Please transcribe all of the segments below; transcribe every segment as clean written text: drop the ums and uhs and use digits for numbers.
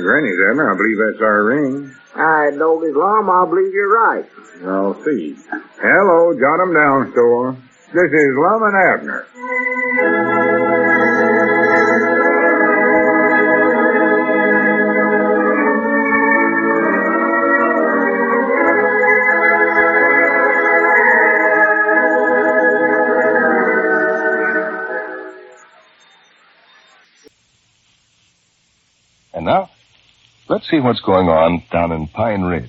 Granny's, Abner. I believe that's our ring. All right, Doggy Lum, I believe you're right. I'll see. Hello, jot 'em down, store. This is Lum and Abner. And now, let's see what's going on down in Pine Ridge.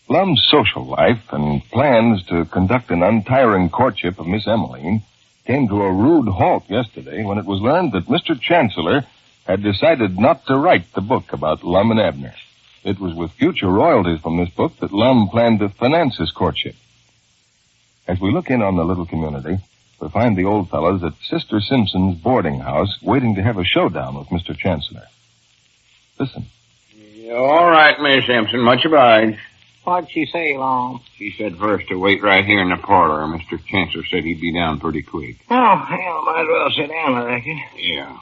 Lum's social life and plans to conduct an untiring courtship of Miss Emmeline came to a rude halt yesterday when it was learned that Mr. Chancellor had decided not to write the book about Lum and Abner. It was with future royalties from this book that Lum planned to finance his courtship. As we look in on the little community, we find the old fellows at Sister Simpson's boarding house waiting to have a showdown with Mr. Chancellor. Listen. All right, Miss Simpson. Much obliged. What'd she say, Lum? She said first to wait right here in the parlor. Mr. Chancellor said he'd be down pretty quick. Oh, hell, might as well sit down, I reckon. Yeah.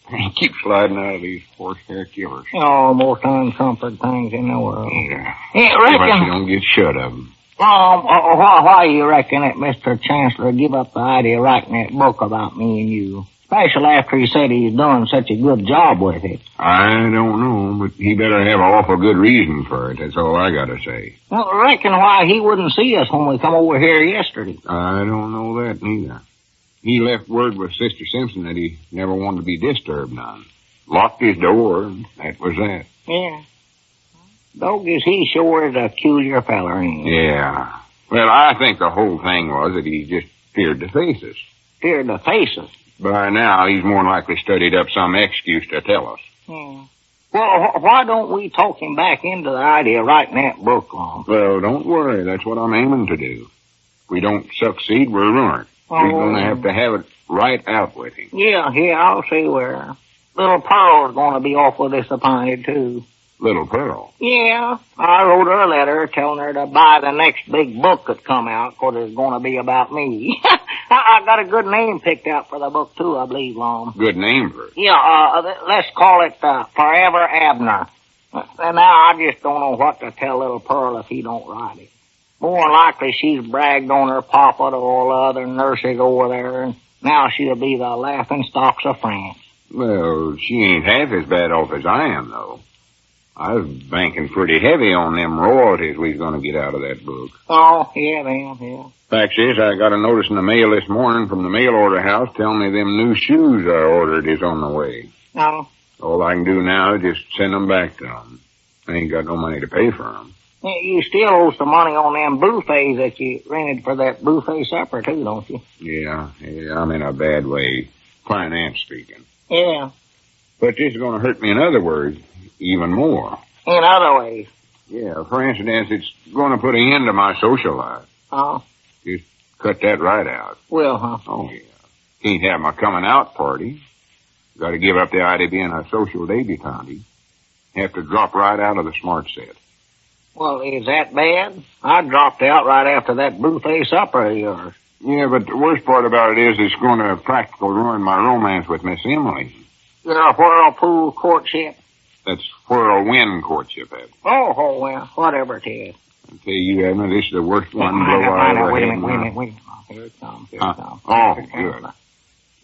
He keeps sliding out of these horsehair killers. Oh, most uncomfort things in the world. Yeah. Yeah, But you reckon. don't get shut of them. Why you reckon that Mr. Chancellor give up the idea of writing that book about me and you? Especially after he said he's done such a good job with it. I don't know, but he better have an awful good reason for it. That's all I gotta say. Well, I reckon why he wouldn't see us when we come over here yesterday. I don't know that neither. He left word with Sister Simpson that he never wanted to be disturbed none. Locked his door, and that was that. Yeah. Dogies, he sure is a peculiar feller, ain't he? Yeah. Well, I think the whole thing was that he just feared to face us. Feared to face us. By now, he's more than likely studied up some excuse to tell us. Yeah. Well, why don't we talk him back into the idea of writing that book, Lum? Well, don't worry. That's what I'm aiming to do. If we don't succeed, we're ruined. We're going to have it right out with him. Yeah, I'll see where. Little Pearl's going to be awful disappointed, too. Little Pearl? Yeah. I wrote her a letter telling her to buy the next big book that come out, because it's going to be about me. I got a good name picked out for the book, too, I believe, Lum. Good name for it. Yeah, let's call it Forever Abner. And now I just don't know what to tell little Pearl if he don't write it. More than likely she's bragged on her papa to all the other nurses over there, and now she'll be the laughing stocks of France. Well, she ain't half as bad off as I am, though. I was banking pretty heavy on them royalties we was going to get out of that book. Oh, yeah, man, yeah. Fact is, I got a notice in the mail this morning from the mail order house telling me them new shoes I ordered is on the way. Oh. All I can do now is just send them back to them. I ain't got no money to pay for them. You still owe some money on them buffets that you rented for that buffet supper, too, don't you? Yeah, I'm in a bad way, finance speaking. Yeah. But this is going to hurt me in other words, even more. In other ways? Yeah, for instance, it's going to put an end to my social life. Oh? Just cut that right out. Well, huh? Oh, yeah. Can't have my coming out party. Got to give up the idea of being a social debutante. Have to drop right out of the smart set. Well, is that bad? I dropped out right after that buffet supper of yours. Yeah, but the worst part about it is it's going to practically ruin my romance with Miss Emily. Your whirlpool courtship? That's whirlwind courtship, Ed. Oh, well, whatever it is. I tell you, Edna, this is the worst one blow I ever had. Wait a minute. Here it comes. Oh, good.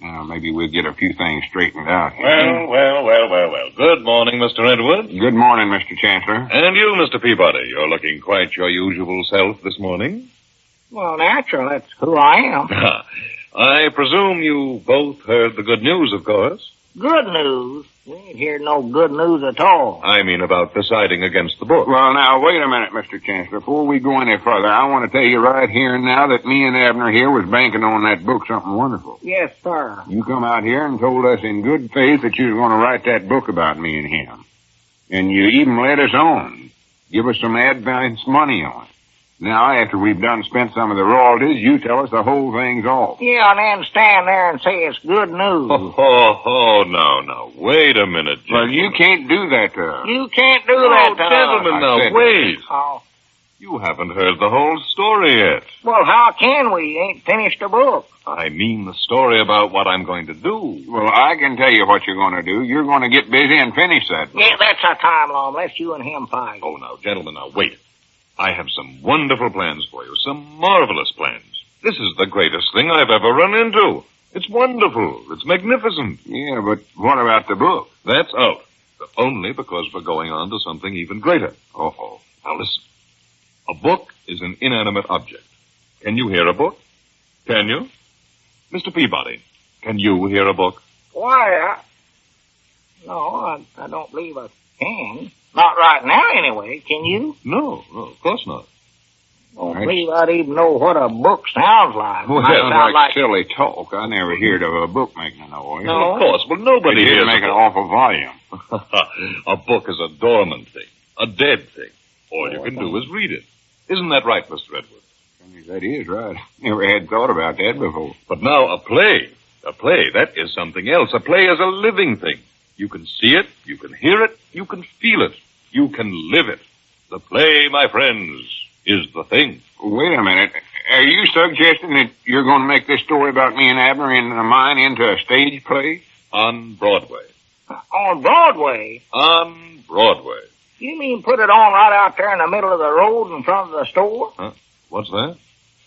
Now, maybe we'll get a few things straightened out here. Well. Good morning, Mr. Edwards. Good morning, Mr. Chancellor. And you, Mr. Peabody. You're looking quite your usual self this morning. Well, natural. That's who I am. I presume you both heard the good news, of course. Good news? We ain't heard no good news at all. I mean about deciding against the book. Well, now, wait a minute, Mr. Chancellor. Before we go any further, I want to tell you right here and now that me and Abner here was banking on that book something wonderful. Yes, sir. You come out here and told us in good faith that you was going to write that book about me and him. And you even led us on. Give us some advance money on it. Now, after we've done spent some of the royalties, you tell us the whole thing's off. Yeah, and then stand there and say it's good news. No. Wait a minute, gentlemen. Well, you can't do that to us. You can't do that to us. Gentlemen, now, wait. Oh. You haven't heard the whole story yet. Well, how can we? Ain't finished the book. I mean the story about what I'm going to do. Well, I can tell you what you're going to do. You're going to get busy and finish that book. Yeah, that's our time, Lum. Let's you and him fight. Oh, now, gentlemen, now, wait. I have some wonderful plans for you, some marvelous plans. This is the greatest thing I've ever run into. It's wonderful. It's magnificent. Yeah, but what about the book? That's out. But only because we're going on to something even greater. Uh-oh. Now, listen. A book is an inanimate object. Can you hear a book? Can you? Mr. Peabody, can you hear a book? Why, I don't believe I can. Not right now, anyway. Can you? No, of course not. Don't believe I'd even know what a book sounds like. Well, Might sounds sound like silly talk. I never heard of a book making a noise. No. Of course. Well, nobody It hears didn't make a an book. awful volume. A book is a dormant thing, a dead thing. All you can do is read it. Isn't that right, Mr. Edward? That is right. Never had thought about that before. But now a play, that is something else. A play is a living thing. You can see it, you can hear it, you can feel it, you can live it. The play, my friends, is the thing. Wait a minute. Are you suggesting that you're going to make this story about me and Abner in the mine into a stage play? On Broadway. On Broadway? On Broadway. You mean put it on right out there in the middle of the road in front of the store? Huh? What's that?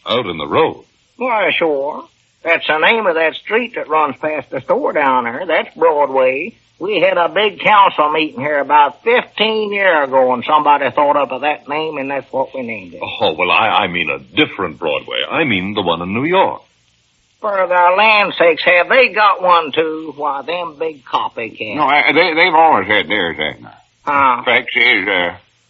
Out in the road. Why, sure. That's the name of that street that runs past the store down there. That's Broadway. We had a big council meeting here about 15 years ago, and somebody thought up of that name, and that's what we named it. Oh, well, I mean a different Broadway. I mean the one in New York. For their land sakes, have they got one, too? Why, them big copycats. No, they've always had theirs, Abner. Huh? Fact is,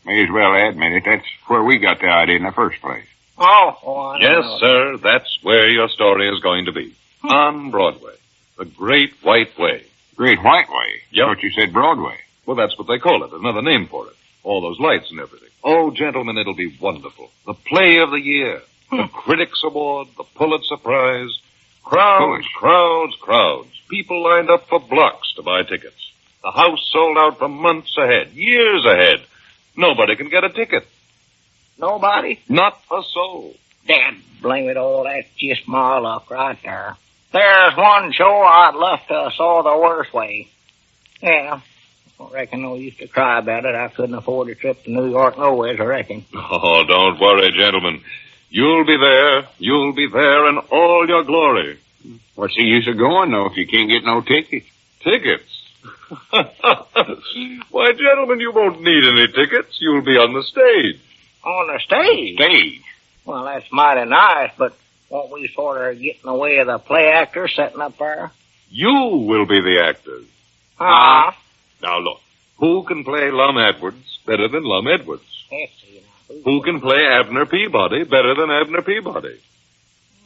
may as well admit it, that's where we got the idea in the first place. I Yes, know. sir, that's where your story is going to be. On Broadway. The Great White Way. Great White Way? Yep. Thought you said Broadway. Well, that's what they call it. Another name for it. All those lights and everything. Oh, gentlemen, it'll be wonderful. The play of the year. The Critics Award. The Pulitzer Prize. Crowds, crowds, crowds. People lined up for blocks to buy tickets. The house sold out for months ahead. Years ahead. Nobody can get a ticket. Nobody? Not a soul. Dad, blame it all, that's just my luck right there. There's one show I'd love to have saw the worst way. Yeah, I reckon no use to cry about it. I couldn't afford a trip to New York nowhere, I reckon. Oh, don't worry, gentlemen. You'll be there. You'll be there in all your glory. What's the use of going, though, if you can't get no tickets? Tickets? Why, gentlemen, you won't need any tickets. You'll be on the stage. On the stage? Stage? Well, that's mighty nice, but won't we sort of get in the way of the play actors sitting up there? You will be the actors. Now, look. Who can play Lum Edwards better than Lum Edwards? Let's see now. Who can play Abner Peabody better than Abner Peabody?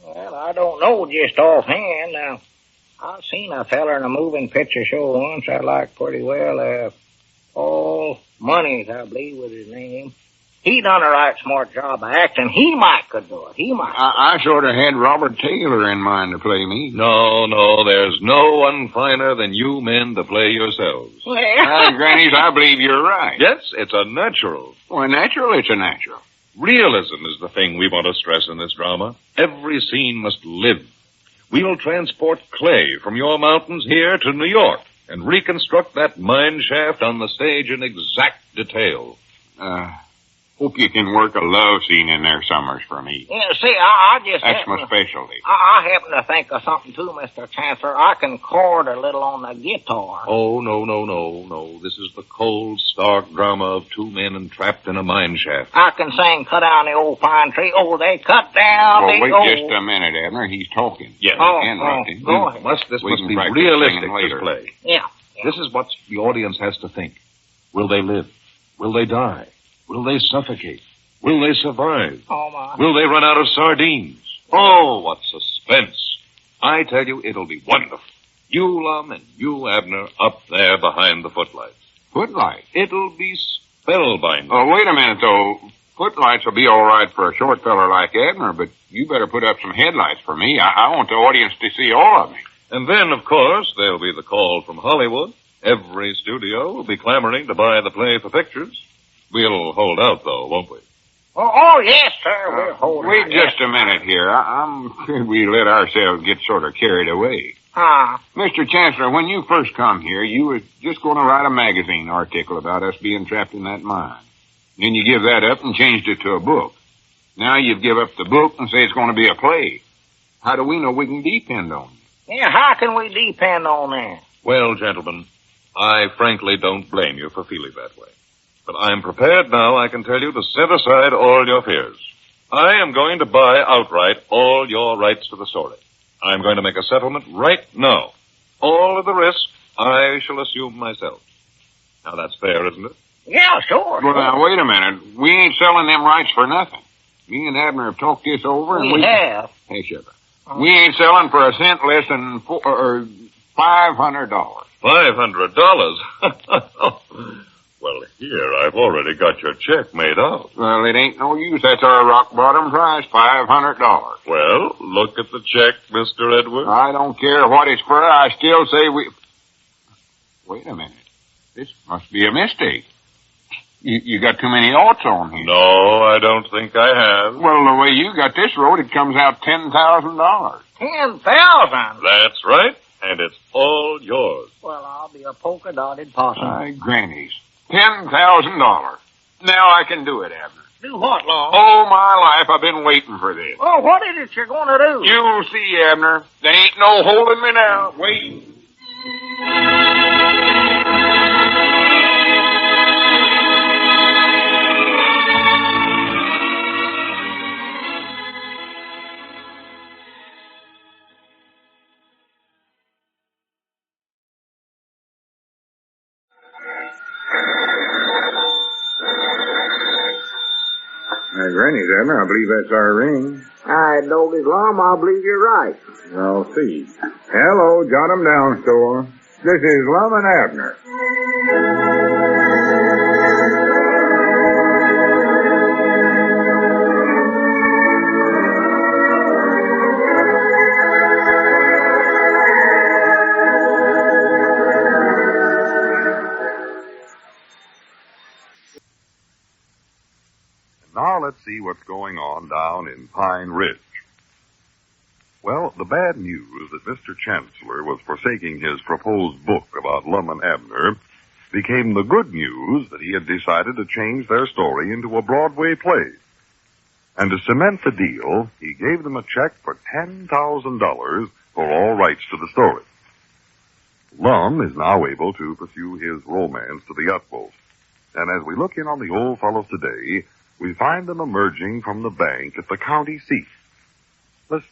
Well, I don't know just offhand. Now, I've seen a feller in a moving picture show once I liked pretty well. Paul Monies, I believe, was his name. He done a right smart job of acting. He might could do it. He might. I sort of had Robert Taylor in mind to play me. No, there's no one finer than you men to play yourselves. Well, Grannies, I believe you're right. Yes, it's a natural. Well, natural, it's a natural. Realism is the thing we want to stress in this drama. Every scene must live. We'll transport clay from your mountains here to New York and reconstruct that mine shaft on the stage in exact detail. Hope you can work a love scene in there summers for me. yeah, see, I just That's happen my specialty. I happen to think of something, too, Mr. Chancellor. I can chord a little on the guitar. Oh, no. This is the cold, stark drama of two men entrapped in a mine shaft. I can sing Cut Down the Old Pine Tree. Oh, they cut down Well, the wait old... just a minute, Abner. He's talking. Yes. Interrupting. Go ahead. This We must can be practice realistic, singing this later. play. Yeah. This is what the audience has to think. Will they live? Will they die? Will they suffocate? Will they survive? Oh, my. Will they run out of sardines? Oh, what suspense. I tell you, it'll be wonderful. You, Lum, and you, Abner, up there behind the footlights. Footlights? It'll be spellbinding. Oh, wait a minute, though. Footlights will be all right for a short feller like Abner, but you better put up some headlights for me. I want the audience to see all of me. And then, of course, there'll be the call from Hollywood. Every studio will be clamoring to buy the play for pictures. We'll hold out, though, won't we? Oh, yes, sir. We're holding Wait out. just a minute here. We let ourselves get sort of carried away. Mr. Chancellor, when you first come here, you were just going to write a magazine article about us being trapped in that mine. Then you give that up and changed it to a book. Now you give up the book and say it's going to be a play. How do we know we can depend on you? Yeah, how can we depend on that? Well, gentlemen, I frankly don't blame you for feeling that way. But I'm prepared now, I can tell you, to set aside all your fears. I am going to buy outright all your rights to the story. I'm going to make a settlement right now. All of the risk I shall assume myself. Now, that's fair, isn't it? Yeah, sure. Well, now, wait a minute. We ain't selling them rights for nothing. Me and Abner have talked this over, and We have. Hey, shut up. We ain't selling for a cent less than $500. $500? Well, here, I've already got your check made out. Well, it ain't no use. That's our rock bottom price, $500. Well, look at the check, Mr. Edwards. I don't care what it's for. I still say we... Wait a minute. This must be a mistake. You got too many oughts on here. No, I don't think I have. Well, the way you got this road, it comes out $10,000. 10,000? That's right, and it's all yours. Well, I'll be a polka-dotted possum. My grannies. $10,000. Now I can do it, Abner. Do what, Long? All my life I've been waiting for this. Oh, what is it you're going to do? You'll see, Abner. There ain't no holding me now. Wait. Granny's, Abner. I believe that's our ring. I told his Lum, I believe you're right. I'll see. Hello, Jot 'em Down store. This is Lum and Abner. Now let's see what's going on down in Pine Ridge. Well, the bad news that Mr. Chancellor was forsaking his proposed book about Lum and Abner became the good news that he had decided to change their story into a Broadway play. And to cement the deal, he gave them a check for $10,000 for all rights to the story. Lum is now able to pursue his romance to the utmost. And as we look in on the old fellows today, we find them emerging from the bank at the county seat. Listen.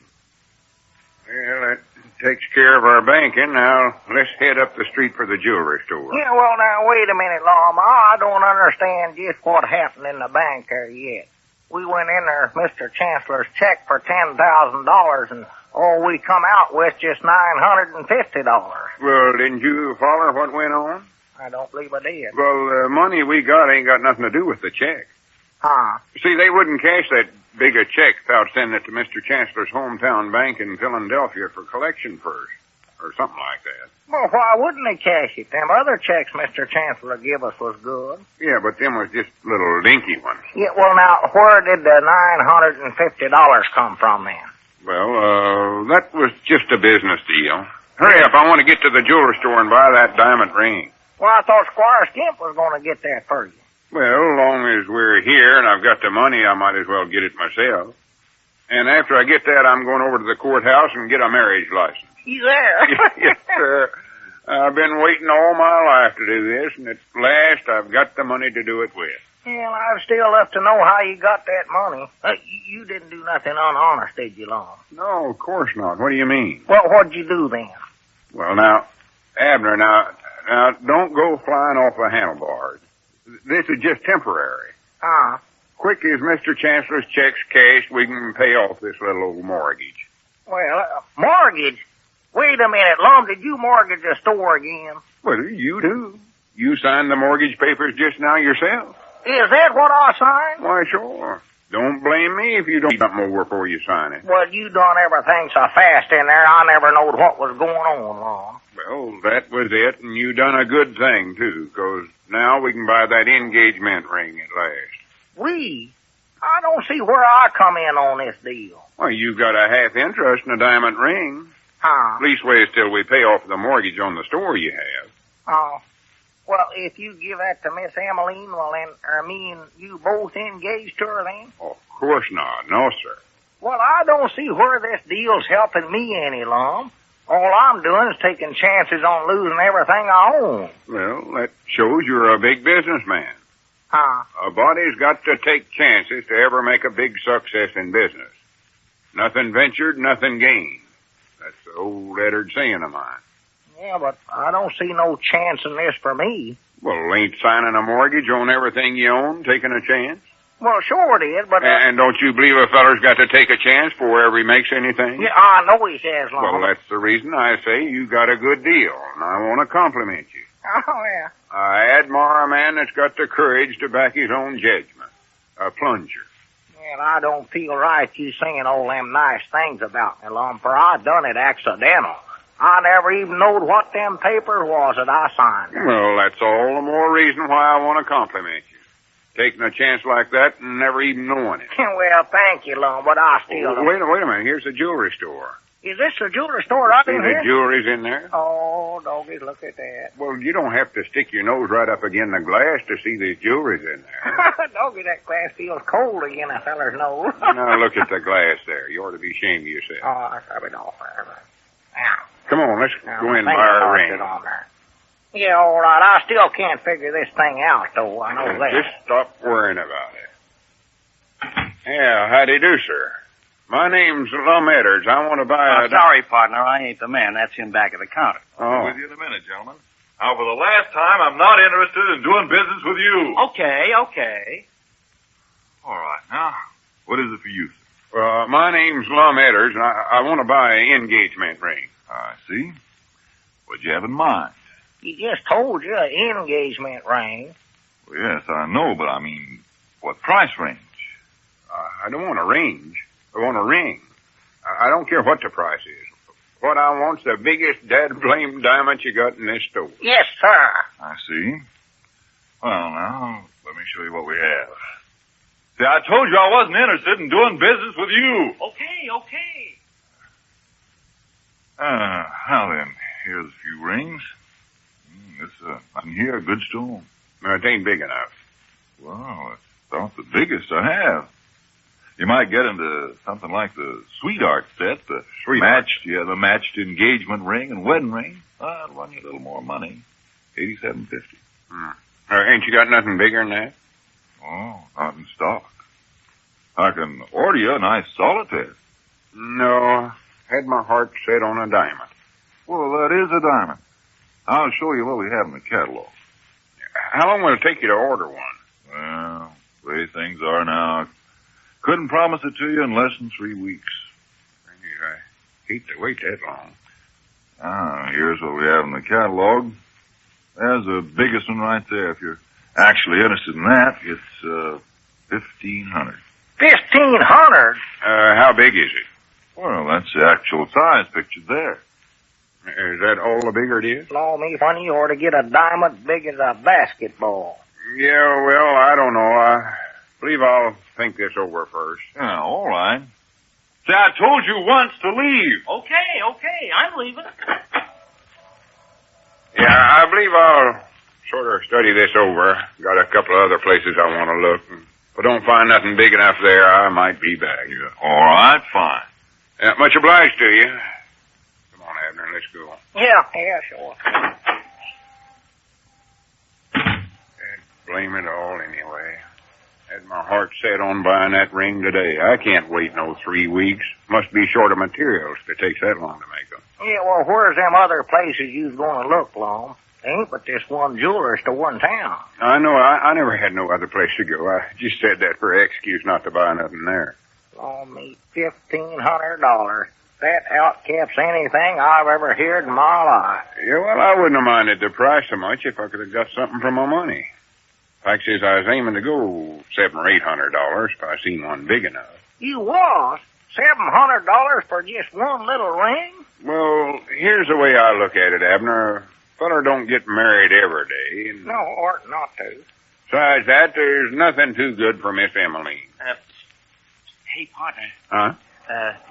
Well, that takes care of our banking. Now, let's head up the street for the jewelry store. Yeah, well, now, wait a minute, Lum. I don't understand just what happened in the bank there yet. We went in there, Mr. Chancellor's check for $10,000, and all we come out with just $950. Well, didn't you follow what went on? I don't believe I did. Well, the money we got ain't got nothing to do with the check. Huh? See, they wouldn't cash that big a check without sending it to Mr. Chancellor's hometown bank in Philadelphia for collection first, or something like that. Well, why wouldn't they cash it? Them other checks Mr. Chancellor give us was good. Yeah, but them was just little dinky ones. Yeah, well, now, where did the $950 come from then? Well, that was just a business deal. Hurry up, I want to get to the jewelry store and buy that diamond ring. Well, I thought Squire Skimp was going to get that for you. Well, long as we're here and I've got the money, I might as well get it myself. And after I get that, I'm going over to the courthouse and get a marriage license. You there? Yes, sir. I've been waiting all my life to do this, and at last I've got the money to do it with. Well, I'd still love to know how you got that money. You didn't do nothing unhonest, did you, Long? No, of course not. What do you mean? Well, what'd you do then? Well, now, Abner, now, don't go flying off the handlebars. This is just temporary. Quick as Mr. Chancellor's check's cashed, we can pay off this little old mortgage. Well, mortgage? Wait a minute, Lum, did you mortgage a store again? Well, you do. You signed the mortgage papers just now yourself. Is that what I signed? Why, sure. Don't blame me if you don't do something over before you sign it. Well, you done everything so fast in there, I never knowed what was going on, Lum. Well, that was it, and you done a good thing, too, because now we can buy that engagement ring at last. We? I don't see where I come in on this deal. Well, you got a half interest in a diamond ring. Huh? Leastways till we pay off the mortgage on the store you have. Oh. Well, if you give that to Miss Emmeline, well then, me and you both engaged to her then? Oh, of course not. No, sir. Well, I don't see where this deal's helping me any, Lum. All I'm doing is taking chances on losing everything I own. Well, that shows you're a big businessman. Huh? A body's got to take chances to ever make a big success in business. Nothing ventured, nothing gained. That's the old lettered saying of mine. Yeah, but I don't see no chance in this for me. Well, ain't signing a mortgage on everything you own taking a chance? Well, sure it is, but... And don't you believe a feller's got to take a chance before he makes anything? Yeah, I know he has, Lum. Well, that's the reason I say you got a good deal, and I want to compliment you. Oh, yeah. I admire a man that's got the courage to back his own judgment. A plunger. Well, I don't feel right you saying all them nice things about me, Lum, for I done it accidental. I never even knowed what them papers was that I signed. Well, that's all the more reason why I want to compliment you. Taking a chance like that and never even knowing it. Well, thank you, Lum, but I still don't... Wait a minute. Here's a jewelry store. Is this the jewelry store right See in the here? jewelry's in there? Oh, doggy, look at that. Well, you don't have to stick your nose right up against the glass to see the jewelry's in there. Doggy, that glass feels cold again a feller's nose. Now, look at the glass there. You ought to be ashamed of yourself. Oh, I rub it off there. Now, Come on, let's go in and buy a ring. On there. Yeah, all right. I still can't figure this thing out, though. I know that. Just stop worrying about it. Yeah, how do you do, sir? My name's Lum Edders. I want to buy a... Sorry, partner. I ain't the man. That's him back at the counter. I'll be with you in a minute, gentlemen. Now, for the last time, I'm not interested in doing business with you. Okay. All right. Now, what is it for you, sir? My name's Lum Edders, and I want to buy an engagement ring. I see. What'd you have in mind? He just told you an engagement ring. Well, yes, I know, but I mean, what price range? I don't want a range. I want a ring. I don't care what the price is. What I want's the biggest dad-blamed diamond you got in this store. Yes, sir. I see. Well, now, let me show you what we have. See, I told you I wasn't interested in doing business with you. Okay. Now then, here's a few rings. I'm here, a good stone. No, it ain't big enough. Well, it's about the biggest I have. You might get into something like the sweetheart set, the matched engagement ring and wedding ring. I'll run you a little more money, $87.50. Ain't you got nothing bigger than that? Oh, not in stock. I can order you a nice solitaire. No, had my heart set on a diamond. Well, that is a diamond. I'll show you what we have in the catalog. How long will it take you to order one? Well, the way things are now, couldn't promise it to you in less than 3 weeks. I hate to wait that long. Here's what we have in the catalog. There's the biggest one right there. If you're actually interested in that, it's $1,500. $1,500? How big is it? Well, that's the actual size pictured there. Is that all the bigger it is? Blow me funny, you ought to get a diamond big as a basketball. Yeah, well, I don't know. I believe I'll think this over first. Yeah, all right. See, I told you once to leave. Okay. I'm leaving. Yeah, I believe I'll sort of study this over. Got a couple of other places I want to look. If I don't find nothing big enough there, I might be back. Yeah. All right, fine. Much obliged to you. Come on, Abner, let's go. Yeah, sure. Blame it all anyway. Had my heart set on buying that ring today. I can't wait no 3 weeks. Must be short of materials if it takes that long to make them. Yeah, well, where's them other places you was going to look, Lum? Ain't but this one jewelry store in town. I know. I never had no other place to go. I just said that for excuse not to buy nothing there. On me, $1,500. That outcaps anything I've ever heard in my life. Yeah, well, I wouldn't have minded the price so much if I could have got something for my money. Fact is, I was aiming to go $700 or $800 if I seen one big enough. You was? $700 for just one little ring? Well, here's the way I look at it, Abner. A feller don't get married every day. And No, or not to. besides that, there's nothing too good for Miss Emmeline. Hey, partner. Huh?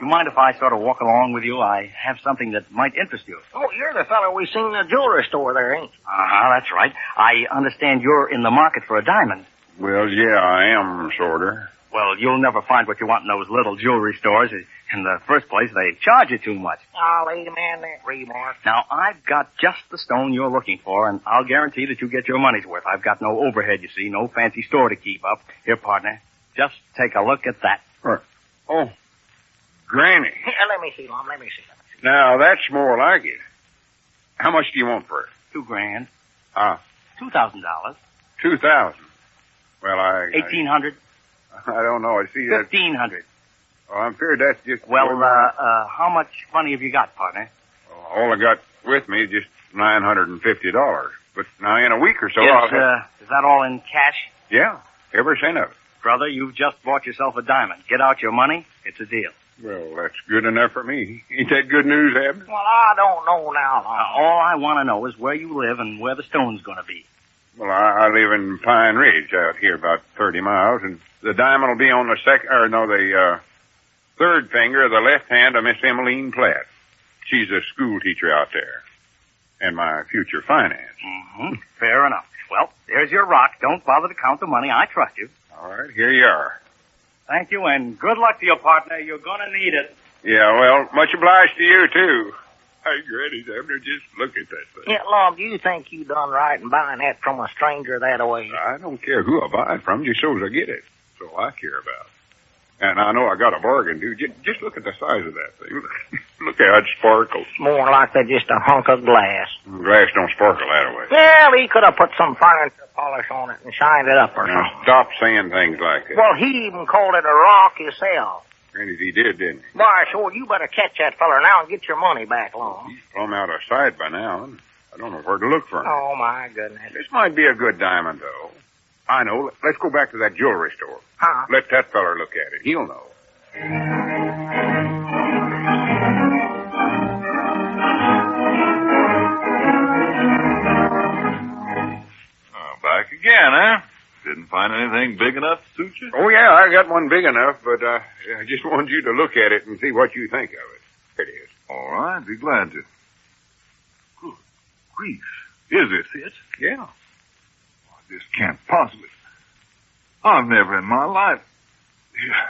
You mind if I sort of walk along with you? I have something that might interest you. Oh, you're the fellow we seen in the jewelry store there, ain't you? Uh-huh, that's right. I understand you're in the market for a diamond. Well, yeah, I am, sorta. Well, you'll never find what you want in those little jewelry stores. In the first place, they charge you too much. I'll leave him in that remark. Now, I've got just the stone you're looking for, and I'll guarantee that you get your money's worth. I've got no overhead, you see, no fancy store to keep up. Here, partner, just take a look at that. Oh, Granny. Here, let me see, Lum. Let me see. Now, that's more like it. How much do you want for it? $2,000. Ah, $2,000. 2,000. Well, I 1,800. I don't know. I see that. 1,500. Oh, I'm feared that's just. Well, how much money have you got, partner? All I got with me is just $950. But now in a week or so, Is that all in cash? Yeah, every cent of it. Brother, you've just bought yourself a diamond. Get out your money. It's a deal. Well, that's good enough for me. Ain't that good news, Abner? Well, I don't know now, Lum. All I want to know is where you live and where the stone's going to be. Well, I live in Pine Ridge out here about 30 miles, and the diamond will be on the third finger of the left hand of Miss Emmeline Platt. She's a school teacher out there. And my future finance. Mm-hmm. Fair enough. Well, there's your rock. Don't bother to count the money. I trust you. All right, here you are. Thank you, and good luck to you, partner. You're going to need it. Yeah, well, much obliged to you, too. Hey, Granny, Abner, just look at that thing. Yeah, Lum, do you think you done right in buying that from a stranger that way? I don't care who I buy it from, just so as I get it. That's all I care about. And I know I got a bargain, dude. Just look at the size of that thing. Look how it sparkles. More like they're just a hunk of glass. Glass don't sparkle that way. Well, he could have put some furniture polish on it and shined it up or Now, something. stop saying things like that. Well, he even called it a rock himself. Granny, he did, didn't he? Why, sure, you better catch that feller now and get your money back, Lum. He's plumb out of sight by now, and I don't know where to look for him. Oh, my goodness. This might be a good diamond, though. I know. Let's go back to that jewelry store. Huh? Let that feller look at it. He'll know. Back again, huh? Didn't find anything big enough to suit you? Oh, yeah, I got one big enough, but I just wanted you to look at it and see what you think of it. Here it is. All right, be glad to. Good grief. Is this it? Yeah. Oh, this can't possibly. I've never in my life. Yeah.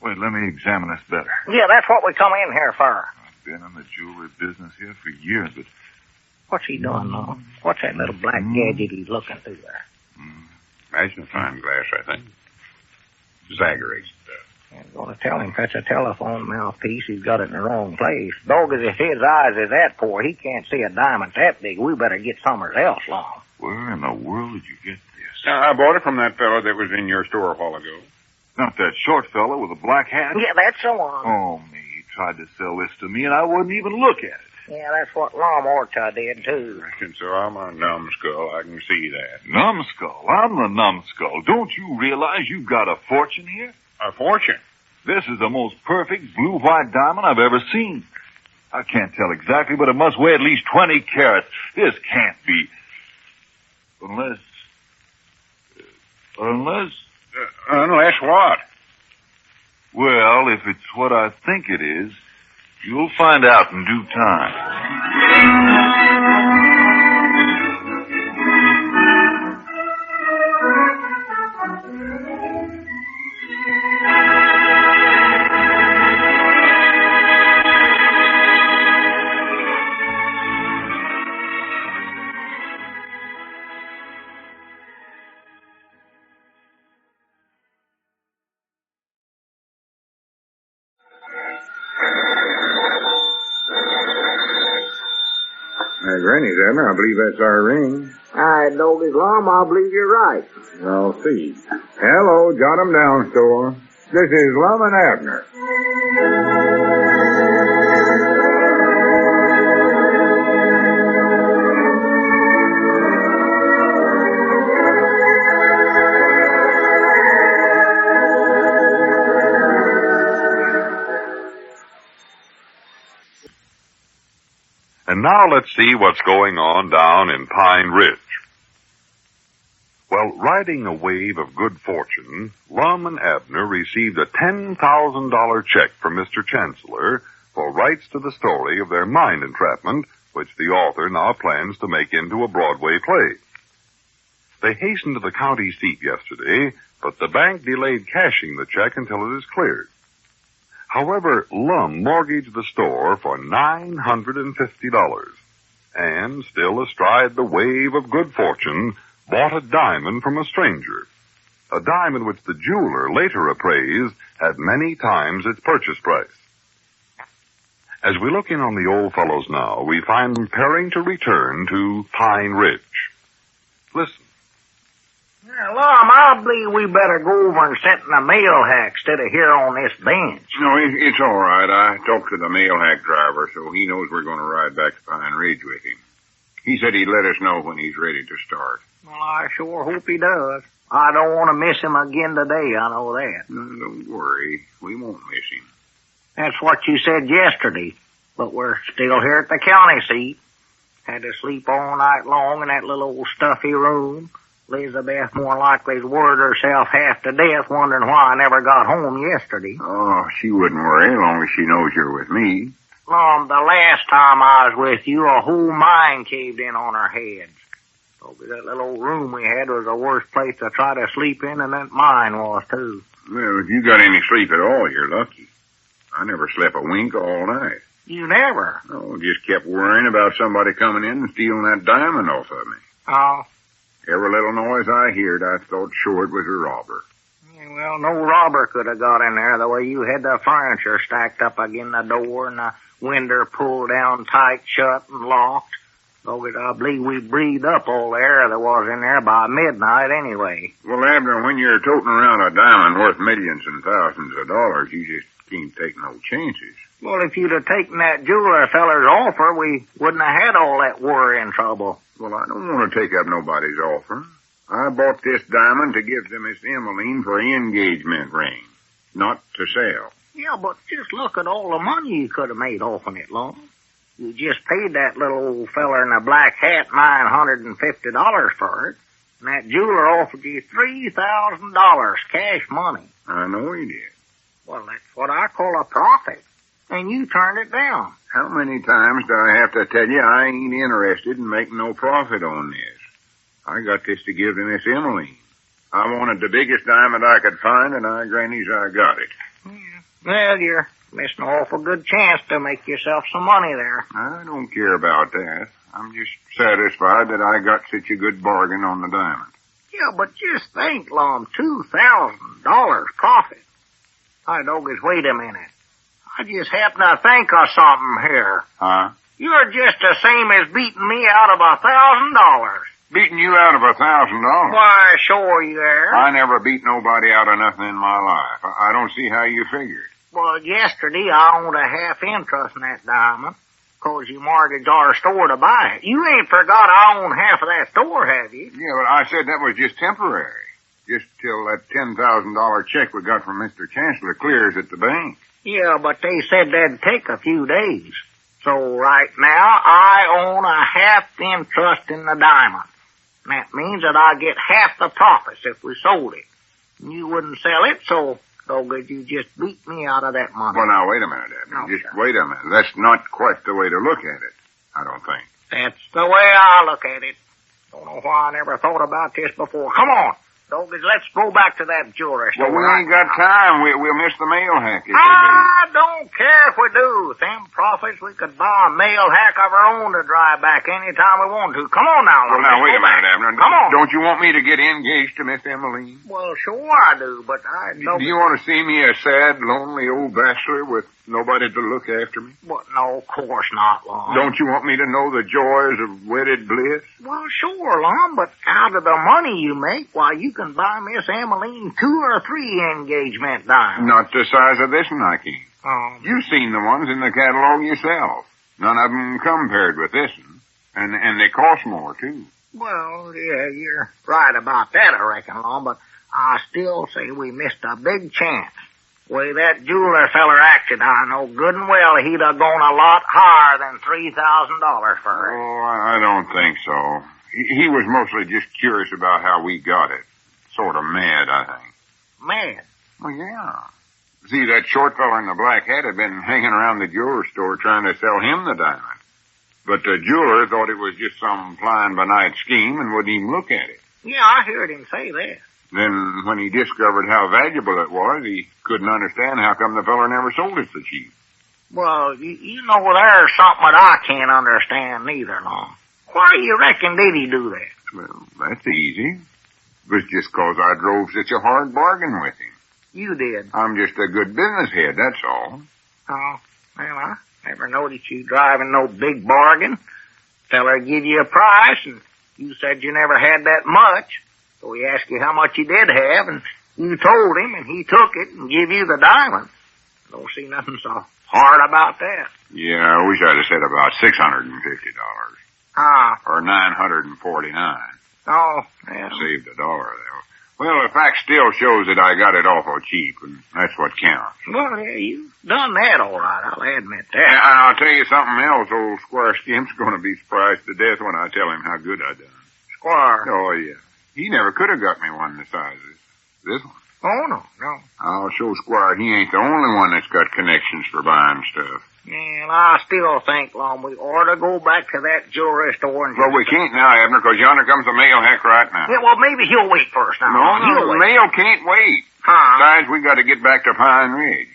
Wait, let me examine this better. Yeah, that's what we come in here for. I've been in the jewelry business here for years, but... What's he doing, Lum? What's that little black gadget he's looking through there? Magnifying glass, I think. Exaggerates stuff. I'm going to tell him that's a telephone mouthpiece. He's got it in the wrong place. Dog, as if his eyes is that poor, he can't see a diamond that big. We better get somewhere else, Lum. Where in the world did you get this? I bought it from that fellow that was in your store a while ago. Not that short fellow with a black hat? Yeah, that's the one. Oh, me. He tried to sell this to me, and I wouldn't even look at it. Yeah, that's what Lum Orta did, too. And so I'm a numbskull. I can see that. Numbskull? I'm the numbskull. Don't you realize you've got a fortune here? A fortune? This is the most perfect blue-white diamond I've ever seen. I can't tell exactly, but it must weigh at least 20 carats. This can't be. Unless Unless what? Well, if it's what I think it is, you'll find out in due time. Granny's, Abner. I believe that's our ring. All right, Doggy Lum, I believe you're right. I'll see. Hello, Jot 'em Down store. This is Lum and Abner. And now let's see what's going on down in Pine Ridge. Well, riding a wave of good fortune, Lum and Abner received a $10,000 check from Mr. Chancellor for rights to the story of their mine entrapment, which the author now plans to make into a Broadway play. They hastened to the county seat yesterday, but the bank delayed cashing the check until it is cleared. However, Lum mortgaged the store for $950, and, still astride the wave of good fortune, bought a diamond from a stranger. A diamond which the jeweler later appraised at many times its purchase price. As we look in on the old fellows now, we find them preparing to return to Pine Ridge. Listen. Now, Lum, I believe we better go over and sit in the mail hack instead of here on this bench. No, it's all right. I talked to the mail hack driver, so he knows we're going to ride back to Pine Ridge with him. He said he'd let us know when he's ready to start. Well, I sure hope he does. I don't want to miss him again today, I know that. No, don't worry. We won't miss him. That's what you said yesterday, but we're still here at the county seat. Had to sleep all night long in that little old stuffy room. Elizabeth more likely's worried herself half to death wondering why I never got home yesterday. Oh, she wouldn't worry as long as she knows you're with me. Lum, the last time I was with you, a whole mine caved in on our heads. So that little old room we had was the worst place to try to sleep in, and that mine was, too. Well, if you got any sleep at all, you're lucky. I never slept a wink all night. You never? Oh, just kept worrying about somebody coming in and stealing that diamond off of me. Oh. Every little noise I heard, I thought sure it was a robber. Yeah, well, no robber could have got in there the way you had the furniture stacked up against the door and the window pulled down tight shut and locked. Though I believe we breathed up all the air there was in there by midnight anyway. Well, Abner, when you're toting around a diamond worth millions and thousands of dollars, you just can't take no chances. Well, if you'd have taken that jeweler feller's offer, we wouldn't have had all that worry and trouble. Well, I don't want to take up nobody's offer. I bought this diamond to give to Miss Emmeline for an engagement ring, not to sell. Yeah, but just look at all the money you could have made off of it, Lum. You just paid that little old feller in the black hat $950 for it, and that jeweler offered you $3,000 cash money. I know he did. Well, that's what I call a profit, and you turned it down. How many times do I have to tell you I ain't interested in making no profit on this? I got this to give to Miss Emmeline. I wanted the biggest diamond I could find, and I grannies I got it. Yeah. Well, you're missing an awful good chance to make yourself some money there. I don't care about that. I'm just satisfied that I got such a good bargain on the diamond. Yeah, but just think, Lum, $2,000 profit. I doggies, wait a minute. I just happen to think of something here. Huh? You're just the same as beating me out of $1,000. Beating you out of $1,000? Why, sure you are. I never beat nobody out of nothing in my life. I don't see how you figured. Well, yesterday I owned a half interest in that diamond, 'cause you mortgaged our store to buy it. You ain't forgot I own half of that store, have you? Yeah, but I said that was just temporary. Just till that $10,000 check we got from Mr. Chancellor clears at the bank. Yeah, but they said that'd take a few days. So right now, I own a half interest in the diamond. And that means that I get half the profits if we sold it. And you wouldn't sell it, so doggy, you just beat me out of that money. Well, now, wait a minute, Abner. No, just sir. wait a minute. That's not quite the way to look at it, I don't think. That's the way I look at it. Don't know why I never thought about this before. Come on, doggies, let's go back to that jewelry store. Well, we ain't right got now. time. We'll miss the mail hack. If I don't care if we do. Them profits, we could buy a mail hack of our own to drive back any time we want to. Come on now, Well, let's now, wait go a minute, back. Abner. Come on. Don't you want me to get engaged to Miss Emmeline? Well, sure I do, but I don't... Do you want to see me a sad, lonely old bachelor with nobody to look after me? Well, no, of course not, Lum. Don't you want me to know the joys of wedded bliss? Well, sure, Lum, but out of the money you make, why, you can buy Miss Emmeline 2 or 3 engagement diamonds. Not the size of this one, I can't. Oh. You've seen the ones in the catalog yourself. None of them compared with this one. And they cost more, too. Well, yeah, you're right about that, I reckon, Lum, but I still say we missed a big chance. Way that jeweler feller acted, I know good and well he'd have gone a lot higher than $3,000 for it. Oh, I don't think so. He was mostly just curious about how we got it. Sort of mad, I think. Mad? Well, yeah. See, that short fella in the black hat had been hanging around the jeweler store trying to sell him the diamond. But the jeweler thought it was just some fly-by-night scheme and wouldn't even look at it. Yeah, I heard him say that. Then, when he discovered how valuable it was, he couldn't understand how come the fella never sold it so cheap. Well, you know, there's something that I can't understand neither, Lum. Why do you reckon did he do that? Well, that's easy. It was just 'cause I drove such a hard bargain with him. You did. I'm just a good business head, that's all. Oh, well, I never noticed you driving no big bargain. Feller give you a price, and you said you never had that much. So he asked you how much you did have, and you told him, and he took it and give you the diamond. Don't see nothing so hard about that. Yeah, I wish I'd have said about $650. Ah. Or $949. Oh, yeah. Saved $1, though. Well, the fact still shows that I got it awful cheap, and that's what counts. Well, yeah, you done that all right, I'll admit that. And I'll tell you something else. Old Squire Skimp's going to be surprised to death when I tell him how good I done. Squire? Oh, yeah. He never could have got me one the size of this one. Oh, no. I'll show Squire he ain't the only one that's got connections for buying stuff. And I still think, Lum, we ought to go back to that jewelry store and... Well, we can't now, Abner, because yonder comes the mail hack right now. Yeah, well, maybe he'll wait first now. No, the mail can't wait. Huh? Besides, we got to get back to Pine Ridge.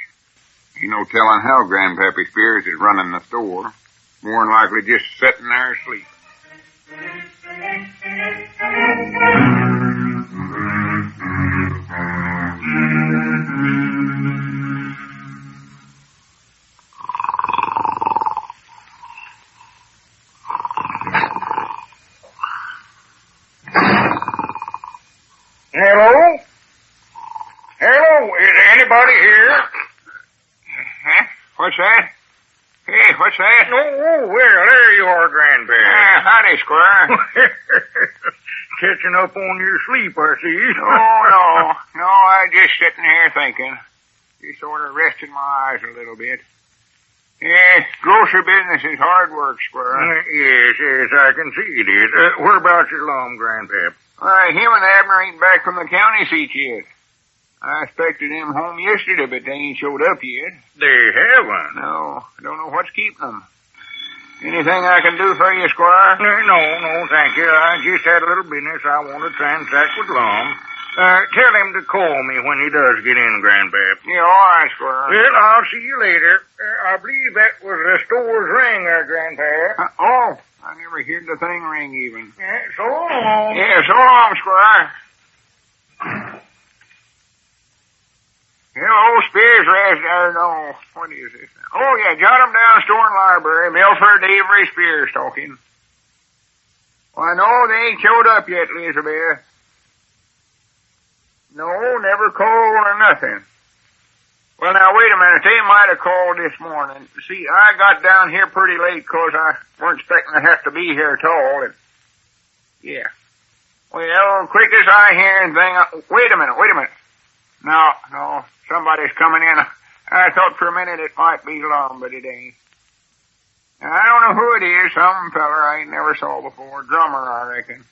Ain't no telling how Grandpappy Spears is running the store. More than likely just sitting there asleep. Hello? Hello? Is there anybody here? Huh? What's that? Hey, what's that? Oh, well, there you are, Grandpa. Howdy, Squire. Catching up on your sleep, I see. Oh, no, I just sitting here thinking. Just sort of resting my eyes a little bit. Yeah, grocery business is hard work, Squire. Yes, I can see it is. Whereabouts is Lum, Grandpap? Him and Abner ain't back from the county seat yet. I expected them home yesterday, but they ain't showed up yet. They haven't? No, I don't know what's keeping them. Anything I can do for you, Squire? No, thank you. I just had a little business I want to transact with Lum. Tell him to call me when he does get in, Grandpap. Yeah, all right, Squire. Well, I'll see you later. I believe that was the store's ring there, Grandpa. Oh, I never heard the thing ring even. Yeah, so long. Yeah, so long, Squire. Old Spears no, what is this now? Oh, yeah, jot him down, store and library. Milford Avery Spears talking. Well, no, they ain't showed up yet, Elizabeth. No, never called or nothing. Well, now, wait a minute. They might have called this morning. See, I got down here pretty late 'cause I weren't expecting to have to be here at all. And, yeah. Well, quick as I hear anything... Wait a minute. No, somebody's coming in. I thought for a minute it might be Lum, but it ain't. I don't know who it is. Some feller I ain't never saw before. Drummer, I reckon.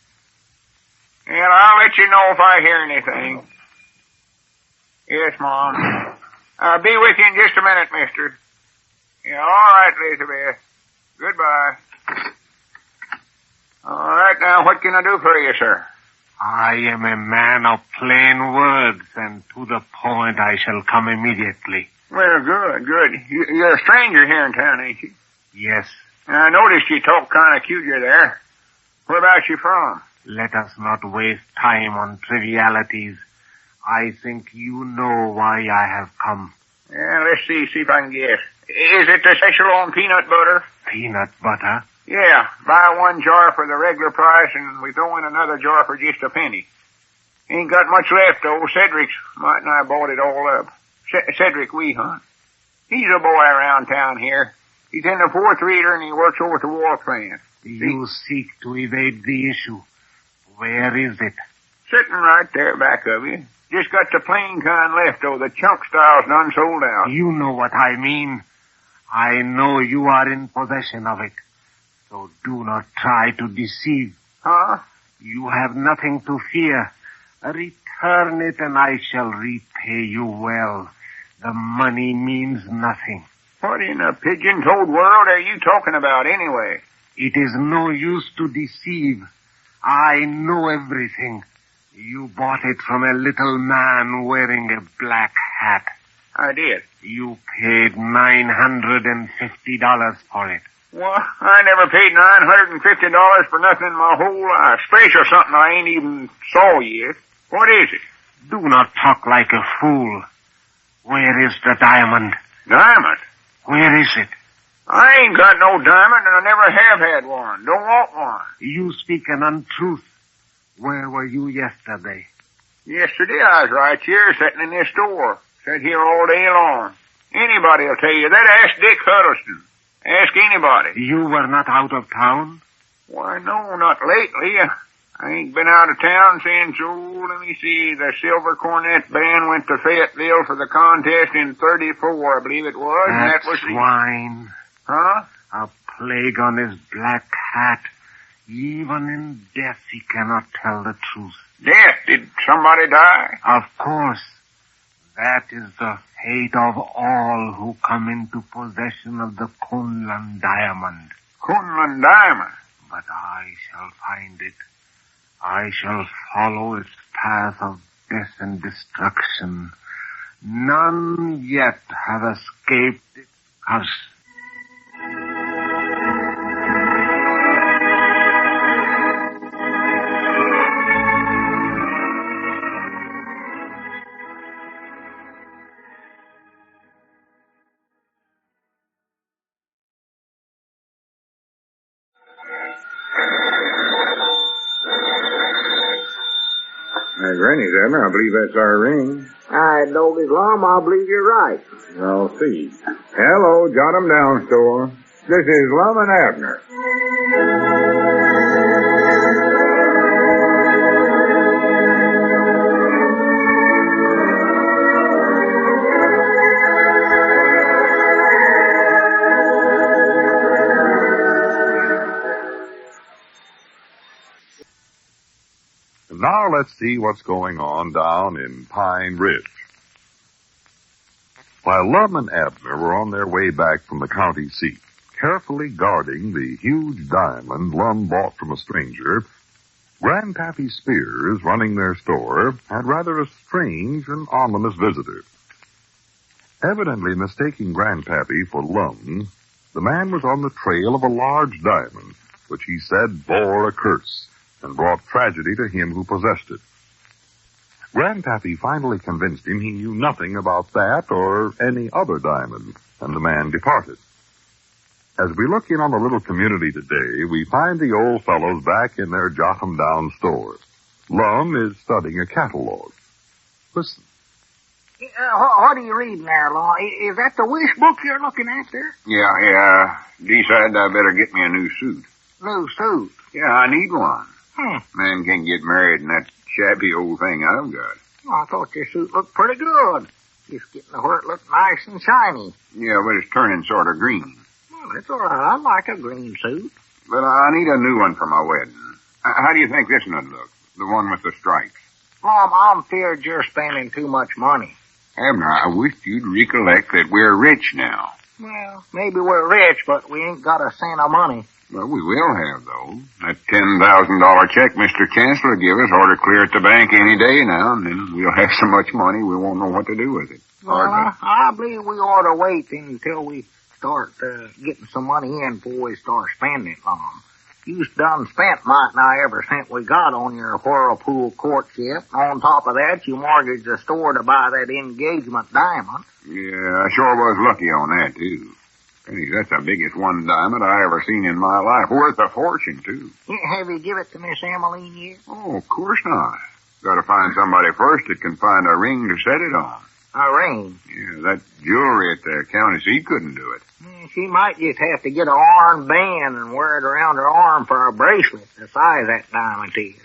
And I'll let you know if I hear anything. Yes, Mom. I'll be with you in just a minute, mister. Yeah, all right, Elizabeth. Goodbye. All right, now, what can I do for you, sir? I am a man of plain words, and to the point I shall come immediately. Well, good. You're a stranger here in town, ain't you? Yes. I noticed you talk kind of cuter there. Whereabouts you from? Let us not waste time on trivialities. I think you know why I have come. Yeah, let's see if I can guess. Is it the special on peanut butter? Peanut butter? Yeah, buy one jar for the regular price and we throw in another jar for just a penny. Ain't got much left, though. Cedric's might and I bought it all up. Cedric Weehunt. He's a boy around town here. He's in the 4th reader and he works over at the wall plant. You seek to evade the issue. Where is it? Sitting right there back of you. Just got the plain kind left, though. The chunk style's done sold out. You know what I mean. I know you are in possession of it. So do not try to deceive. Huh? You have nothing to fear. Return it and I shall repay you well. The money means nothing. What in the pigeon-toed world are you talking about anyway? It is no use to deceive. I know everything. You bought it from a little man wearing a black hat. I did. You paid $950 for it. Well, I never paid $950 for nothing in my whole life. Special something I ain't even saw yet. What is it? Do not talk like a fool. Where is the diamond? Diamond? Where is it? I ain't got no diamond, and I never have had one. Don't want one. You speak an untruth. Where were you yesterday? Yesterday I was right here, sitting in this store. Sat here all day long. Anybody'll tell you that. Ask Dick Huddleston. Ask anybody. You were not out of town? Why, no, not lately. I ain't been out of town since, let me see, the Silver Cornet Band went to Fayetteville for the contest in 34, I believe it was. That and that was swine. Huh? A plague on his black hat. Even in death he cannot tell the truth. Death? Did somebody die? Of course. That is the fate of all who come into possession of the Kunlun diamond. Kunlun diamond? But I shall find it. I shall follow its path of death and destruction. None yet have escaped its curse. Granny's, Abner. I believe that's our ring. I know this, Lum. I believe you're right. I'll see. Hello, jot 'em down, store. This is Lum and Abner. Now let's see what's going on down in Pine Ridge. While Lum and Abner were on their way back from the county seat, carefully guarding the huge diamond Lum bought from a stranger, Grandpappy Spears, running their store, had rather a strange and ominous visitor. Evidently mistaking Grandpappy for Lum, the man was on the trail of a large diamond, which he said bore a curse and brought tragedy to him who possessed it. Grandpappy finally convinced him he knew nothing about that or any other diamond, and the man departed. As we look in on the little community today, we find the old fellows back in their jot-em-down store. Lum is studying a catalog. Listen. What are you reading there, Lum? Is that the wish book you're looking at there? Yeah. Decided I better get me a new suit. New suit? Yeah, I need one. Man can't get married in that shabby old thing I've got. Oh, I thought your suit looked pretty good. Just getting to where it looked nice and shiny. Yeah, but it's turning sort of green. Well, that's all right. I like a green suit. But I need a new one for my wedding. How do you think this one would look? The one with the stripes. Mom, I'm feared you're spending too much money. Abner, I wish you'd recollect that we're rich now. Well, maybe we're rich, but we ain't got a cent of money. Well, we will have, though. That $10,000 check Mr. Chancellor gave us ought to clear at the bank any day now, and then we'll have so much money we won't know what to do with it. Well, I believe we ought to wait until we start getting some money in before we start spending it, Mom. You done spent might not every cent we got on your whirlpool courtship. On top of that, you mortgaged the store to buy that engagement diamond. Yeah, I sure was lucky on that, too. Hey, that's the biggest one diamond I ever seen in my life. Worth a fortune, too. Have you give it to Miss Emmeline yet? Oh, of course not. Got to find somebody first that can find a ring to set it on. A ring? Yeah, that jewelry at the county seat couldn't do it. She might just have to get an armband and wear it around her arm for a bracelet the size that diamond is.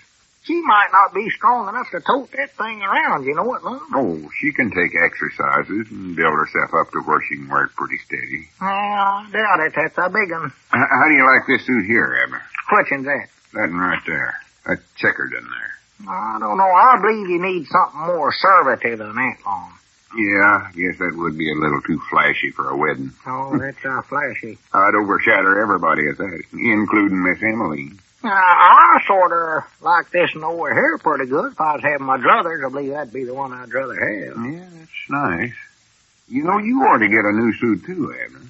She might not be strong enough to tote that thing around, you know what, Lum? Oh, she can take exercises and build herself up to where she can work pretty steady. Well, I doubt it. That's a big one. How do you like this suit here, Abner? Which one's that? That one right there. That checkered in there. I don't know. I believe you need something more assertive than that, Lum. Yeah, I guess that would be a little too flashy for a wedding. Oh, that's flashy. I'd overshadow everybody at that, including Miss Emily. I sort of like this one over here pretty good. If I was having my druthers, I believe that'd be the one I'd rather have. Yeah, that's nice. You know, you ought to get a new suit, too, Abner.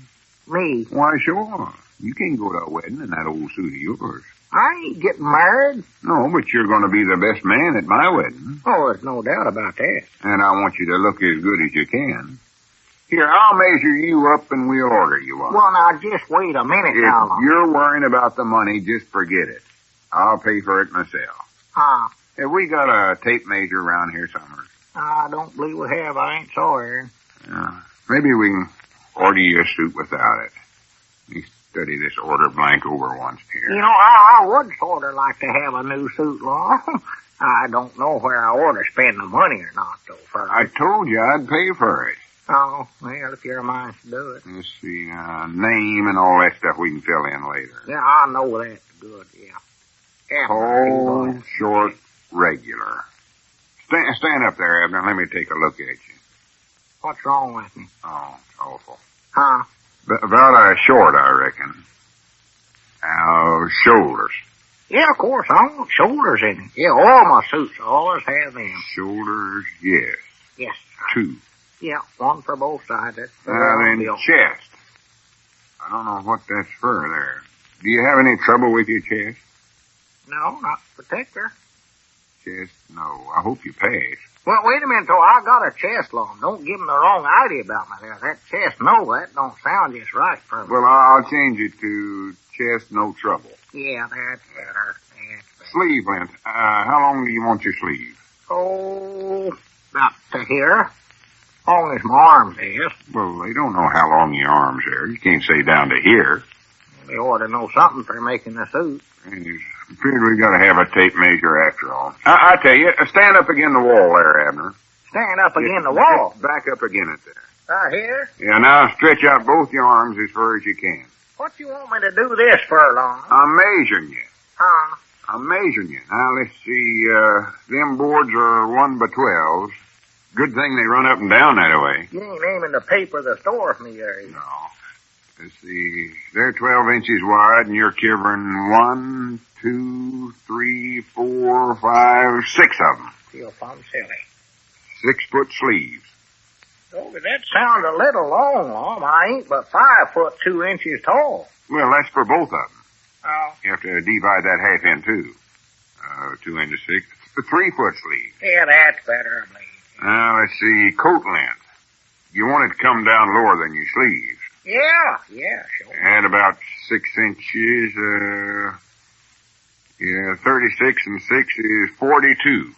Me? Why, sure. You can't go to a wedding in that old suit of yours. I ain't getting married. No, but you're going to be the best man at my wedding. Oh, there's no doubt about that. And I want you to look as good as you can. Here, I'll measure you up and we'll order you one. Well, now, just wait a minute now. If you're worrying about the money, just forget it. I'll pay for it myself. Have we got a tape measure around here somewhere? I don't believe we have. I ain't sorry. Maybe we can order you a suit without it. Let me study this order blank over once here. You know, I would sort of like to have a new suit, Lum. I don't know where I ought to spend the money or not, though, first. I told you I'd pay for it. Oh, well, if you're a mind to do it. Let's see, name and all that stuff we can fill in later. Yeah, I know that. Good, yeah. Tall, short, regular. Stand up there, Abner. Let me take a look at you. What's wrong with me? Oh, it's awful. Huh? About a short, I reckon. Now, shoulders. Yeah, of course. I want shoulders in it. Yeah, all my suits always have them. Shoulders, yes. Yes. 2. Yeah, one for both sides. Then chest. I don't know what that's for there. Do you have any trouble with your chest? No, not particular. Chest? No. I hope you pass. Well, wait a minute, though. I got a chest, Lum. Don't give them the wrong idea about me there. That chest, no, that don't sound just right for me. Well, I'll change it to chest, no trouble. Yeah, that's better. Sleeve length. How long do you want your sleeve? Oh, about to here. Long as my arms is. Well, they don't know how long your arms are. You can't say down to here. They ought to know something for making the suit. I'm afraid we got to have a tape measure after all. I tell you, stand up against the wall there, Abner. Stand up against the wall? Back up against it there. Right here? Yeah, now stretch out both your arms as far as you can. What you want me to do this for, Lum? I'm measuring you. Huh? I'm measuring you. Now, let's see, them boards are 1x12s. Good thing they run up and down that way. You ain't aiming to paper the store for me, are you? No. Let's see, they're 12 inches wide, and you're covering 1, 2, 3, 4, 5, 6 of them. Feel plumb silly. 6-foot sleeves. Oh, that sounds a little long, Lum. I ain't but 5 foot 2 inches tall. Well, that's for both of them. Oh. You have to divide that half in two. 2 into 6. It's a 3-foot sleeve. Yeah, that's better, I believe. Now, let's see, coat length. You want it to come down lower than your sleeves. Yeah, sure. At about 6 inches, 36 and 6 is 42.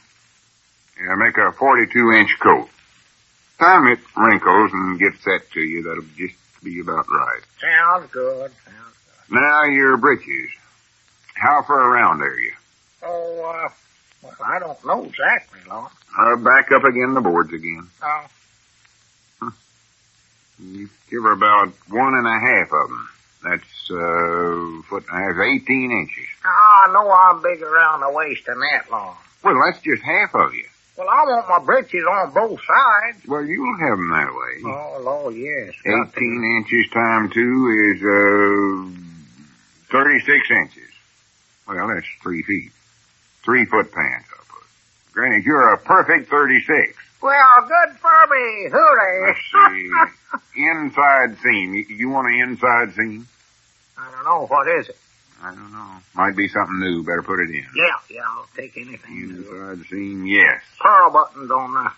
Yeah, make a 42-inch coat. Time it wrinkles and gets set to you, that'll just be about right. Sounds good. Now, your breeches. How far around are you? Oh, well, I don't know exactly, Lum. Back up again the boards again. Oh. You give her about 1.5 of them. That's foot and a half, 18 inches. I know I'm big around the waist and that, Lum. Well, that's just half of you. Well, I want my breeches on both sides. Well, you'll have them that way. Oh, Lord, yes. 18 inches times 2 is 36 inches. Well, that's 3 feet. 3-foot pants, I'll put. Granny, you're a perfect 36. Well, good for me. Hooray. Let's see. Inside seam. You want an inside seam? I don't know. What is it? I don't know. Might be something new. Better put it in. Yeah, I'll take anything. Inside seam, yes. Pearl buttons on the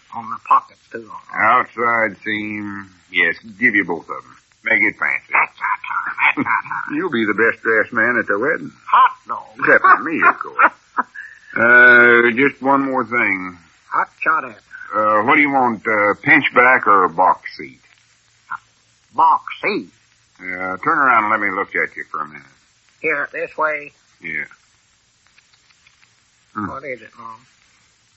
pockets, too. Outside seam, yes. Give you both of them. Make it fancy. That's our time. You'll be the best dressed man at the wedding. Hot dog. Except for me, of course. Just one more thing. Hot shot at. What do you want, pinch back or a box seat? Box seat? Turn around and let me look at you for a minute. Here, this way. Yeah. What is it, Lum?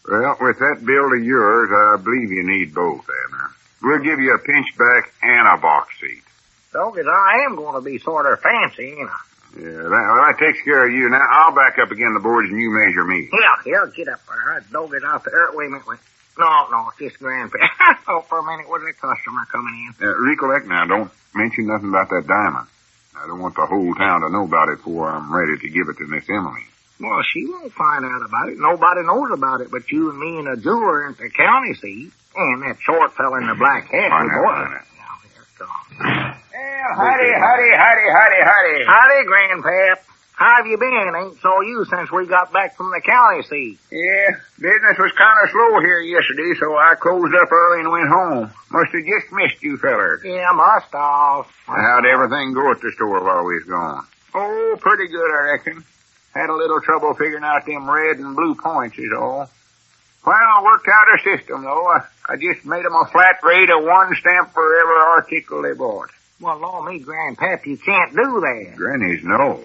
Well, with that build of yours, I believe you need both, Abner. We'll give you a pinchback and a box seat. Doggett, I am going to be sort of fancy, ain't I? Yeah, that takes care of you. Now, I'll back up again the boards and you measure me. Yeah, get up there. Doggett out there. Wait a minute. No, it's just Grandpa. I thought for a minute was a customer coming in. Recollect now, don't mention nothing about that diamond. I don't want the whole town to know about it before I'm ready to give it to Miss Emily. Well, she won't find out about it. Nobody knows about it but you and me and a jeweler at the county seat. And that short fella in the black hat. I know. Well, howdy. Howdy, Grandpap. How have you been? Ain't saw you since we got back from the county seat. Yeah, business was kind of slow here yesterday, so I closed up early and went home. Must have just missed you fellers. Yeah, must have. How'd everything go at the store while we was gone? Oh, pretty good, I reckon. Had a little trouble figuring out them red and blue points is all. Well, I worked out a system, though. I just made 'em a flat rate of 1 stamp for every article they bought. Well, Lord, me, Grandpap, you can't do that. Granny's no.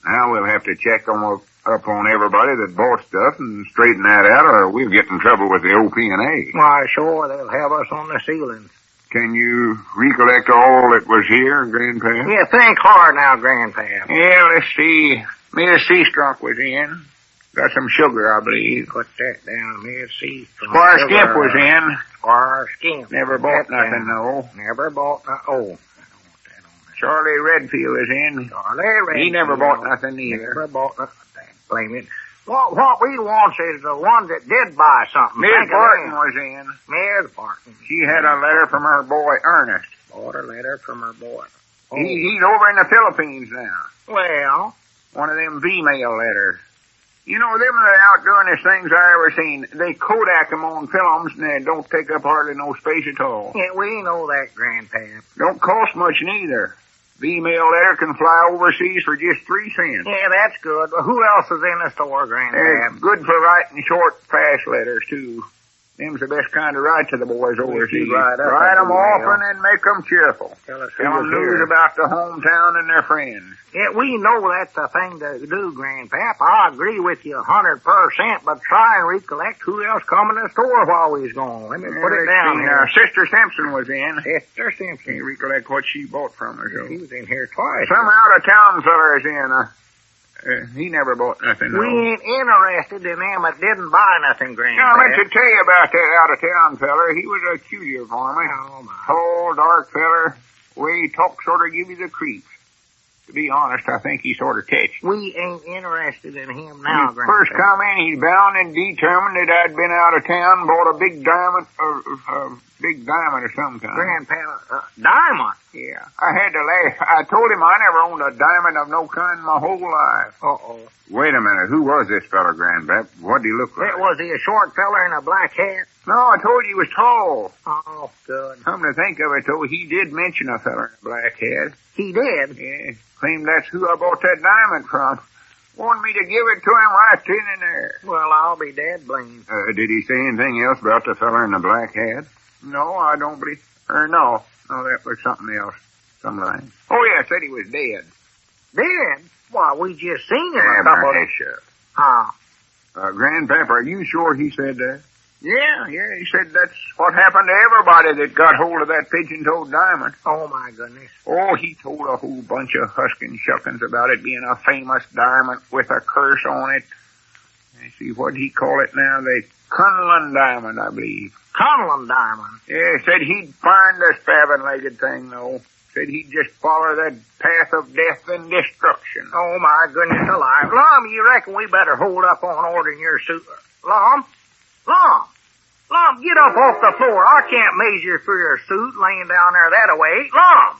Now we'll have to check up on everybody that bought stuff and straighten that out, or we'll get in trouble with the OP&A. Why, sure, they'll have us on the ceiling. Can you recollect all that was here, Grandpa? Yeah, think hard now, Grandpap. Yeah, let's see. Miss Seastrunk was in. Got some sugar, I believe. Put that down, Miss Seastrunk. Squire Skimp was in. Squire Skimp. Never bought nothing, though. Never bought nothing. Oh. Charlie Redfield is in. Charlie Redfield. He never bought nothing either. Never bought nothing. Blame it. What we want is the one that did buy something. Miss Barton was in. Miss Barton. She had a letter from her boy, Ernest. Bought a letter from her boy. Oh. He's over in the Philippines now. Well? One of them V-mail letters. You know, them are the outdoornest things I ever seen. They Kodak them on films, and they don't take up hardly no space at all. Yeah, we know that, Grandpap. Don't cost much neither. V-mail letter can fly overseas for just 3 cents. Yeah, that's good. But who else is in the store, Grandpap? Good for writing short, fast letters, too. Them's the best kind to write to the boys overseas. Write them often and make them cheerful. Tell them news about the hometown and their friends. Yeah, we know that's the thing to do, Grandpap. I agree with you 100%, but try and recollect who else come in the store while we was gone. Let me put it down here. Sister Simpson was in. Sister Simpson. Can't recollect what she bought from her. She was in here twice. Some out-of-town feller is in. He never bought nothing. We ain't interested in them that didn't buy nothing, Grandpap. I meant to tell you about that out-of-town feller. He was a cutie for me. Oh, my. Tall, dark feller. Way he talked sort of give you the creeps. To be honest, I think he sort of touched. We ain't interested in him now, Grandpa. First come in, he's bound and determined that I'd been out of town, bought a big diamond, of some kind. Grandpa, diamond? Yeah. I had to laugh. I told him I never owned a diamond of no kind my whole life. Uh-oh. Wait a minute. Who was this fella, Grandpap? What'd he look like? Was he a short fella in a black hat? No, I told you he was tall. Oh, good. Come to think of it, though, he did mention a fella in a black hat. He did? Yeah. Claimed that's who I bought that diamond from. Wanted me to give it to him right then and there. Well, I'll be dead blamed. Did he say anything else about the fella in the black hat? No, I don't believe... No, that was something else. Some line. Oh, yeah, said he was dead. Dead? Why, we just seen him a couple of... Huh? Grandpap, are you sure he said that? Yeah, he said that's what happened to everybody that got hold of that pigeon-toed diamond. Oh, my goodness. Oh, he told a whole bunch of huskin' shuckins about it being a famous diamond with a curse on it. Let's see, what'd he call it now? The Kunlun diamond, I believe. Kunlun diamond? Yeah, said he'd find the spavined-legged thing, though. Said he'd just follow that path of death and destruction. Oh, my goodness alive. Lum, you reckon we better hold up on ordering your suit? Lum, get up off the floor. I can't measure for your suit laying down there that way. Lum!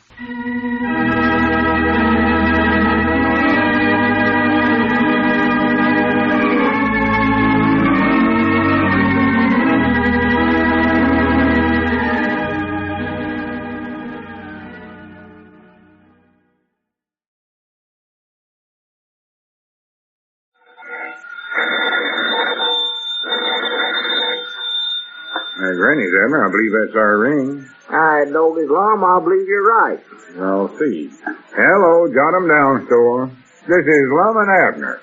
Granny's, Abner. I believe that's our ring. I don't get Lum. I believe you're right. I'll see. Hello, jot 'em down, store. This is Lum and Abner.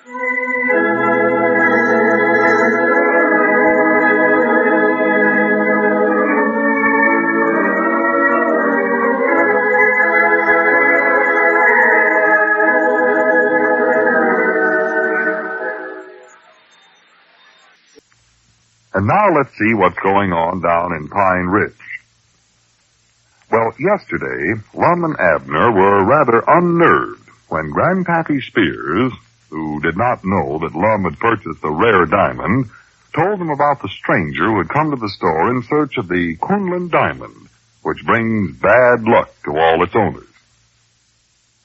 And now let's see what's going on down in Pine Ridge. Well, yesterday, Lum and Abner were rather unnerved when Grandpappy Spears, who did not know that Lum had purchased a rare diamond, told them about the stranger who had come to the store in search of the Kunlun diamond, which brings bad luck to all its owners.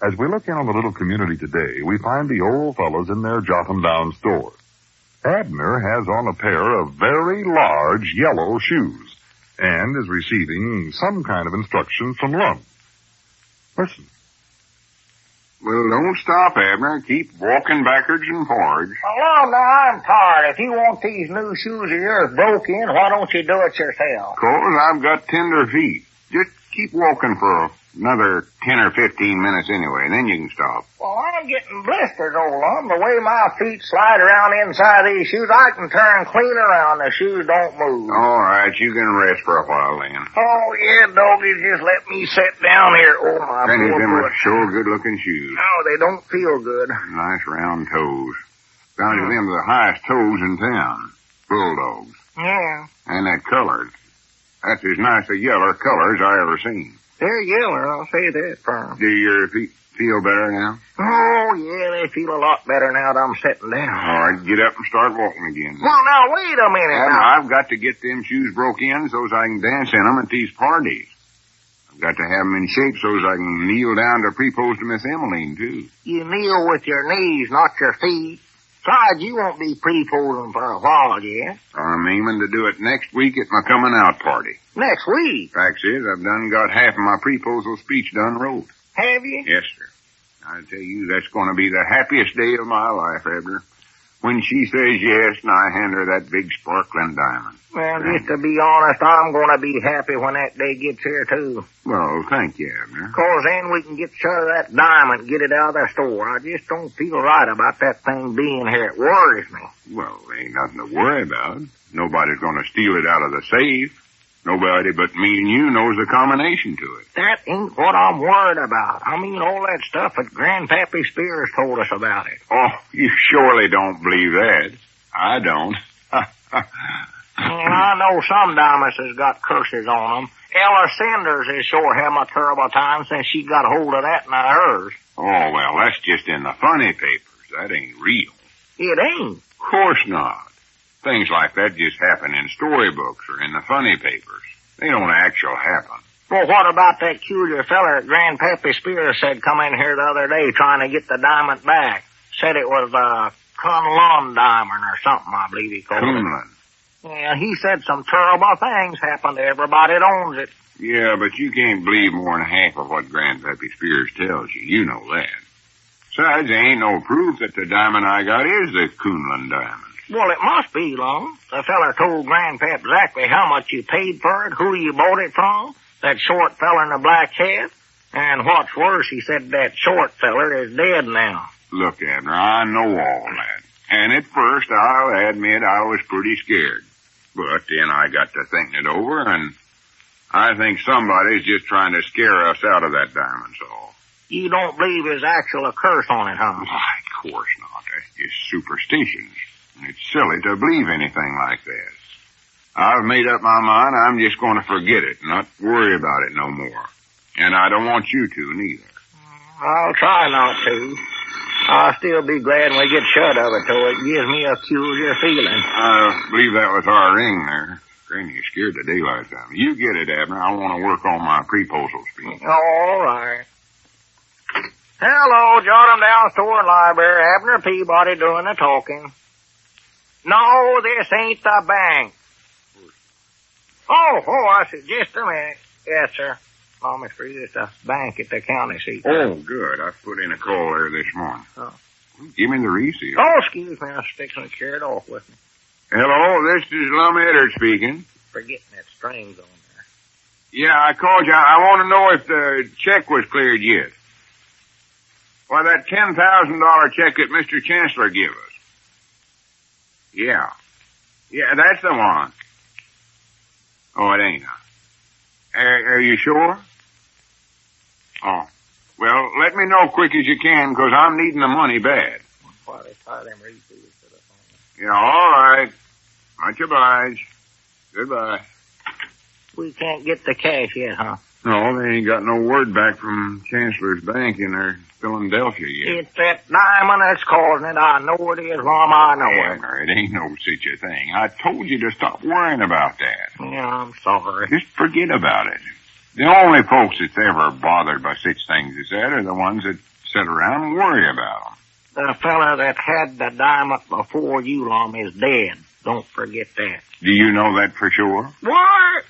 As we look in on the little community today, we find the old fellows in their jot-em-down store. Abner has on a pair of very large yellow shoes and is receiving some kind of instruction from Lum. Listen. Well, don't stop, Abner. Keep walking backwards and forwards. Well, now, I'm tired. If you want these new shoes of yours broke in, why don't you do it yourself? 'Cause I've got tender feet. Just keep walking for another 10 or 15 minutes anyway, then you can stop. Well, I'm getting blisters, old Lum. The way my feet slide around inside these shoes, I can turn clean around. The shoes don't move. All right, you can rest for a while then. Oh, yeah, doggy, just let me sit down here. Oh, my Penny, poor them are foot. sure good-looking shoes. No, they don't feel good. Nice round toes. Found you them the highest toes in town. Bulldogs. Yeah. And that color. That's as nice a yeller color as I ever seen. They're yeller, I'll say that for 'em. Do your feet feel better now? Oh, yeah, they feel a lot better now that I'm sitting down. All right, get up and start walking again. Well, now, wait a minute. Abner, Now. I've got to get them shoes broke in so as I can dance in them at these parties. I've got to have them in shape so as I can kneel down to propose to Miss Emmeline, too. You kneel with your knees, not your feet. Besides, you won't be pre-posing for a while yet. I'm aiming to do it next week at my coming out party. Next week. Fact is, I've done got half of my proposal speech done wrote. Have you? Yes, sir. I tell you, that's going to be the happiest day of my life, Abner. When she says yes, and I hand her that big sparkling diamond. Well, just to be honest, I'm going to be happy when that day gets here, too. Well, thank you, Abner. 'Cause then we can get shut of that diamond, get it out of the store. I just don't feel right about that thing being here. It worries me. Well, there ain't nothing to worry about. Nobody's going to steal it out of the safe. Nobody but me and you knows the combination to it. That ain't what I'm worried about. I mean, all that stuff that Grandpappy Spears told us about it. Oh, you surely don't believe that. I don't. I know some diamonds has got curses on them. Ella Sanders has sure had a terrible time since she got hold of that in hers. Oh, well, that's just in the funny papers. That ain't real. It ain't. Of course not. Things like that just happen in storybooks or in the funny papers. They don't actually happen. Well, what about that culiar feller that Grandpappy Spears said come in here the other day trying to get the diamond back? Said it was a Kunlun diamond or something, I believe he called it. Kunlun. Yeah, he said some terrible things happened to everybody that owns it. Yeah, but you can't believe more than half of what Grandpappy Spears tells you. You know that. Besides, there ain't no proof that the diamond I got is the Kunlun diamond. Well, it must be, Lum. The feller told Grandpap exactly how much you paid for it, who you bought it from, that short feller in the black hat. And what's worse, he said that short feller is dead now. Look, Abner, I know all that. And at first, I'll admit I was pretty scared. But then I got to thinking it over, and I think somebody's just trying to scare us out of that diamond, so. You don't believe there's actual a curse on it, huh? Why, of course not. That's just superstitions. And it's silly to believe anything like that. I've made up my mind I'm just going to forget it, not worry about it no more. And I don't want you to, neither. I'll try not to. I'll still be glad when we get shut of it, though. It gives me a peculiar feeling. I believe that was our ring there. Granny is scared the daylight out of me. You get it, Abner. I want to work on my proposal speech. All right. Hello, Jot-em-down Store and Library. Abner Peabody doing the talking. No, this ain't the bank. Oh, I said, just a minute. Yes, sir. Mama Street is the bank at the county seat. Oh, good. I put in a call there this morning. Oh. Give me the receipt. Oh, excuse me. I was fixing to carry it off with me. Hello, this is Lum and Abner speaking. Forgetting that string's on there. Yeah, I called you. I want to know if the check was cleared yet. Why, that $10,000 check that Mr. Chancellor gave us. Yeah. Yeah, that's the one. Oh, it ain't. Are you sure? Oh. Well, let me know quick as you can, because I'm needing the money bad. Why they tie them receipts to the phone? Yeah, all right. Much obliged. Goodbye. We can't get the cash yet, huh? No, they ain't got no word back from Chancellor's Bank in Philadelphia yet. It's that diamond that's causing it. I know it is, Lum. I know it. Abner, it ain't no such a thing. I told you to stop worrying about that. Yeah, I'm sorry. Just forget about it. The only folks that's ever bothered by such things as that are the ones that sit around and worry about them. The fella that had the diamond before you, Lum, is dead. Don't forget that. Do you know that for sure? What?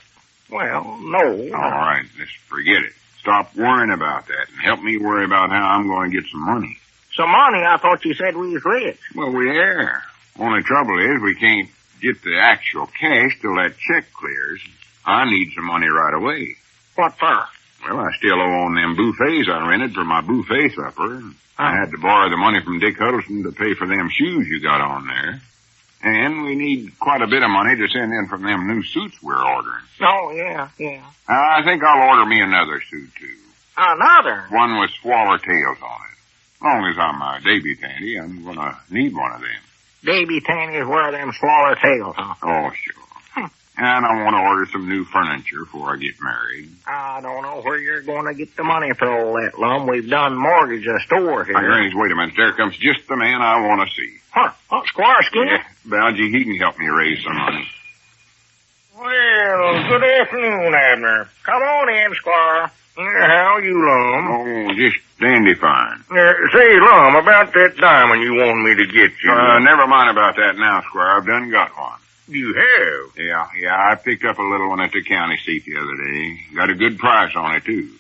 Well, no. All right, just forget it. Stop worrying about that and help me worry about how I'm going to get some money. Some money? I thought you said we was rich. Well, we are. Only trouble is we can't get the actual cash till that check clears. I need some money right away. What for? Well, I still owe on them buffets I rented for my buffet supper. I had to borrow the money from Dick Huddleston to pay for them shoes you got on there. And we need quite a bit of money to send in from them new suits we're ordering. Oh, yeah. I think I'll order me another suit, too. Another? One with swaller tails on it. As long as I'm a debutante, I'm going to need one of them. Debutantes wear them smaller tails, huh? Oh, sure. And I want to order some new furniture before I get married. I don't know where you're going to get the money for all that, Lum. We've done mortgage a store here. Granny, wait a minute. There comes just the man I want to see. Huh? Squire Skinner? Yeah, Balgy, he can help me raise some money. Well, good afternoon, Abner. Come on in, Squire. How are you, Lum? Oh, just dandy fine. Say, Lum, about that diamond you want me to get you. Never mind about that now, Squire. I've done got one. You have? Yeah, I picked up a little one at the county seat the other day. Got a good price on it, too.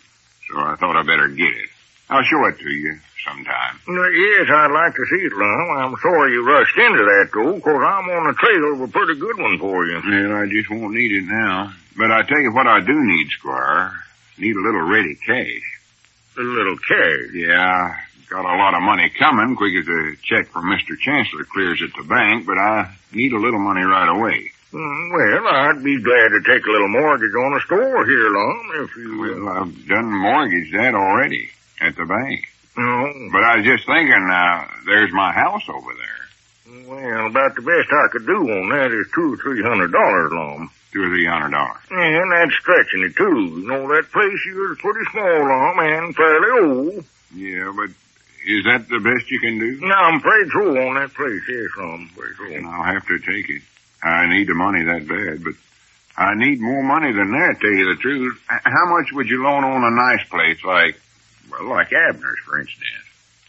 So I thought I'd better get it. I'll show it to you sometime. Yes, I'd like to see it, Lum. I'm sorry you rushed into that, though, 'cause I'm on the trail of a pretty good one for you. Well, I just won't need it now. But I tell you what I do need, Squire. Need a little ready cash. A little cash? Yeah, got a lot of money coming, quick as a check from Mr. Chancellor clears at the bank, but I need a little money right away. Well, I'd be glad to take a little mortgage on a store here, Lum, if you... Well, I've done mortgage that already at the bank. No. But I was just thinking, there's my house over there. Well, about the best I could do on that is $200 or $300, Lum. $200 or $300. And that's stretching it, too. You know, that place here is pretty small, Lum, and fairly old. Yeah, but is that the best you can do? No, I'm afraid so on that place, yes, Lum. I'll have to take it. I need the money that bad, but I need more money than that, tell you the truth. How much would you loan on a nice place like Abner's, for instance?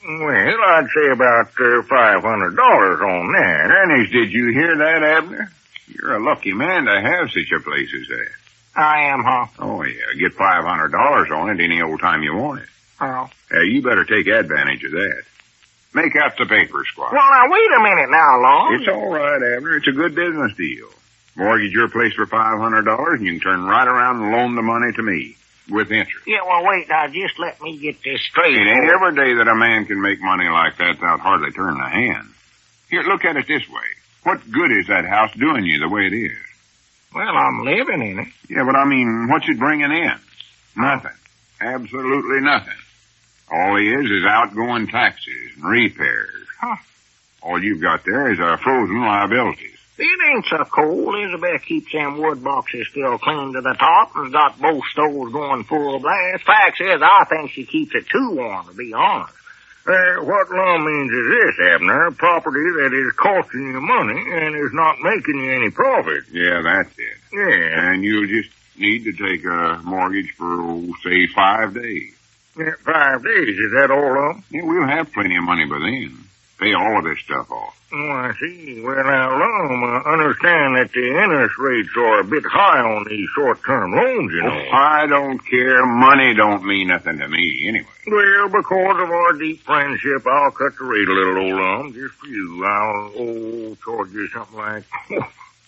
Well, I'd say about $500 on that. Dennis, did you hear that, Abner? You're a lucky man to have such a place as that. I am, huh? Oh, yeah. Get $500 on it any old time you want it. Oh. You better take advantage of that. Make out the papers, Squire. Well, now, wait a minute now, Lum. It's all right, Abner. It's a good business deal. Mortgage your place for $500, and you can turn right around and loan the money to me with interest. Yeah, well, wait, now, just let me get this straight. It ain't every day that a man can make money like that without hardly turning a hand. Here, look at it this way. What good is that house doing you the way it is? Well, I'm living in it. Yeah, but I mean, what's it bringing in? Nothing. Absolutely nothing. All he is outgoing taxes and repairs. Huh. All you've got there is frozen liabilities. It ain't so cold. Elizabeth keeps them wood boxes still clean to the top and got both stoves going full blast. Fact is, I think she keeps it too warm, to be honest. What Lum means is this, Abner. Property that is costing you money and is not making you any profit. Yeah, that's it. Yeah. And you'll just need to take a mortgage for, say, 5 days. Yeah, 5 days. Is that all, Lum? Yeah, we'll have plenty of money by then. Pay all of this stuff off. Oh, I see. Well, now, Lum, I understand that the interest rates are a bit high on these short-term loans, you know. I don't care. Money don't mean nothing to me, anyway. Well, because of our deep friendship, I'll cut the rate a little, old Lum, just for you. I'll charge you something like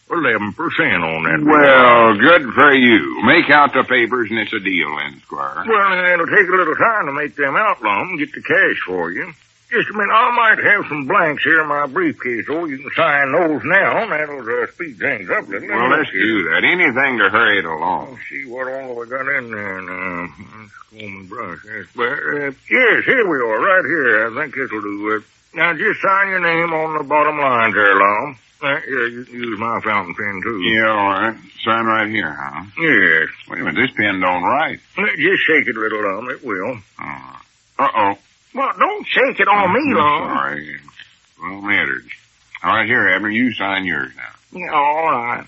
11% on that. Well, good for you. Make out the papers, and it's a deal, then, Squire. Well, it'll take a little time to make them out, Lum, get the cash for you. Just a minute, I might have some blanks here in my briefcase, so you can sign those now, and that'll speed things up a little. Well, let's do that. Anything to hurry it along. Let's see what all we got in there now. Let's go and brush. Yes, here we are, right here. I think this'll do it. Now, just sign your name on the bottom line there, Lum. Here, you can use my fountain pen, too. Yeah, all right. Sign right here, huh? Yes. Wait a minute, this pen don't write. Just shake it a little, Lum. It will. Uh-oh. Well, don't shake it on me, Lum. Sorry. Well mattered. All right, here, Abner, you sign yours now. Yeah, all right.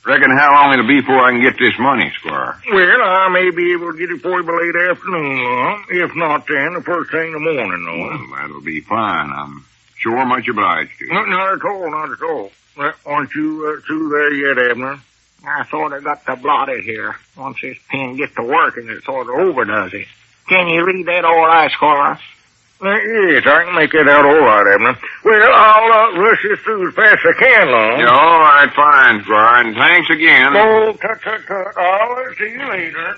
Reckon how long it'll be before I can get this money, Squire? Well, I may be able to get it for you by late afternoon, Lum. If not, then the first thing in the morning, though. Well, that'll be fine. I'm sure much obliged to you. Not at all, not at all. Well, aren't you through there yet, Abner? I sort of got to blot it here. Once this pen gets to working, it sort of overdoes it. Can you read that all right, Squire? Yes, I can make that out all right, Abner. Well, I'll rush this through as fast as I can, Lum. Yeah, all right, fine, Squire, and thanks again. Oh, tut. I'll see you later.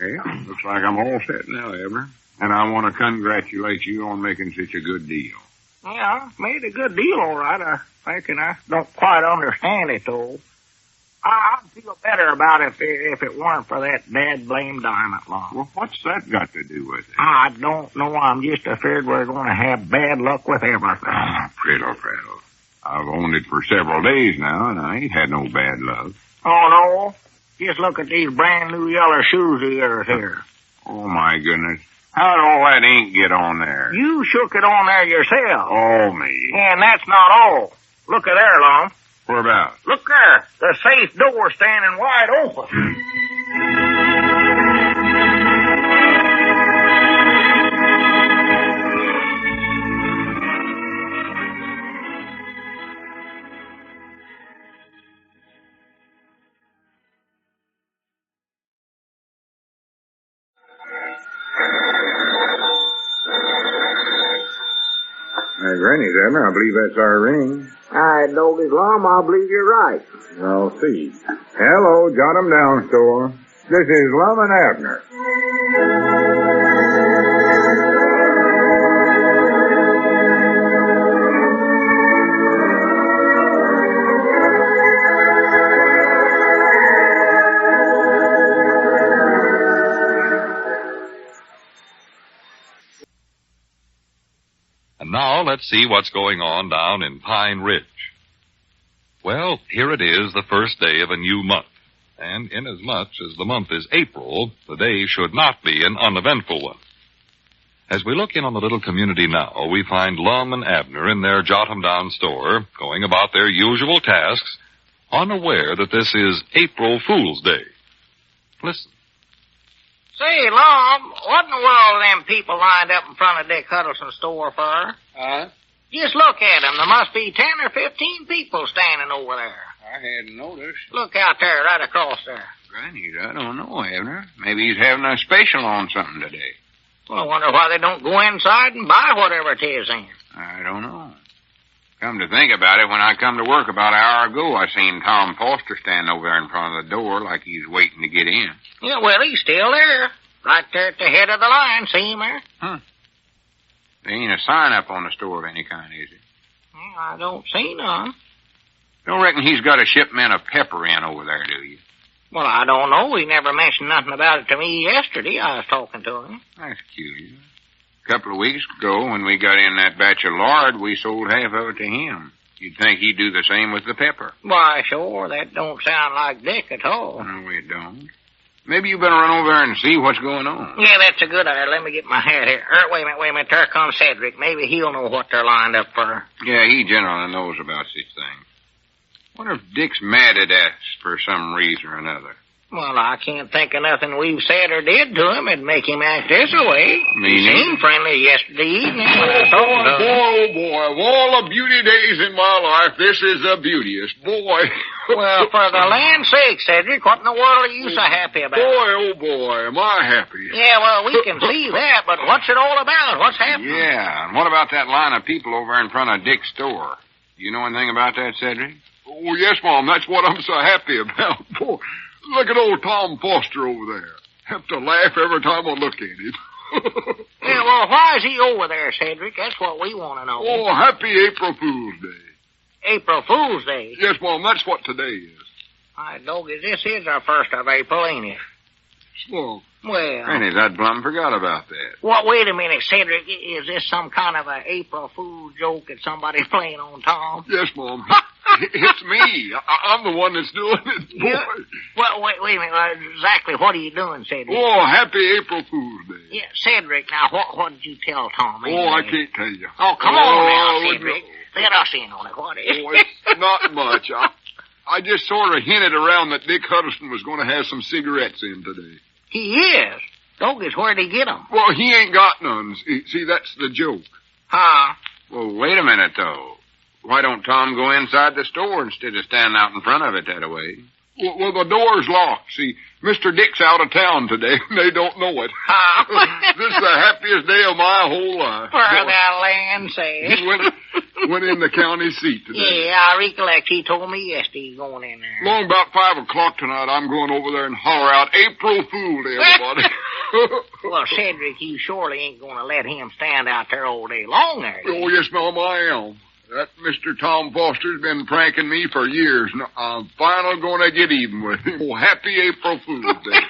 Yeah, looks like I'm all set now, Abner. And I want to congratulate you on making such a good deal. Yeah, made a good deal, all right. I reckon I don't quite understand it, though. I'd feel better about it if it weren't for that dad-blamed diamond, Lum. Well, what's that got to do with it? I don't know. I'm just afraid we're going to have bad luck with everything. Prattle. I've owned it for several days now, and I ain't had no bad luck. Oh, no? Just look at these brand new yellow shoes of yours here. Oh, my goodness. How'd all that ink get on there? You shook it on there yourself. Oh, me. And that's not all. Look at there, Lum. Whereabouts? Look there. The safe door standing wide open. Granny's, Abner. I believe that's our ring. All right, Doggy Lum, I believe you're right. I'll see. Hello, jot 'em down, store. This is Lum and Abner. And now let's see what's going on down in Pine Ridge. Well, here it is, the first day of a new month. And inasmuch as the month is April, the day should not be an uneventful one. As we look in on the little community now, we find Lum and Abner in their jot-em-down store, going about their usual tasks, unaware that this is April Fool's Day. Listen. Say, Lum, what in the world are them people lined up in front of Dick Huddleston's store for? Just look at them. There must be 10 or 15 people standing over there. I hadn't noticed. Look out there, right across there. Granny, I don't know, Abner. Maybe he's having a special on something today. Well, I wonder why they don't go inside and buy whatever it is in. I don't know. Come to think about it, when I come to work about an hour ago, I seen Tom Foster standing over there in front of the door like he's waiting to get in. Yeah, well, he's still there. Right there at the head of the line. See him there? There ain't a sign up on the store of any kind, is it? Well, I don't see none. Don't reckon he's got a shipment of pepper in over there, do you? Well, I don't know. He never mentioned nothing about it to me yesterday. I was talking to him. That's curious. A couple of weeks ago, when we got in that batch of lard, we sold half of it to him. You'd think he'd do the same with the pepper. Why, sure. That don't sound like Dick at all. No, it don't. Maybe you better run over there and see what's going on. Yeah, that's a good idea. Let me get my hat here. Wait a minute. There comes Cedric. Maybe he'll know what they're lined up for. Yeah, he generally knows about such things. Wonder if Dick's mad at us for some reason or another. Well, I can't think of nothing we've said or did to him that'd make him act this way. He seemed friendly yesterday evening when I talked to him. Oh, boy, of all the beauty days in my life, this is the beautiest. Boy. Well, for the land's sake, Cedric, what in the world are you so happy about? Boy, oh, boy, am I happy. Yeah, well, we can see that, but what's it all about? What's happening? Yeah, and what about that line of people over in front of Dick's store? You know anything about that, Cedric? Oh, yes, Mom, that's what I'm so happy about. Boy, look at old Tom Foster over there. Have to laugh every time I look at him. Yeah, well, why is he over there, Cedric? That's what we want to know. Oh, happy April Fool's Day. April Fool's Day? Yes, Mom, that's what today is. All right, Doggy, this is our 1st of April, ain't it? Well, Well... Granny, I plumb forgot about that. Well, wait a minute, Cedric. Is this some kind of an April Fool joke that somebody's playing on Tom? Yes, Mom. It's me. I'm the one that's doing it, boy. Yeah. Well, wait a minute. Exactly what are you doing, Cedric? Oh, happy April Fool's Day. Yeah, Cedric, now, what did you tell Tom? Oh, I can't tell you. Oh, come on now, Cedric. Let us in on it. What is it? It's not much. I just sort of hinted around that Dick Huddleston was going to have some cigarettes in today. He is? Doggis, where'd he get them? Well, he ain't got none. See, that's the joke. Huh? Well, wait a minute, though. Why don't Tom go inside the store instead of standing out in front of it that way? Well, the door's locked. See, Mr. Dick's out of town today, and they don't know it. This is the happiest day of my whole life. For that land say. He went in the county seat today. Yeah, I recollect. He told me yesterday he's going in there. Long about 5 o'clock tonight, I'm going over there and holler out, April Fool to everybody. Well, Cedric, you surely ain't going to let him stand out there all day long there. Oh, yes, Mom, I am. That Mr. Tom Foster's been pranking me for years. Now, I'm finally going to get even with him. Oh, happy April Fool's Day.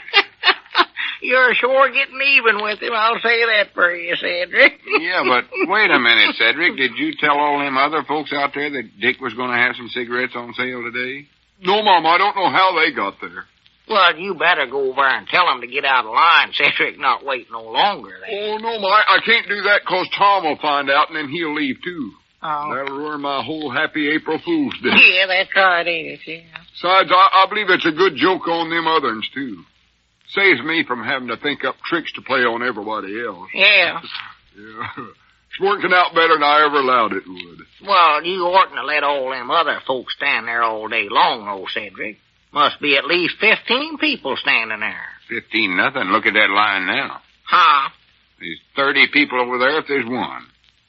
You're sure getting even with him, I'll say that for you, Cedric. Yeah, but wait a minute, Cedric. Did you tell all them other folks out there that Dick was going to have some cigarettes on sale today? No, Mom, I don't know how they got there. Well, you better go over and tell them to get out of line, Cedric, not wait no longer. Oh, no, Ma, I can't do that because Tom will find out and then he'll leave, too. Oh. That'll ruin my whole happy April Fool's Day. Yeah, that's right, ain't it? Yeah. Besides, I believe it's a good joke on them others, too. Saves me from having to think up tricks to play on everybody else. Yeah. Yeah. It's working out better than I ever allowed it would. Well, you oughtn't to let all them other folks stand there all day long, old Cedric. Must be at least 15 people standing there. 15 nothing. Look at that line now. Huh? There's 30 people over there if there's one.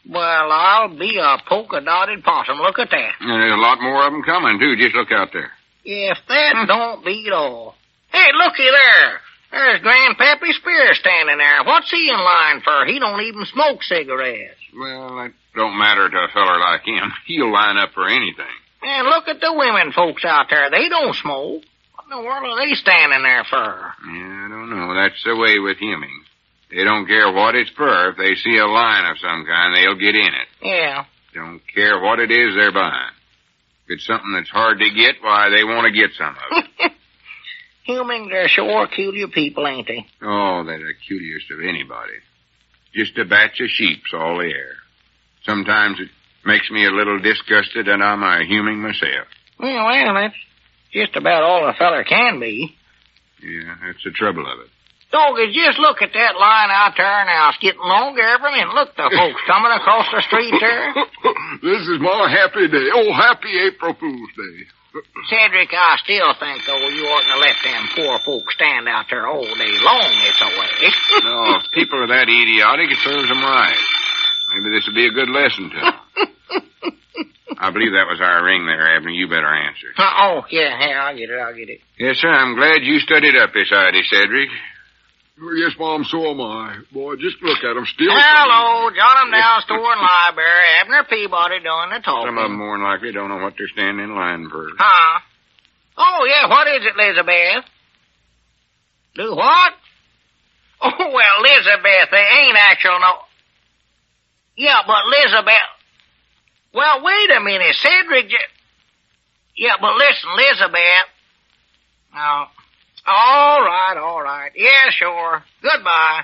Well, I'll be a polka-dotted possum. Look at that. And there's a lot more of them coming, too. Just look out there. If that don't beat all. Hey, looky there. There's Grandpappy Spears standing there. What's he in line for? He don't even smoke cigarettes. Well, that don't matter to a feller like him. He'll line up for anything. And look at the women folks out there. They don't smoke. What in the world are they standing there for? Yeah, I don't know. That's the way with Hemmings. They don't care what it's for. If they see a line of some kind, they'll get in it. Yeah. Don't care what it is they're buying. If it's something that's hard to get, why, they want to get some of it. Humans are sure cuter people, ain't they? Oh, they're the cutest of anybody. Just a batch of sheep's all they are. Sometimes it makes me a little disgusted that I'm a human myself. Well, that's just about all a feller can be. Yeah, that's the trouble of it. Doggy, just look at that line out there now. It's getting longer every minute. Look, the folks coming across the street there. This is my happy day. Oh, happy April Fool's Day. Cedric, I still think, though, you oughtn't to let them poor folks stand out there all day long this way. No, if people are that idiotic, it serves them right. Maybe this will be a good lesson to them. I believe that was our ring there, Abner. You better answer. Oh, yeah, I'll get it. Yes, sir, I'm glad you studied up this idea, Cedric. Oh, yes, Mom, so am I. Boy, just look at them still. Hello, jot 'em down, store and library. Abner Peabody doing the talking. Some of them more than likely don't know what they're standing in line for. Huh? Oh, yeah, what is it, Elizabeth? Do what? Oh, well, Elizabeth, they ain't actual no... Yeah, but Elizabeth... Well, wait a minute, Cedric... Yeah, but listen, Elizabeth... Now... All right. Yeah, sure. Goodbye.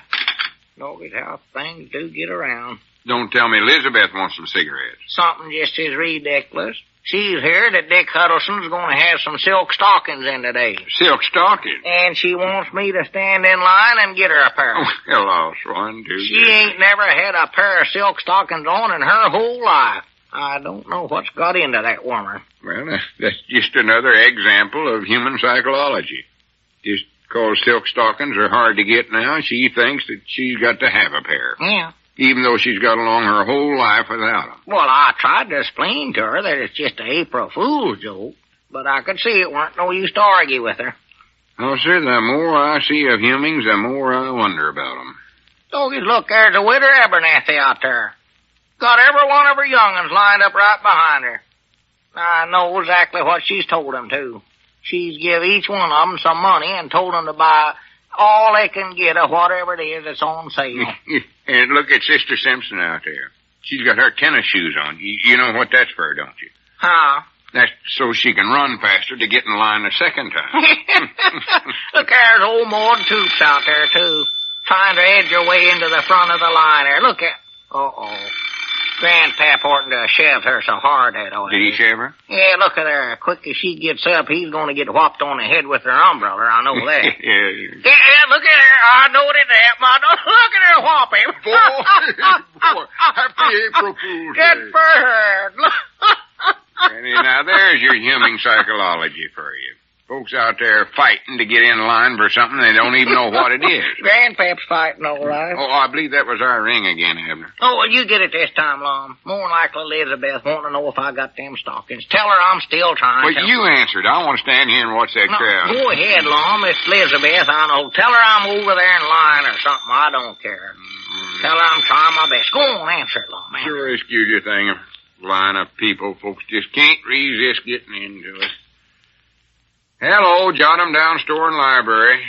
Doggy, how things do get around. Don't tell me Elizabeth wants some cigarettes. Something just as ridiculous. She's heard that Dick Huddleston's going to have some silk stockings in today. Silk stockings? And she wants me to stand in line and get her a pair. Oh, hello, Swan. She ain't never had a pair of silk stockings on in her whole life. I don't know what's got into that woman. Well, that's just another example of human psychology. Just because silk stockings are hard to get now, she thinks that she's got to have a pair. Yeah. Even though she's got along her whole life without them. Well, I tried to explain to her that it's just an April Fool's joke, but I could see it weren't no use to argue with her. Oh, sir, the more I see of Hemmings, the more I wonder about them. Doggies, look, there's a widow Abernathy out there. Got every one of her young'uns lined up right behind her. I know exactly what she's told them to. She's give each one of them some money and told them to buy all they can get of whatever it is that's on sale. And look at Sister Simpson out there. She's got her tennis shoes on. You know what that's for, don't you? How? That's so she can run faster to get in line the second time. Look, there's old Maud Toops out there, too. Trying to edge her way into the front of the line there. Look at... Uh-oh. Grandpap oughtn't to shove her so hard that way. Did he shove her? Yeah, look at her. Quick as she gets up, he's going to get whopped on the head with her umbrella. I know that. Yeah, look at her. I know it happened. Look at her whop him. Boy, happy April Fool's Day. Good for her. Now, there's your human psychology for you. Folks out there fighting to get in line for something they don't even know what it is. Grandpap's fighting, all right. Oh, I believe that was our ring again, Abner. Oh, well, you get it this time, Lum. More than likely Elizabeth wanting to know if I got them stockings. Tell her I'm still trying. Well, you answered. I want to stand here and watch that crowd. Go ahead, Lum. It's Elizabeth. I know. Tell her I'm over there in line or something. I don't care. Tell her I'm trying my best. Go on, answer it, Lum. Sure, excuse your thing. A line of people. Folks just can't resist getting into it. Hello, jot 'em down store and library.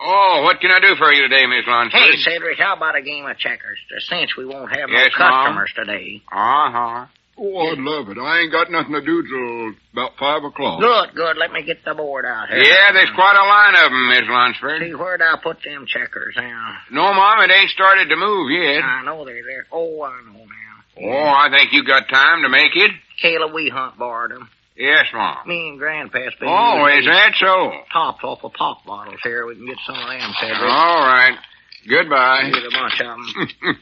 Oh, what can I do for you today, Miss Lunsford? Hey, Cedric, how about a game of checkers? Since we won't have no customers today. Uh-huh. Oh, I'd love it. I ain't got nothing to do till about 5 o'clock. Good. Let me get the board out here. Yeah, there's quite a line of 'em, Miss Lunsford. See, where'd I put them checkers now? No, Mom, it ain't started to move yet. I know they're there. Oh, I know now. Oh, I think you got time to make it. Kayla, we hunt borrowed them. Yes, Mom. Me and Grandpa's been is that so? Tops off of pop bottles here. We can get some of them, Cedric. All right. Goodbye. Get a bunch of them.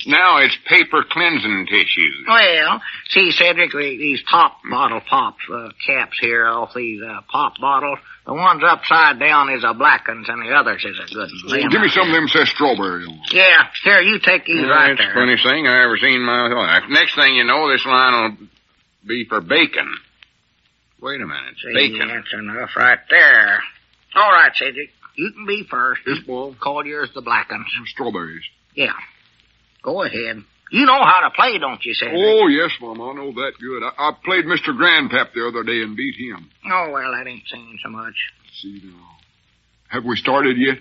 Now it's paper cleansing tissues. Well, see, Cedric, these top bottle pops, caps here off these pop bottles, the ones upside down is a black ones and the others is a good one. Give me some of them says strawberry. Yeah, here, you take these right that's there. That's the funniest thing I ever seen in my life. Next thing you know, this line will be for bacon. Wait a minute. See, bacon. That's enough right there. All right, Cedric. You can be first. Yes, Bob. Call yours the black ones. Strawberries. Yeah. Go ahead. You know how to play, don't you, Cedric? Oh, yes, Mom. I know that good. I played Mr. Grandpap the other day and beat him. Oh, well, that ain't saying so much. Let's see now. Have we started yet?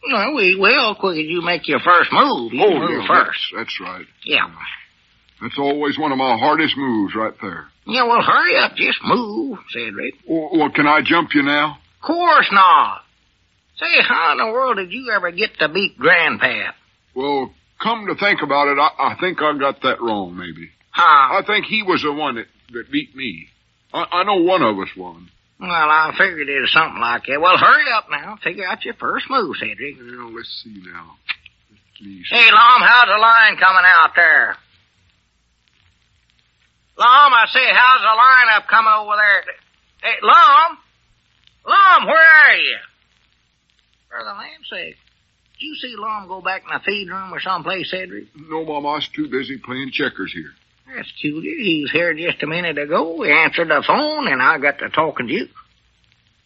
No, we will, quick as you make your first move. You move first. That's right. Yeah. That's always one of my hardest moves right there. Yeah, well, hurry up. Just move, Cedric. Well, can I jump you now? Course not. Say, how in the world did you ever get to beat Grandpap? Well, come to think about it, I think I got that wrong, maybe. How? I think he was the one that beat me. I know one of us won. Well, I figured it was something like that. Well, hurry up now. Figure out your first move, Cedric. Well, let's see now. Hey, Lum, how's the line coming out there? Lum, I say, how's the lineup coming over there? Hey, Lum, where are you? For the land's sake. Did you see Lum go back in the feed room or someplace, Cedric? No, Mom, I was too busy playing checkers here. That's cute. He was here just a minute ago. He answered the phone, and I got to talking to you.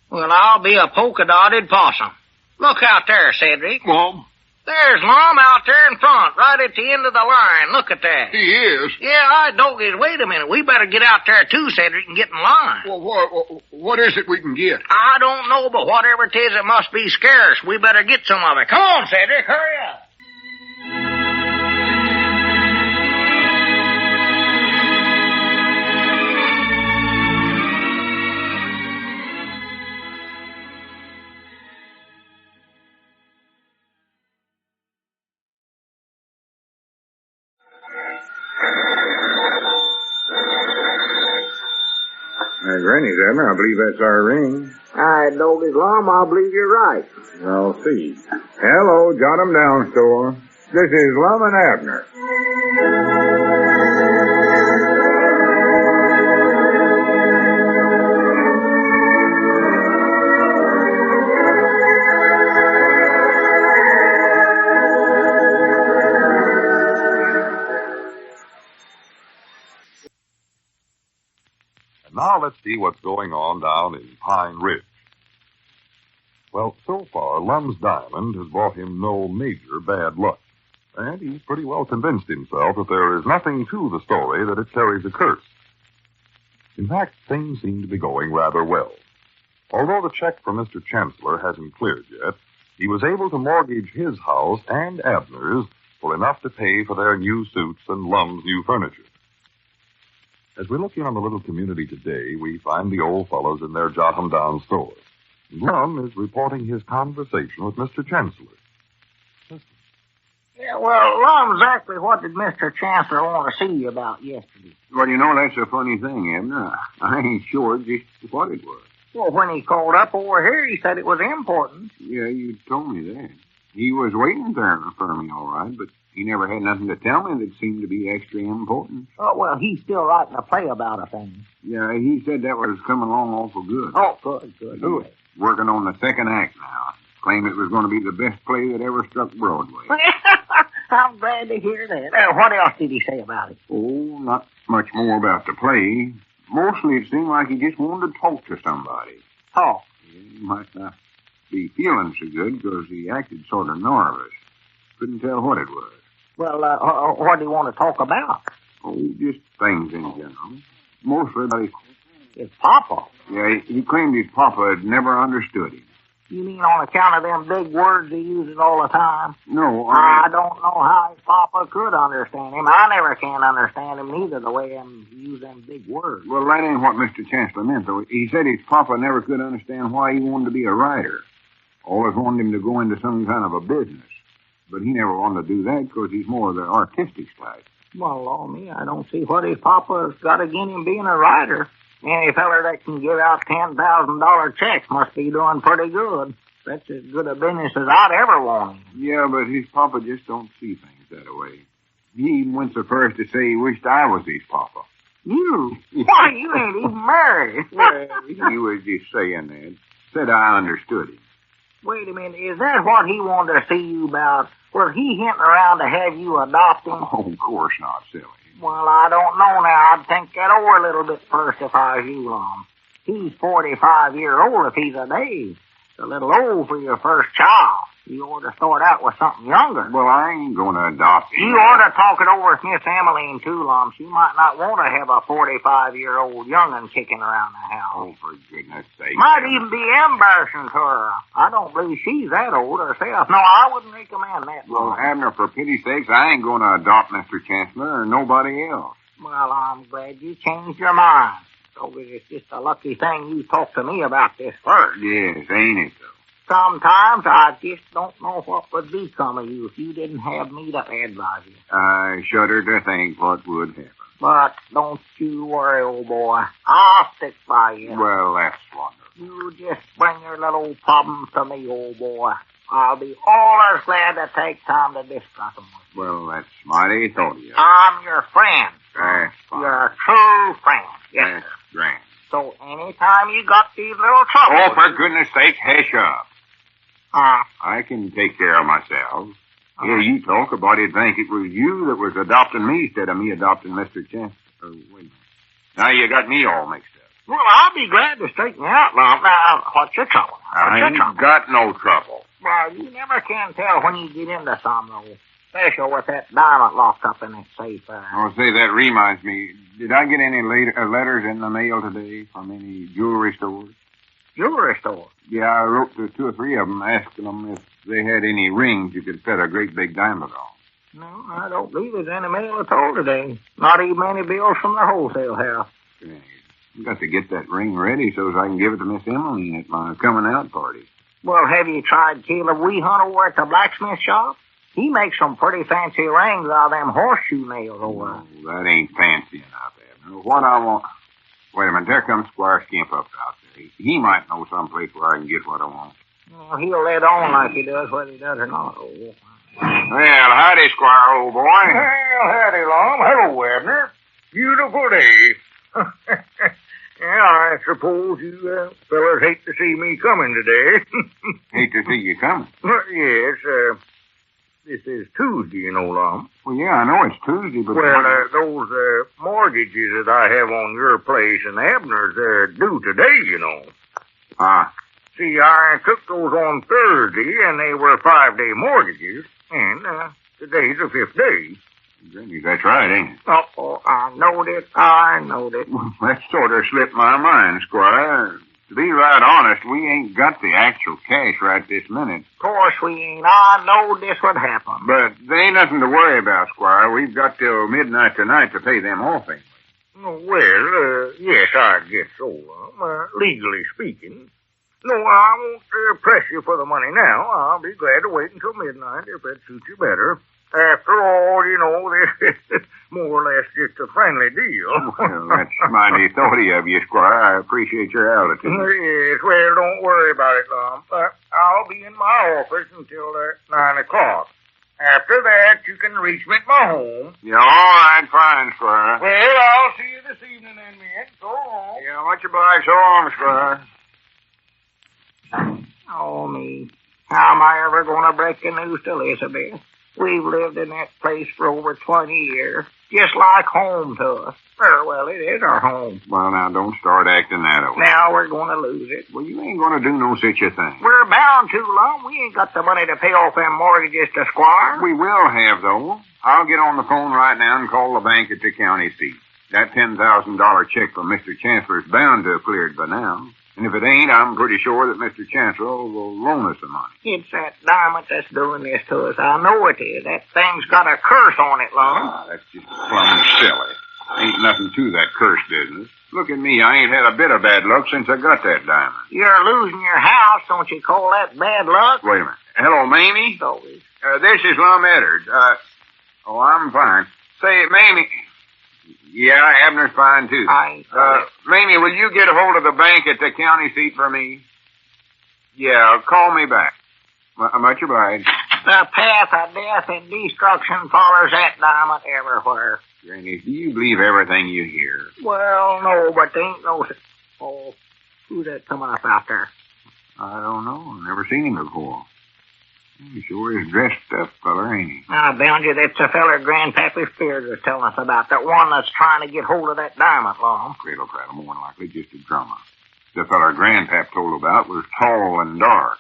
Well, I'll be a polka-dotted possum. Look out there, Cedric. Mom? There's Lum out there in front, right at the end of the line. Look at that. He is? Yeah, I don't get. Wait a minute. We better get out there, too, Cedric, and get in line. Well, what is it we can get? I don't know, but whatever it is, it must be scarce. We better get some of it. Come on, Cedric. Hurry up. Granny's, Abner. I believe that's our ring. I know this, Lum. I believe you're right. I'll see. Hello, jot 'em down, store. This is Lum and Abner. Now let's see what's going on down in Pine Ridge. Well, so far, Lum's diamond has brought him no major bad luck. And he's pretty well convinced himself that there is nothing to the story that it carries a curse. In fact, things seem to be going rather well. Although the check from Mr. Chancellor hasn't cleared yet, he was able to mortgage his house and Abner's for enough to pay for their new suits and Lum's new furniture. As we look in on the little community today, we find the old fellows in their jot-em-down store. Lum is reporting his conversation with Mr. Chancellor. Yeah, well, Lum, exactly what did Mr. Chancellor want to see you about yesterday? Well, that's a funny thing, Abner. I ain't sure just what it was. Well, when he called up over here, he said it was important. Yeah, you told me that. He was waiting there for me, all right, but he never had nothing to tell me that seemed to be extra important. Oh, well, he's still writing a play about a thing. Yeah, he said that was coming along awful good. Oh, good. Good. Working on the second act now. Claimed it was going to be the best play that ever struck Broadway. I'm glad to hear that. What else did he say about it? Oh, not much more about the play. Mostly it seemed like he just wanted to talk to somebody. Talk? He might not be feeling so good because he acted sort of nervous. Couldn't tell what it was. Well, what do you want to talk about? Oh, just things in general. Mostly about his papa. Yeah, he claimed his papa had never understood him. You mean on account of them big words he uses all the time? No, I don't know how his papa could understand him. I never can understand him neither, the way he use them big words. Well, that ain't what Mr. Chancellor meant, though. He said his papa never could understand why he wanted to be a writer. Always wanted him to go into some kind of a business. But he never wanted to do that because he's more of the artistic side. Well, on me, I don't see what his papa's got against him being a writer. Any feller that can give out $10,000 checks must be doing pretty good. That's as good a business as I'd ever want him. Yeah, but his papa just don't see things that way. He even went so far as to say he wished I was his papa. You? Why, you ain't even married. Well, he was just saying that. Said I understood him. Wait a minute, is that what he wanted to see you about? Was he hinting around to have you adopt him? Oh, of course not, silly. Well, I don't know now. I'd think that over a little bit first if I was you, Lum. He's 45 years old if he's a day. It's a little old for your first child. You ought to start out with something younger. Well, I ain't going to adopt him. You ought to talk it over with Miss Emmeline, too, Lum. She might not want to have a 45-year-old young'un kicking around the house. Oh, for goodness sake. Might even be embarrassing to her. I don't believe she's that old herself. No, I wouldn't recommend that. Well, Abner, for pity's sakes, I ain't going to adopt Mr. Chancellor or nobody else. Well, I'm glad you changed your mind. So it's just a lucky thing you talked to me about this first. Yes, ain't it, though? Sometimes I just don't know what would become of you if you didn't have me to advise you. I shudder to think what would happen. But don't you worry, old boy. I'll stick by you. Well, that's wonderful. You just bring your little problems to me, old boy. I'll be always glad to take time to discuss them with you. Well, that's mighty thought of you. I'm your friend. That's fine. You're a true friend. Yes, That's grand. So anytime you got these little troubles... Oh, for goodness sake, hush up. I can take care of myself. Here you talk about it, think it was you that was adopting me instead of me adopting Mr. Chancellor. Wait a minute. Now you got me all mixed up. Well, I'll be glad to straighten you out, Lum. Now, what's your trouble? I ain't got no trouble. Well, you never can tell when you get into some, though. Especially with that diamond locked up in that safe there. Oh, say, that reminds me. Did I get any letters in the mail today from any jewelry stores? Jewelry store? Yeah, I wrote to 2 or 3 of them asking them if they had any rings you could fit a great big diamond on. No, I don't believe there's any mail at all today. Not even any bills from the wholesale house. Okay. I've got to get that ring ready so as I can give it to Miss Emmeline at my coming out party. Well, have you tried Caleb Weehunt over at the blacksmith shop? He makes some pretty fancy rings out of them horseshoe nails over there. Oh, that ain't fancy enough, Abner. What I want... Wait a minute, there comes Squire Skimp up out there. He might know someplace where I can get what I want. Well, he'll let on like he does, whether he does or not. Oh. Well, howdy, Squire, old boy. Well, howdy, Lum. Hello, Abner. Beautiful day. Yeah, I suppose you fellas hate to see me coming today. Hate to see you coming. Yes, this is Tuesday, you know, Lum. Well, yeah, I know it's Tuesday, but... Well, those mortgages that I have on your place and Abner's, they're due today, you know. Ah. See, I took those on Thursday, and they were 5-day mortgages, and today's the 5th day. Goodness, that's right, ain't it? Oh, I knowed it. Well, that sort of slipped my mind, Squire. To be right honest, we ain't got the actual cash right this minute. Of course we ain't. I know this would happen. But there ain't nothing to worry about, Squire. We've got till midnight tonight to pay them off, ain't we? Well, yes, I guess so, legally speaking. No, I won't press you for the money now. I'll be glad to wait until midnight if that suits you better. After all, you know, this is more or less just a friendly deal. Well, that's mighty thoughty of you, Squire. I appreciate your attitude. Yes, well, don't worry about it, Lum. I'll be in my office until 9 o'clock. After that, you can reach me at my home. Yeah, all right, fine, Squire. Well, I'll see you this evening then, man. So long. Yeah, much obliged. So long, Squire. Oh, me. How am I ever going to break the news to Elizabeth? We've lived in that place for over 20 years, just like home to us. Well, it is our home. Well, now, don't start acting that way. Now we're going to lose it. Well, you ain't going to do no such a thing. We're bound to, Lum. We ain't got the money to pay off them mortgages to Squire. We will have, though. I'll get on the phone right now and call the bank at the county seat. That $10,000 check from Mr. Chancellor's bound to have cleared by now. And if it ain't, I'm pretty sure that Mr. Chancellor will loan us the money. It's that diamond that's doing this to us. I know it is. That thing's got a curse on it, Lum. That's just plumb silly. Ain't nothing to that curse business. Look at me. I ain't had a bit of bad luck since I got that diamond. You're losing your house. Don't you call that bad luck? Wait a minute. Hello, Mamie? So this is Lum Abner. I'm fine. Say, Mamie. Yeah, Abner's fine, too. Mamie, will you get a hold of the bank at the county seat for me? Yeah, call me back. Much obliged. The path of death and destruction follows that diamond everywhere. Granny, do you believe everything you hear? Well, no, but there ain't no... Oh, who's that coming up out there? I don't know. I've never seen him before. He sure is dressed up, feller, ain't he? Now, bound you, that's the feller Grandpappy Spears was telling us about. That one that's trying to get hold of that diamond, Lum. Cradle prattle, more than likely just a drummer. The feller Grandpap told about was tall and dark.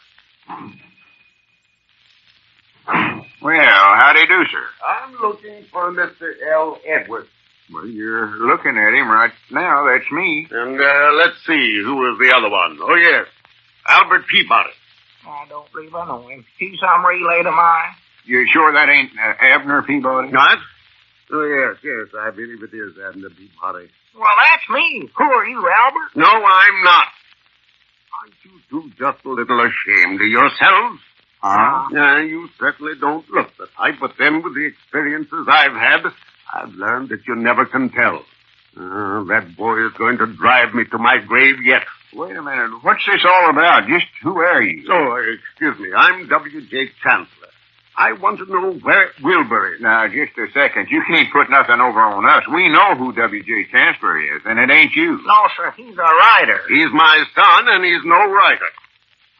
Well, howdy do, sir. I'm looking for Mr. L. Edwards. Well, you're looking at him right now. That's me. And, let's see, who was the other one? Oh, yes, Albert Peabody. I don't believe I know him. He's some relay of mine. You sure that ain't Abner Peabody? What? Oh, yes, I believe it is Abner Peabody. Well, that's me. Who are you, Albert? No, I'm not. Aren't you two just a little ashamed of yourselves? Yeah, you certainly don't look the type, but then with the experiences I've had, I've learned that you never can tell. That boy is going to drive me to my grave yet. Wait a minute. What's this all about? Just who are you? Oh, excuse me. I'm W.J. Chancellor. I want to know where Wilbur is. Now, just a second. You can't put nothing over on us. We know who W.J. Chancellor is, and it ain't you. No, sir. He's a writer. He's my son, and he's no writer.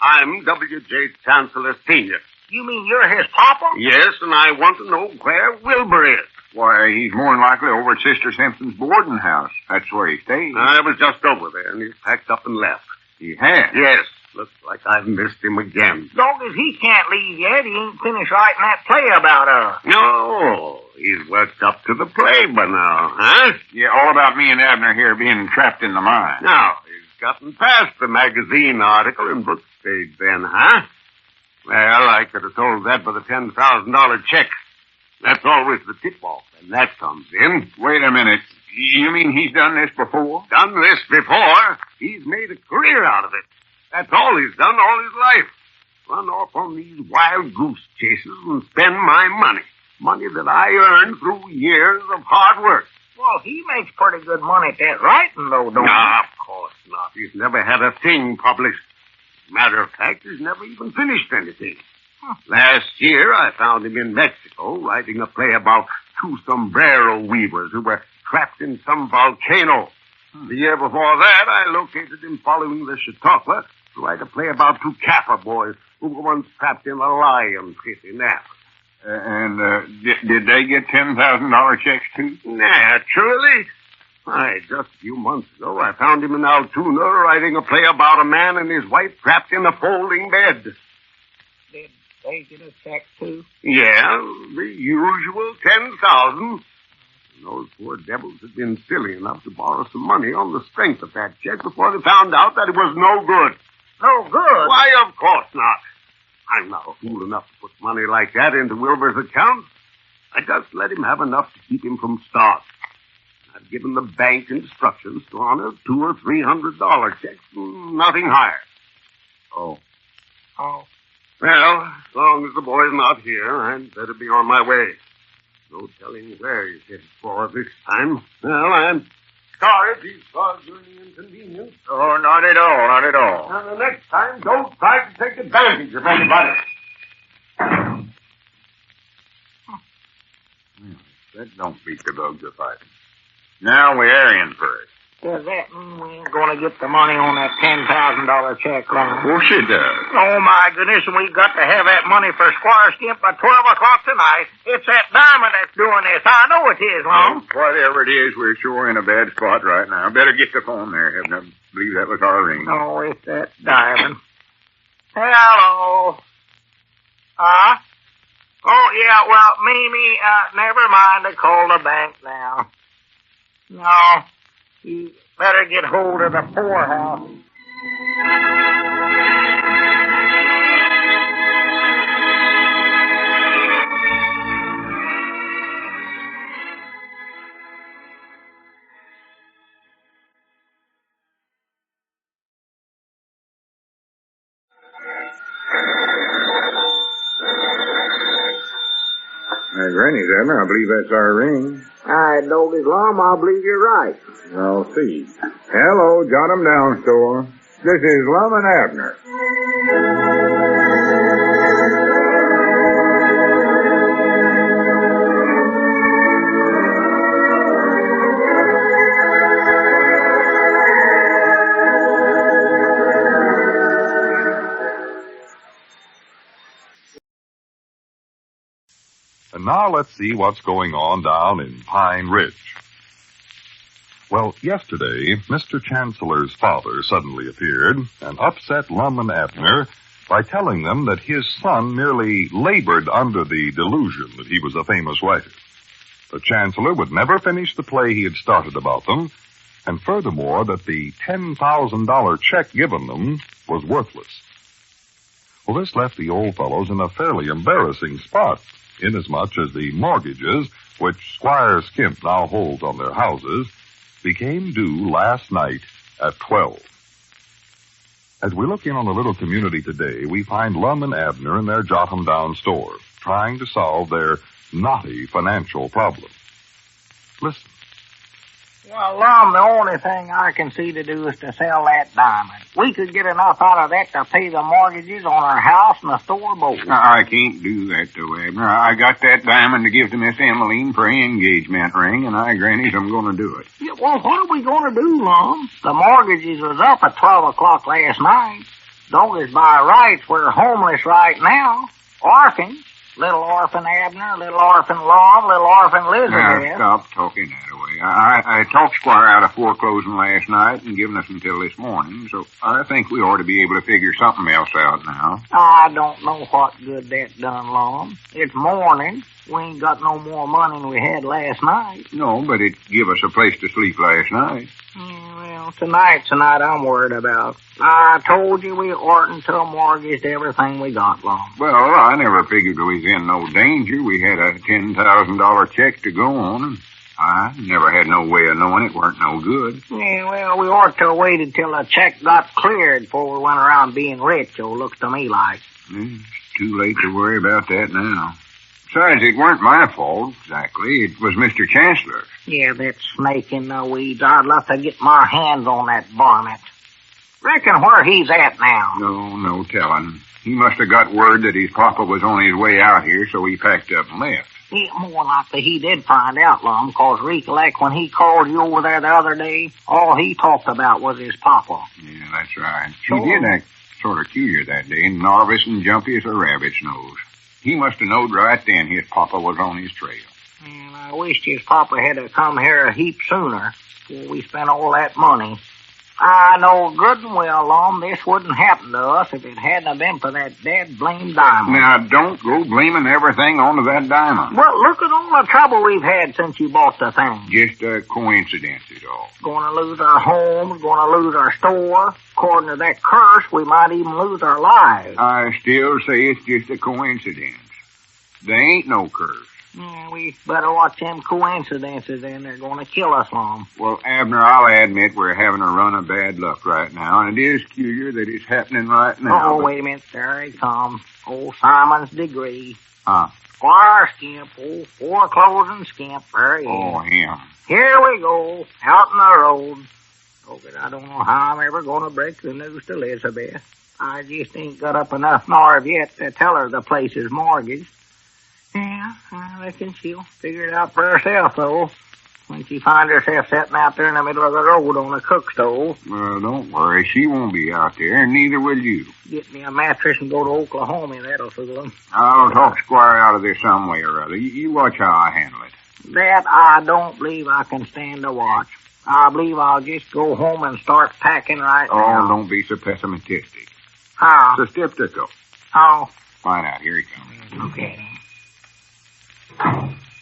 I'm W.J. Chancellor Sr. You mean you're his papa? Yes, and I want to know where Wilbur is. Why, he's more than likely over at Sister Simpson's boarding house. That's where he stays. I was just over there, and he's packed up and left. He has? Yes. Looks like I've missed him again. Long as he can't leave yet, he ain't finished writing that play about us. No, he's worked up to the play by now, huh? Yeah, all about me and Abner here being trapped in the mine. Now, he's gotten past the magazine article and book stage then, huh? Well, I could have told that by the $10,000 check. That's always the tip-off, and that comes in. Wait a minute. You mean he's done this before? Done this before? He's made a career out of it. That's all he's done all his life. Run off on these wild goose chases and spend my money. Money that I earned through years of hard work. Well, he makes pretty good money at that writing, though, don't he? No, of course not. He's never had a thing published. Matter of fact, he's never even finished anything. Last year, I found him in Mexico writing a play about two sombrero weavers who were trapped in some volcano. The year before that, I located him following the Chautauqua to write a play about two Kappa boys who were once trapped in a lion pit in Africa. Did they get $10,000 checks, too? Naturally. Why, just a few months ago, I found him in Altoona writing a play about a man and his wife trapped in a folding bed. Did they get a check, too? Yeah, the usual $10,000. And those poor devils had been silly enough to borrow some money on the strength of that check before they found out that it was no good. No good? Why, of course not. I'm not a fool enough to put money like that into Wilbur's account. I just let him have enough to keep him from starving. I've given the bank instructions to honor $200 or $300 checks, nothing higher. Oh. Well, as long as the boy's not here, I'd better be on my way. No telling where he's headed for this time. Well, I'm sorry if he's caused you any inconvenience. Oh, not at all, not at all. Now, the next time, don't try to take advantage of anybody. That don't beat the bugs of fighting. Now we're in first. Does that mean we ain't going to get the money on that $10,000 check, Lum? Of course it does. Oh, my goodness, and we got to have that money for Squire Skimp by 12 o'clock tonight. It's that diamond that's doing this. I know it is, Lum. Whatever it is, we're sure in a bad spot right now. Better get the phone there, Hebden. I believe that was our ring. Oh, it's that diamond. Hello. Huh? Oh, yeah, well, Mimi, never mind. I call the bank now. No, you better get hold of the poorhouse. Granny's, Abner. I believe that's our ring. I told his Lum, I believe you're right. I'll see. Hello, jot 'em down, store. This is Lum and Abner. And now let's see what's going on down in Pine Ridge. Well, yesterday, Mr. Chancellor's father suddenly appeared and upset Lum and Abner by telling them that his son merely labored under the delusion that he was a famous writer. The Chancellor would never finish the play he had started about them, and furthermore, that the $10,000 check given them was worthless. Well, this left the old fellows in a fairly embarrassing spot, inasmuch as the mortgages, which Squire Skimp now holds on their houses, became due last night at 12. As we look in on the little community today, we find Lum and Abner in their jot-em-down store, trying to solve their knotty financial problem. Listen. Well, Lum, the only thing I can see to do is to sell that diamond. We could get enough out of that to pay the mortgages on our house and the store both. I can't do that, though, Abner. I got that diamond to give to Miss Emmeline for an engagement ring, and Granny's, I'm going to do it. Yeah, well, what are we going to do, Lum? The mortgages was up at 12 o'clock last night. Doggers by rights, we're homeless right now. Orphans. Little orphan Abner, little orphan Lum, little orphan Elizabeth. Stop talking that way. I talked Squire out of foreclosing last night and giving us until this morning, so I think we ought to be able to figure something else out now. I don't know what good that done, Lum. It's morning. We ain't got no more money than we had last night. No, but it give us a place to sleep last night. Well, tonight's the night I'm worried about. I told you we oughtn't to mortgage everything we got, Lum. Well, I never figured we was in no danger. We had a $10,000 check to go on. I never had no way of knowing it weren't no good. Yeah, well, we ought to have waited till the check got cleared before we went around being rich, or looks to me like. It's too late to worry about that now. Besides, it weren't my fault, exactly. It was Mr. Chancellor. Yeah, that snake in the weeds. I'd love to get my hands on that varmint. Reckon where he's at now. No telling. He must have got word that his papa was on his way out here, so he packed up and left. Yeah, more likely he did find out, Lum, 'cause recollect when he called you over there the other day, all he talked about was his papa. Yeah, that's right. He did act sort of curious that day, nervous and jumpy as a rabbit's nose. He must have knowed right then his papa was on his trail. And I wished his papa had come here a heap sooner before we spent all that money. I know good and well, Lum, this wouldn't happen to us if it hadn't have been for that dead blamed diamond. Now, don't go blaming everything onto that diamond. Well, look at all the trouble we've had since you bought the thing. Just a coincidence is all. Gonna lose our home, gonna lose our store. According to that curse, we might even lose our lives. I still say it's just a coincidence. There ain't no curse. Yeah, we better watch them coincidences, then they're gonna kill us, Lum. Well, Abner, I'll admit we're having a run of bad luck right now, and it is curious that it's happening right now. Oh, wait a minute. There he comes. Old Simon's degree. Huh? Squire Skimp, old foreclosing skimp. There he is. Oh, him. Here we go, out in the road. Oh, but I don't know how I'm ever gonna break the news to Elizabeth. I just ain't got up enough nerve yet to tell her the place is mortgaged. Yeah, I reckon she'll figure it out for herself, though, when she finds herself sitting out there in the middle of the road on a cook stove. Well, don't worry. She won't be out there, and neither will you. Get me a mattress and go to Oklahoma, that'll fool him. I'll talk Squire out of this some way or other. You watch how I handle it. That I don't believe I can stand to watch. I believe I'll just go home and start packing right now. Oh, don't be so pessimistic. How? So skeptical. How? Find out. Here he comes. Okay.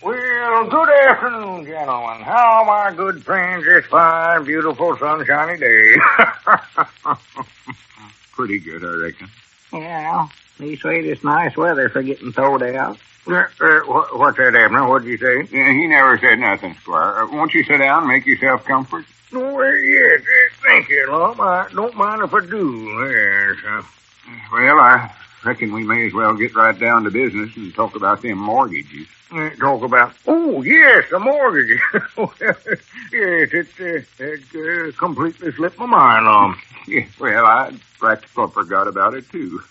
Well, good afternoon, gentlemen. How are my good friends this fine, beautiful, sunshiny day? Pretty good, I reckon. Yeah, they say it's nice weather for getting throwed out. What's that, Abner? What'd you say? Yeah, he never said nothing, Squire. Won't you sit down and make yourself comfort? Oh, yes, thank you, Lum. I don't mind if I do, yes. Well, I reckon we may as well get right down to business and talk about them mortgages. Talk about... Oh, yes, the mortgages. Yes, it completely slipped my mind, Lum. Yeah, well, I practically forgot about it, too.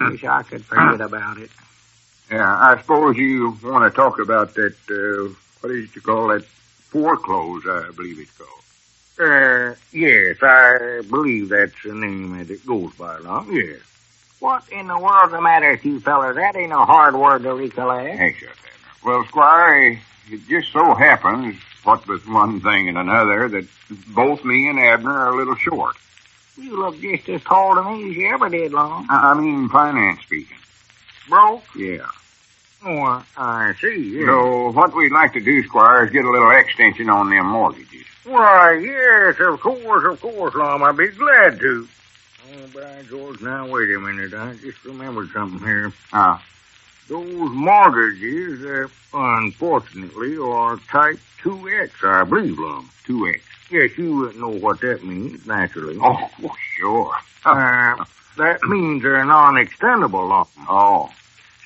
Wish I could forget about it. Yeah, I suppose you want to talk about that, what is it you call that? Foreclose, I believe it's called. Yes, I believe that's the name that it goes by, Lum, yes. What in the world's the matter with you fellers? That ain't a hard word to recollect. Hey, shut that. Well, Squire, it just so happens, what with one thing and another, that both me and Abner are a little short. You look just as tall to me as you ever did, Lum. I mean, finance speaking. Broke? Yeah. Oh, I see, yes. So, what we'd like to do, Squire, is get a little extension on them mortgages. Why, yes, of course, Lum. I'd be glad to. Oh, by George, now, wait a minute. I just remembered something here. Those mortgages, unfortunately, are type 2X, I believe, Lum. 2X. Yes, you know what that means, naturally. Oh, sure. That means they're non-extendable, Lum. Oh.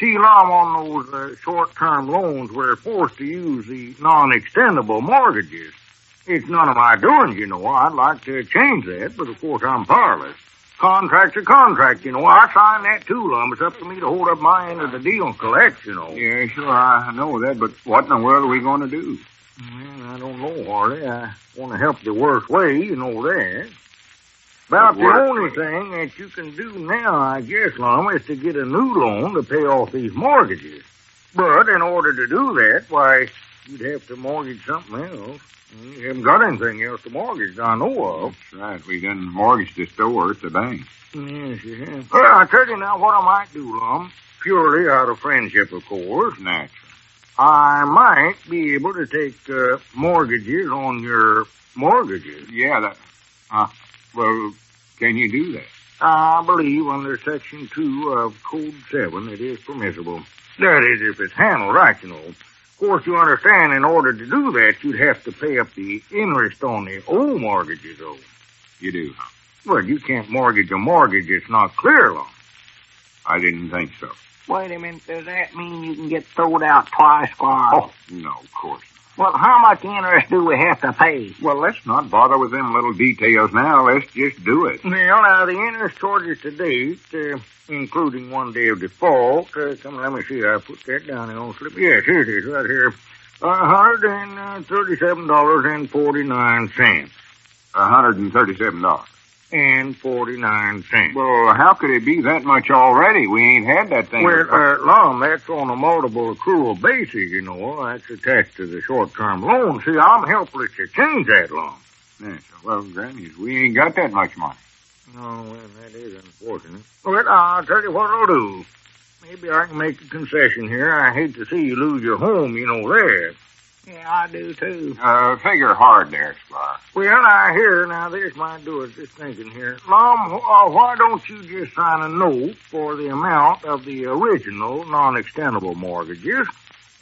See, Lum, on those short-term loans, we're forced to use the non-extendable mortgages. It's none of my doing, you know. I'd like to change that, but of course I'm powerless. Contract's a contract, you know. I signed that too, Lum. It's up to me to hold up my end of the deal and collect, you know. Yeah, sure, I know that, but what in the world are we going to do? Well, I don't know, Harley. I want to help the worst way, you know that. About the only thing that you can do now, I guess, Lum, is to get a new loan to pay off these mortgages. But in order to do that, why, you'd have to mortgage something else. You haven't got anything else to mortgage I know of. That's right. We done mortgaged the store at the bank. Yes, you have. Well, I'll tell you now what I might do, Lum. Purely out of friendship, of course. Natural. I might be able to take mortgages on your mortgages. Yeah, well, can you do that? I believe under Section 2 of Code 7 it is permissible. That is, if it's handled right, you know. Of course, you understand, in order to do that, you'd have to pay up the interest on the old mortgages, though. You do, huh? Well, you can't mortgage a mortgage that's not clear, Lum. I didn't think so. Wait a minute. Does that mean you can get thrown out twice, Squire? Oh, no, of course not. Well, how much interest do we have to pay? Well, let's not bother with them little details now. Let's just do it. Well, now, the interest charges to date, including 1 day of default, let me see, I put that down in the slip. Yes, here it is, right here. $137.49. $137. And 49 cents. Well, how could it be that much already? We ain't had that thing. Well, Lum, that's on a multiple accrual basis, you know. That's attached to the short-term loan. See, I'm helpless to change that, Lum. Yes. Well, Granny, we ain't got that much money. Oh, well, that is unfortunate. Well, I'll tell you what I'll do. Maybe I can make a concession here. I hate to see you lose your home, there. Yeah, I do, too. Figure hard there, Squire. Well, I hear now this might do it, just thinking here. Lum, why don't you just sign a note for the amount of the original non-extendable mortgages,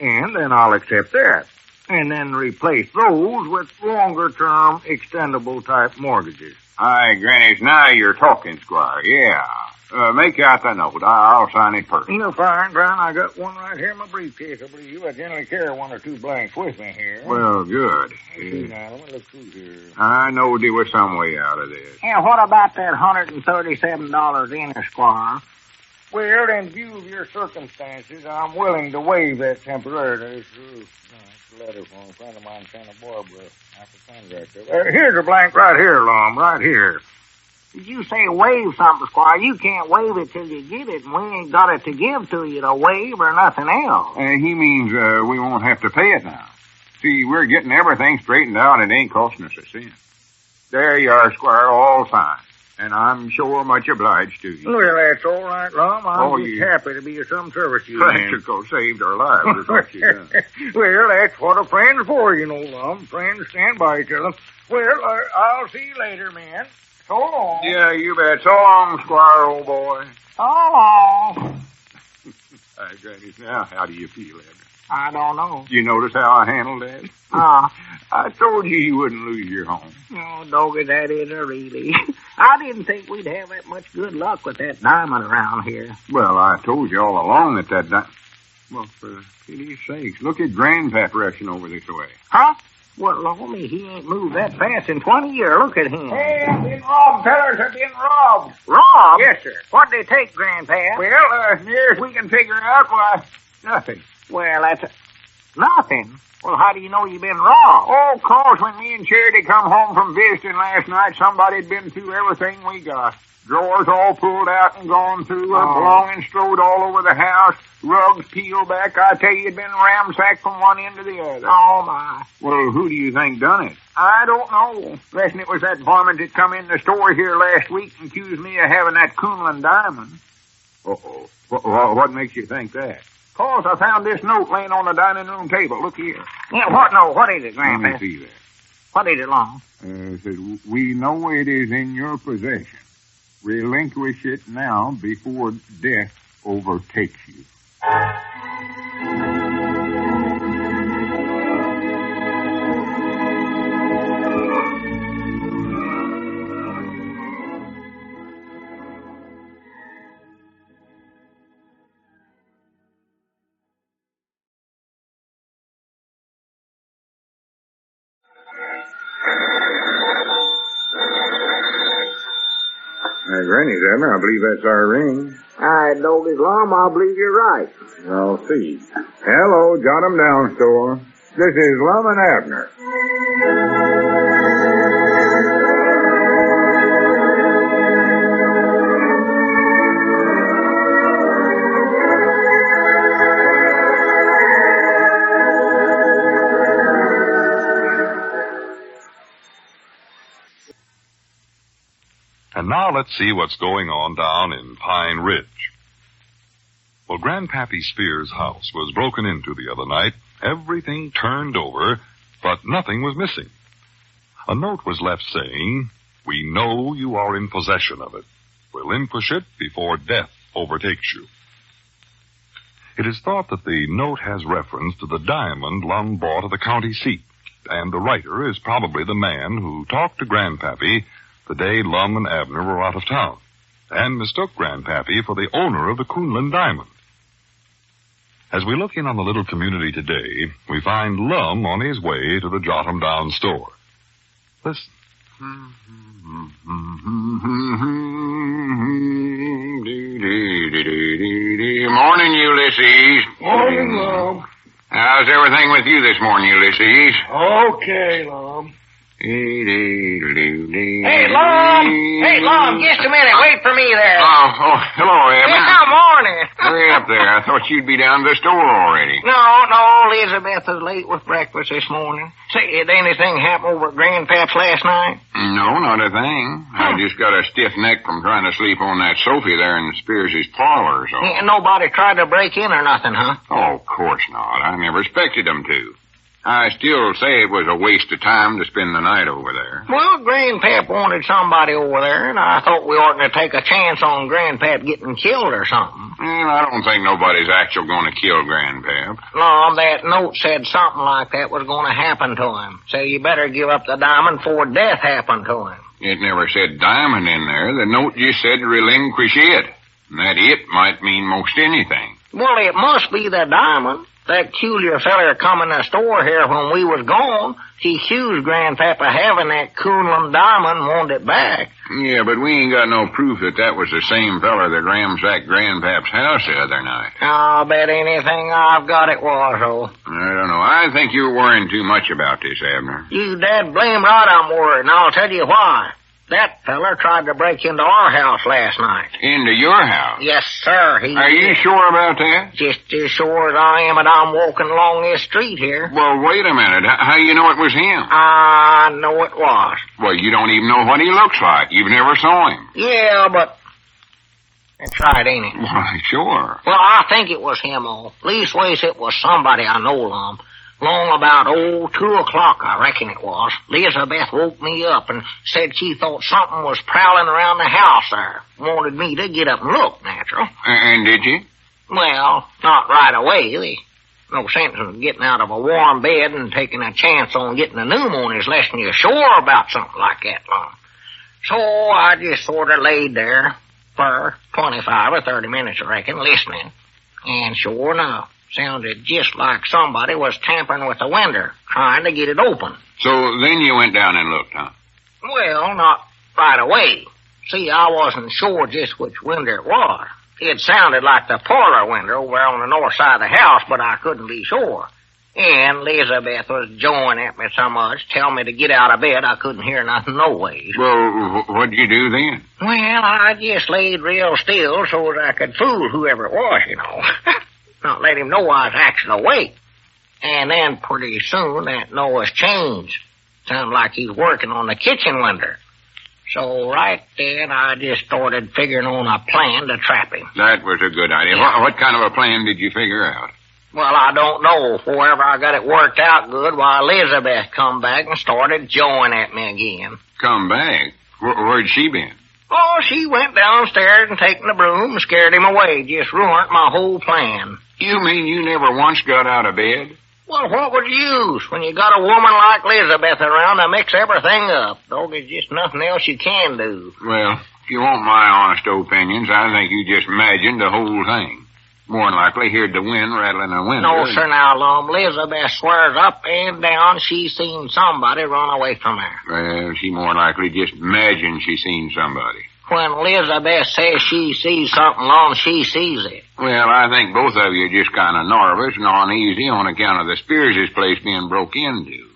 and then I'll accept that. And then replace those with longer-term extendable type mortgages. Aye, Granny, now you're talking, Squire. Yeah. Make out the note. I'll sign it first. You're fine, Brown. I got one right here in my briefcase. I believe I generally carry one or two blanks with me here. Well, good. Now, let me look through here. I know there was some way out of this. Yeah, what about that $137 in, Squire? Well, in view of your circumstances, I'm willing to waive that temporarily. It's a letter from a friend of mine, Santa Barbara, after contractor. Here's a blank right here, Lum, right here. Did you say waive something, Squire? You can't waive it till you get it, and we ain't got it to give to you to waive or nothing else. He means we won't have to pay it now. See, we're getting everything straightened out and it ain't costing us a cent. There you are, Squire, all signed. And I'm sure much obliged to you. Well, that's all right, Lum. I'm just happy to be of some service to you. Practical saved our lives is what you done. Well, that's what a friend's for, Lum. Friends stand by each other. Well, I'll see you later, man. So long. Yeah, you bet. So long, Squire, old boy. So long. Granny, now how do you feel, Edna? I don't know. You notice how I handled that? I told you wouldn't lose your home. Oh, doggy, that isn't really. I didn't think we'd have that much good luck with that diamond around here. Well, I told you all along that diamond... Well, for pity's sakes, look at Grandpap rushing over this way. Huh? Well, Lommy, he ain't moved that fast in 20 years. Look at him. Hey, I've been robbed, fellas. I've been robbed. Robbed? Yes, sir. What'd they take, Grandpap? Well, as near as we can figure out, why, nothing. Well, that's nothing. Well, how do you know you've been robbed? Oh, 'cause when me and Charity come home from visiting last night, somebody'd been through everything we got. Drawers all pulled out and gone through, belongings strode all over the house, rugs peeled back. I tell you, it'd been ransacked from one end to the other. Oh, my. Well, who do you think done it? I don't know. Reckon it was that varmint that come in the store here last week and accused me of having that Kunlun diamond. Uh-oh. What makes you think that? 'Cause I found this note laying on the dining room table. Look here. Yeah, what note? What is it, Grandpa? Let me see that. What is it, Long? It says, we know it is in your possession. Relinquish it now before death overtakes you. Granny's, Abner, I believe that's our ring. I know this, Lum. I believe you're right. I'll see. Hello, jot 'em down, store. This is Lum and Abner. And now let's see what's going on down in Pine Ridge. Well, Grandpappy Spears' house was broken into the other night, everything turned over, but nothing was missing. A note was left saying, "We know you are in possession of it. Relinquish it before death overtakes you." It is thought that the note has reference to the diamond Lum bought at the county seat, and the writer is probably the man who talked to Grandpappy the day Lum and Abner were out of town, and mistook Grandpappy for the owner of the Kunlun diamond. As we look in on the little community today, we find Lum on his way to the Jot 'em Down store. Listen. Morning, Ulysses. Morning, Lum. How's everything with you this morning, Ulysses? Okay, Lum. Hey, Lum, just a minute. Wait for me there. Oh, hello, Abner. Yeah, morning. Hurry up there. I thought you'd be down to the store already. No, Elizabeth was late with breakfast this morning. Say, did anything happen over at Grandpap's last night? No, not a thing. I just got a stiff neck from trying to sleep on that sofa there in Spears' parlor, so. Yeah, nobody tried to break in or nothing, huh? Oh, of course not. I never expected them to. I still say it was a waste of time to spend the night over there. Well, Grandpap wanted somebody over there, and I thought we oughtn't to take a chance on Grandpap getting killed or something. Well, I don't think nobody's actually going to kill Grandpap. No, that note said something like that was going to happen to him. Said you better give up the diamond before death happened to him. It never said diamond in there. The note just said relinquish it. And that it might mean most anything. Well, it must be the diamond. That peculiar feller come in the store here when we was gone, he accused Grandpap of having that Kunlun diamond and wanted it back. Yeah, but we ain't got no proof that was the same feller that ransacked Grandpap's house the other night. I'll bet anything I've got it was, though. I don't know. I think you're worrying too much about this, Abner. You dad blame right I'm worried, and I'll tell you why. That feller tried to break into our house last night. Into your house? Yes, sir. Are you sure about that? Just as sure as I am that I'm walking along this street here. Well, wait a minute. How you know it was him? I know it was. Well, you don't even know what he looks like. You've never saw him. Yeah, but that's right, ain't it? Why, sure. Well, I think it was him, all. Leastways, it was somebody I know, Lum. Long about, 2 o'clock, I reckon it was. Elizabeth woke me up and said she thought something was prowling around the house there. Wanted me to get up and look, natural. And did you? Well, not right away. There's no sense in getting out of a warm bed and taking a chance on getting a pneumonia unless you're sure about something like that, Lum. So I just sort of laid there for 25 or 30 minutes, I reckon, listening. And sure enough, sounded just like somebody was tampering with the window, trying to get it open. So then you went down and looked, huh? Well, not right away. See, I wasn't sure just which window it was. It sounded like the parlor window over on the north side of the house, but I couldn't be sure. And Elizabeth was jawing at me so much, telling me to get out of bed, I couldn't hear nothing no ways. Well, what'd you do then? Well, I just laid real still so that I could fool whoever it was, you know. Not let him know I was actually awake. And then pretty soon that noise changed. Sounded like he's working on the kitchen window. So right then I just started figuring on a plan to trap him. That was a good idea. Yeah. What kind of a plan did you figure out? Well, I don't know. However, I got it worked out good while Elizabeth come back and started jawing at me again. Come back? Where'd she been? Oh, she went downstairs and taken the broom and scared him away. Just ruined my whole plan. You mean you never once got out of bed? Well, what would you use when you got a woman like Elizabeth around to mix everything up? Dog, there's just nothing else you can do. Well, if you want my honest opinions, I think you just imagined the whole thing. More than likely heard the wind rattling the window. No, sir, now, Lum. Elizabeth swears up and down she's seen somebody run away from her. Well, she more likely just imagined she seen somebody. When Elizabeth says she sees something, Lum, she sees it. Well, I think both of you are just kind of nervous and uneasy on account of the Spears' place being broke into.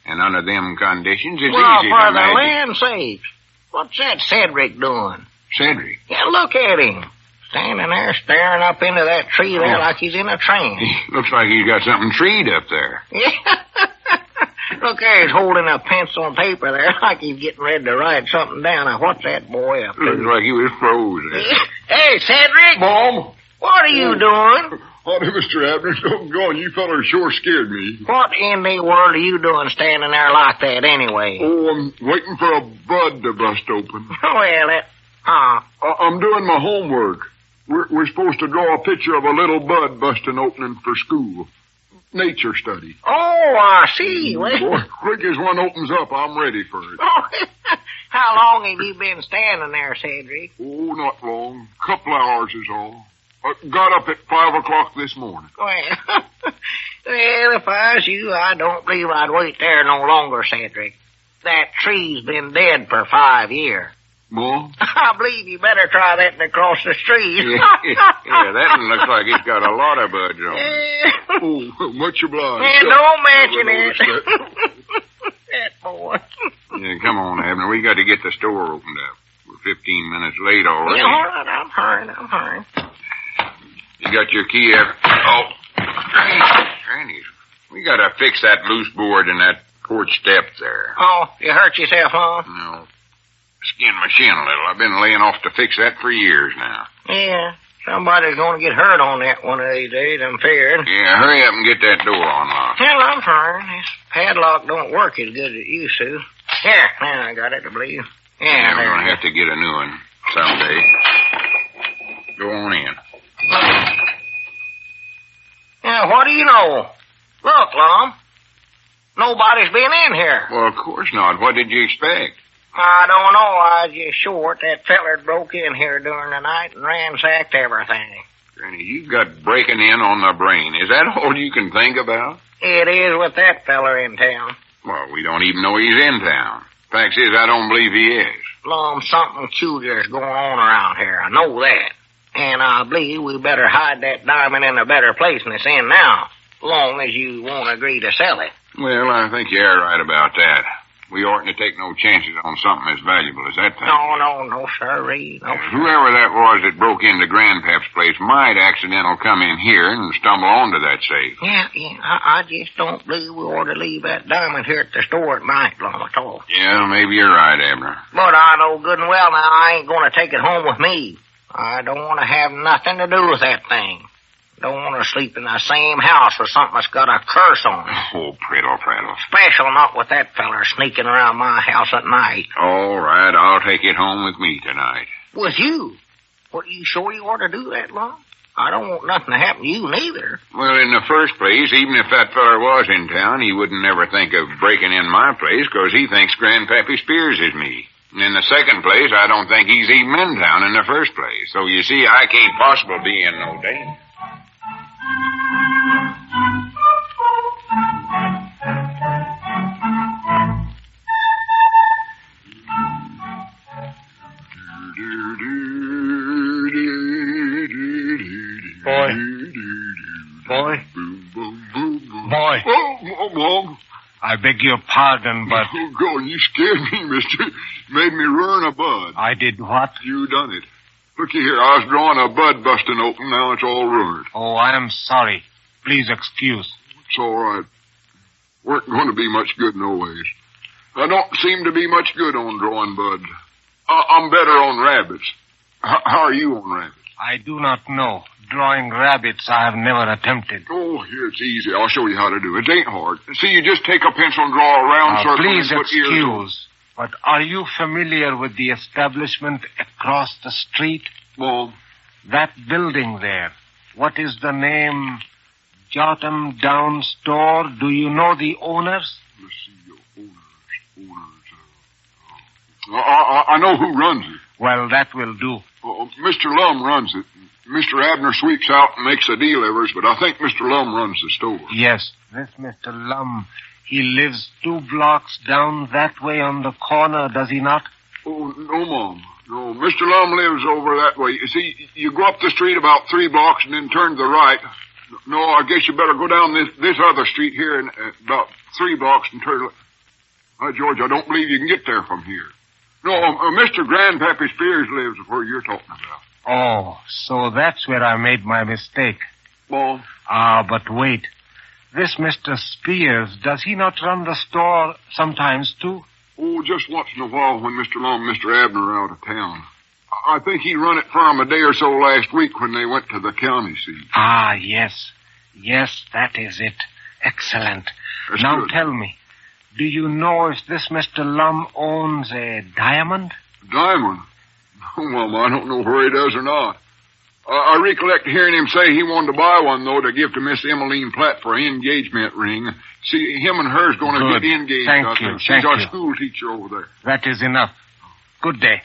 And under them conditions, it's easy to for the imagine. land sakes. What's that Cedric doing? Cedric? Yeah, look at him. Standing there staring up into that tree there like he's in a trance. Looks like he's got something treed up there. Yeah. Look there, he's holding a pencil and paper there like he's getting ready to write something down. Now, what's that boy up to? Looks like he was frozen. Hey, Cedric! Mom! What are you doing? Howdy, Mr. Abner. Don't go on. You fellers sure scared me. What in the world are you doing standing there like that anyway? Oh, I'm waiting for a bud to bust open. Well, I'm doing my homework. We're supposed to draw a picture of a little bud busting opening for school. Nature study. Oh, I see. Well, Boy, quick as one opens up, I'm ready for it. how long have you been standing there, Cedric? Oh, not long. Couple hours is all. Got up at 5 o'clock this morning. Well, if I was you, I don't believe I'd wait there no longer, Cedric. That tree's been dead for 5 years. Mom? I believe you better try that than across the street. Yeah, that one looks like it's got a lot of buds on it. Oh, much obliged. Man, don't mention it. That boy. Come on, Abner. We got to get the store opened up. We're 15 minutes late already. Yeah, all right. I'm hurrying. You got your key, Abner? Oh, Granny. We got to fix that loose board in that porch step there. Oh, you hurt yourself, huh? No. Skinned my shin a little. I've been laying off to fix that for years now. Yeah. Somebody's going to get hurt on that one of these days, I'm feared. Yeah, hurry up and get that door unlocked. Well, I'm hurrying. This padlock don't work as good as it used to. Here, now I got it, I believe. Yeah, we're going to have to get a new one someday. Go on in. Now, what do you know? Look, Lum. Nobody's been in here. Well, of course not. What did you expect? I don't know. I was just short. That feller broke in here during the night and ransacked everything. Granny, you got breaking in on the brain. Is that all you can think about? It is with that feller in town. Well, we don't even know he's in town. Fact is, I don't believe he is. Lum, something peculiar's going on around here. I know that. And I believe we better hide that diamond in a better place than it's in now, long as you won't agree to sell it. Well, I think you're right about that. We oughtn't to take no chances on something as valuable as that thing. No, sirree. No, whoever that was that broke into Grandpap's place might accidentally come in here and stumble onto that safe. Yeah. I just don't believe we ought to leave that diamond here at the store at night, Lum, at all. Yeah, maybe you're right, Abner. But I know good and well now I ain't going to take it home with me. I don't want to have nothing to do with that thing. Don't want to sleep in the same house with something that's got a curse on it. Oh, prattle. Special not with that feller sneaking around my house at night. All right, I'll take it home with me tonight. With you? Well, you sure you ought to do that, Lum? I don't want nothing to happen to you neither. Well, in the first place, even if that feller was in town, he wouldn't never think of breaking in my place because he thinks Grandpappy Spears is me. And in the second place, I don't think he's even in town in the first place. So, you see, I can't possibly be in no danger. Boy. Oh, I beg your pardon, but... Oh, God, you scared me, mister. Made me run a bud. I did what? You done it. Looky here, I was drawing a bud busting open. Now it's all ruined. Oh, I am sorry. Please excuse. It's all right. Weren't going to be much good no ways. I don't seem to be much good on drawing buds. I'm better on rabbits. How are you on rabbits? I do not know. Drawing rabbits I have never attempted. Oh, here, it's easy. I'll show you how to do it. It ain't hard. See, you just take a pencil and draw a round circle. Please and put ears on. excuse, but are you familiar with the establishment across the street? Well, that building there. What is the name? Jotham Down Store. Do you know the owners? Let's see, owners. I know who runs it. Well, that will do. Mr. Lum runs it. Mr. Abner sweeps out and makes the delivers, but I think Mr. Lum runs the store. Yes, this Mr. Lum. He lives 2 blocks down that way on the corner, does he not? Oh, no, Mom. No, Mr. Lum lives over that way. You see, you go up the street about 3 blocks and then turn to the right. No, I guess you better go down this other street here and about 3 blocks and turn. George, I don't believe you can get there from here. No, Mr. Grandpappy Spears lives where you're talking about. Oh, so that's where I made my mistake. Well, but wait. This Mr. Spears, does he not run the store sometimes, too? Oh, just once in a while when Mr. Lum and Mr. Abner are out of town. I think he run it for him a day or so last week when they went to the county seat. Ah, yes. Yes, that is it. Excellent. That's now good. Tell me, do you know if this Mr. Lum owns a diamond? Diamond? Oh, Mama, I don't know where he does or not. I recollect hearing him say he wanted to buy one, though, to give to Miss Emmeline Platt for an engagement ring. See, him and her's going to get engaged. Thank you. She's our school teacher over there. That is enough. Good day.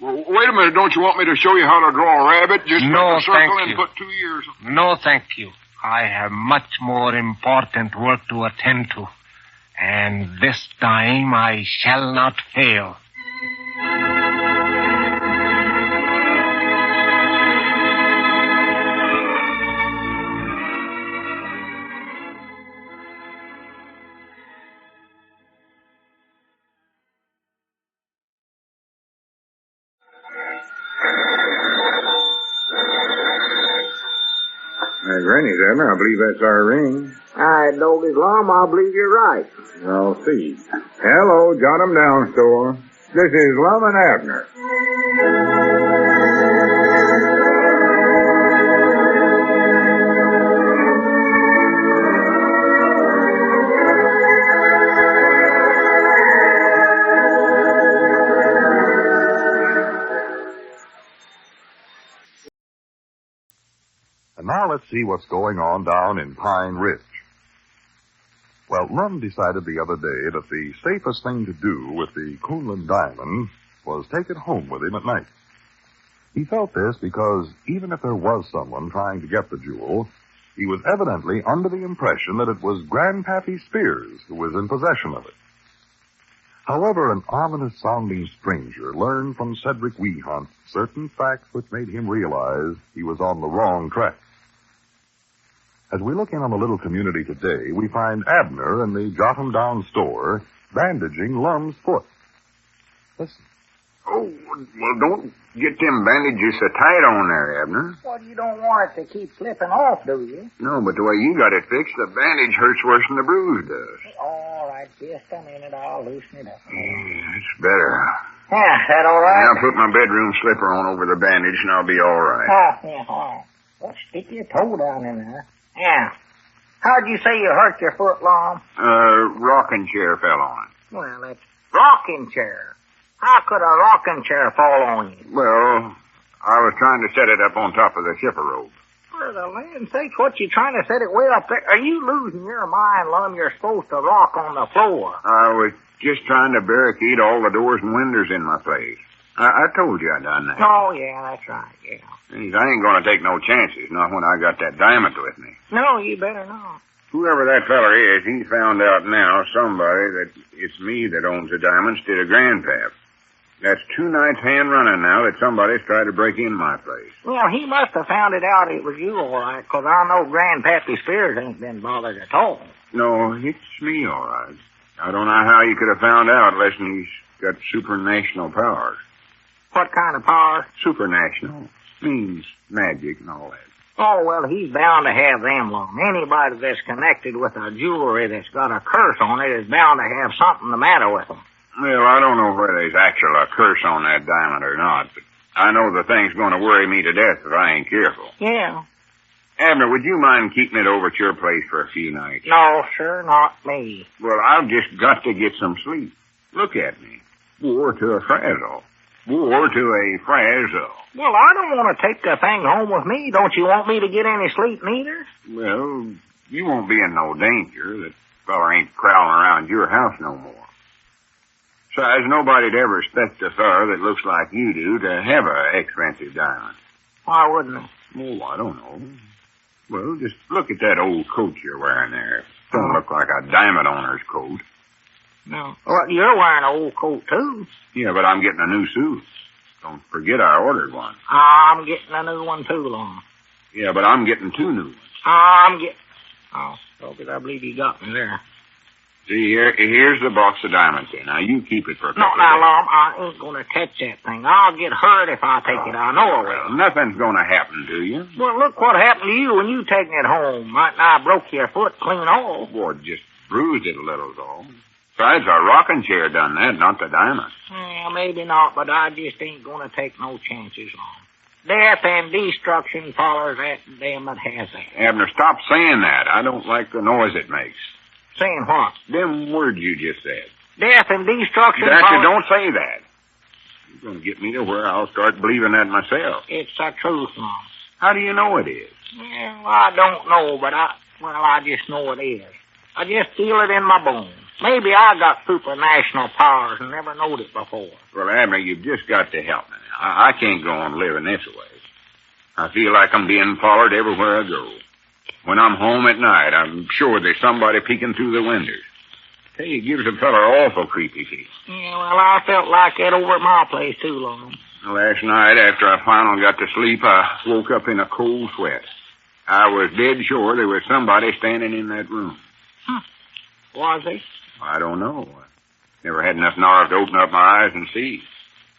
Well, wait a minute. Don't you want me to show you how to draw a rabbit? Just No, make a circle thank and you. put 2 ears on. No, thank you. I have much more important work to attend to. And this time I shall not fail. Granny's, Abner. I believe that's our ring. I told his Lum, I believe you're right. I'll see. Hello, jot 'em down, store. This is Lum and Abner. And now let's see what's going on down in Pine Ridge. Well, Lum decided the other day that the safest thing to do with the Kunlun diamond was take it home with him at night. He felt this because even if there was someone trying to get the jewel, he was evidently under the impression that it was Grandpappy Spears who was in possession of it. However, an ominous-sounding stranger learned from Cedric Weehunt certain facts which made him realize he was on the wrong track. As we look in on the little community today, we find Abner in the Jot 'em Down store bandaging Lum's foot. Listen. Oh, well, don't get them bandages so tight on there, Abner. Well, you don't want it to keep slipping off, do you? No, but the way you got it fixed, the bandage hurts worse than the bruise does. All right, just a minute. I'll loosen it up. Yeah, it's better. Yeah, is that all right? Now put my bedroom slipper on over the bandage and I'll be all right. Yeah, all right. Well, stick your toe down in there. Yeah. How'd you say you hurt your foot, Lum? Rocking chair fell on it. Well, that's rocking chair. How could a rocking chair fall on you? Well, I was trying to set it up on top of the shipper rope. For the land's sake, what you trying to set it way up there? Are you losing your mind, Lum? You're supposed to rock on the floor. I was just trying to barricade all the doors and windows in my place. I told you I done that. Oh, yeah, that's right, yeah. I ain't gonna take no chances, not when I got that diamond with me. No, you better not. Whoever that feller is, he's found out now, somebody, that it's me that owns the diamond instead of Grandpap. That's 2 nights hand running now that somebody's tried to break in my place. Well, he must have found it out it was you, all right, 'cause I know Grandpappy Spears ain't been bothered at all. No, it's me, all right. I don't know how you could have found out unless he's got supranational powers. What kind of powers? Supranational. Means magic and all that. Oh, well, he's bound to have them, Lum. Anybody that's connected with a jewelry that's got a curse on it is bound to have something the matter with them. Well, I don't know whether there's actually a curse on that diamond or not, but I know the thing's going to worry me to death if I ain't careful. Yeah. Abner, would you mind keeping it over at your place for a few nights? No, sir, not me. Well, I've just got to get some sleep. Look at me. Wore to a frazzle. Wore to a frazzle. Well, I don't want to take the thing home with me. Don't you want me to get any sleep neither? Well, you won't be in no danger. That fella ain't prowling around your house no more. Besides, nobody'd ever expect a fella that looks like you do to have a expensive diamond. Why wouldn't I? Oh, I don't know. Well, just look at that old coat you're wearing there. Don't look like a diamond owner's coat. No. Well, you're wearing an old coat, too. Yeah, but I'm getting a new suit. Don't forget I ordered one. I'm getting a new one, too, Lum. Yeah, but I'm getting 2 new ones. Oh, because I believe you got me there. See, here's the box of diamonds here. Now, you keep it for a couple of days. Now, Lum, I ain't going to touch that thing. I'll get hurt if I take it. I know I will. Well, nothing's going to happen to you. Well, look what happened to you when you taken it home. I broke your foot clean off. Boy, just bruised it a little, though. Besides, our rocking chair done that, not the diamond. Yeah, maybe not, but I just ain't going to take no chances, Lum. Death and destruction follows that damn that has that. Abner, stop saying that. I don't like the noise it makes. Saying what? Them words you just said. Death and destruction Doctor, don't say that. You're going to get me to where I'll start believing that myself. It's the truth, Lum. How do you know it is? Well, I don't know, but I just know it is. I just feel it in my bones. Maybe I got supranational powers and never knowed it before. Well, Abner, you've just got to help me. I can't go on living this way. I feel like I'm being followed everywhere I go. When I'm home at night, I'm sure there's somebody peeking through the windows. Hey, it gives a fella awful creepy feeling. Yeah, well, I felt like that over at my place, too, Lum. Last night, after I finally got to sleep, I woke up in a cold sweat. I was dead sure there was somebody standing in that room. Was he? I don't know. I never had enough nerve to open up my eyes and see.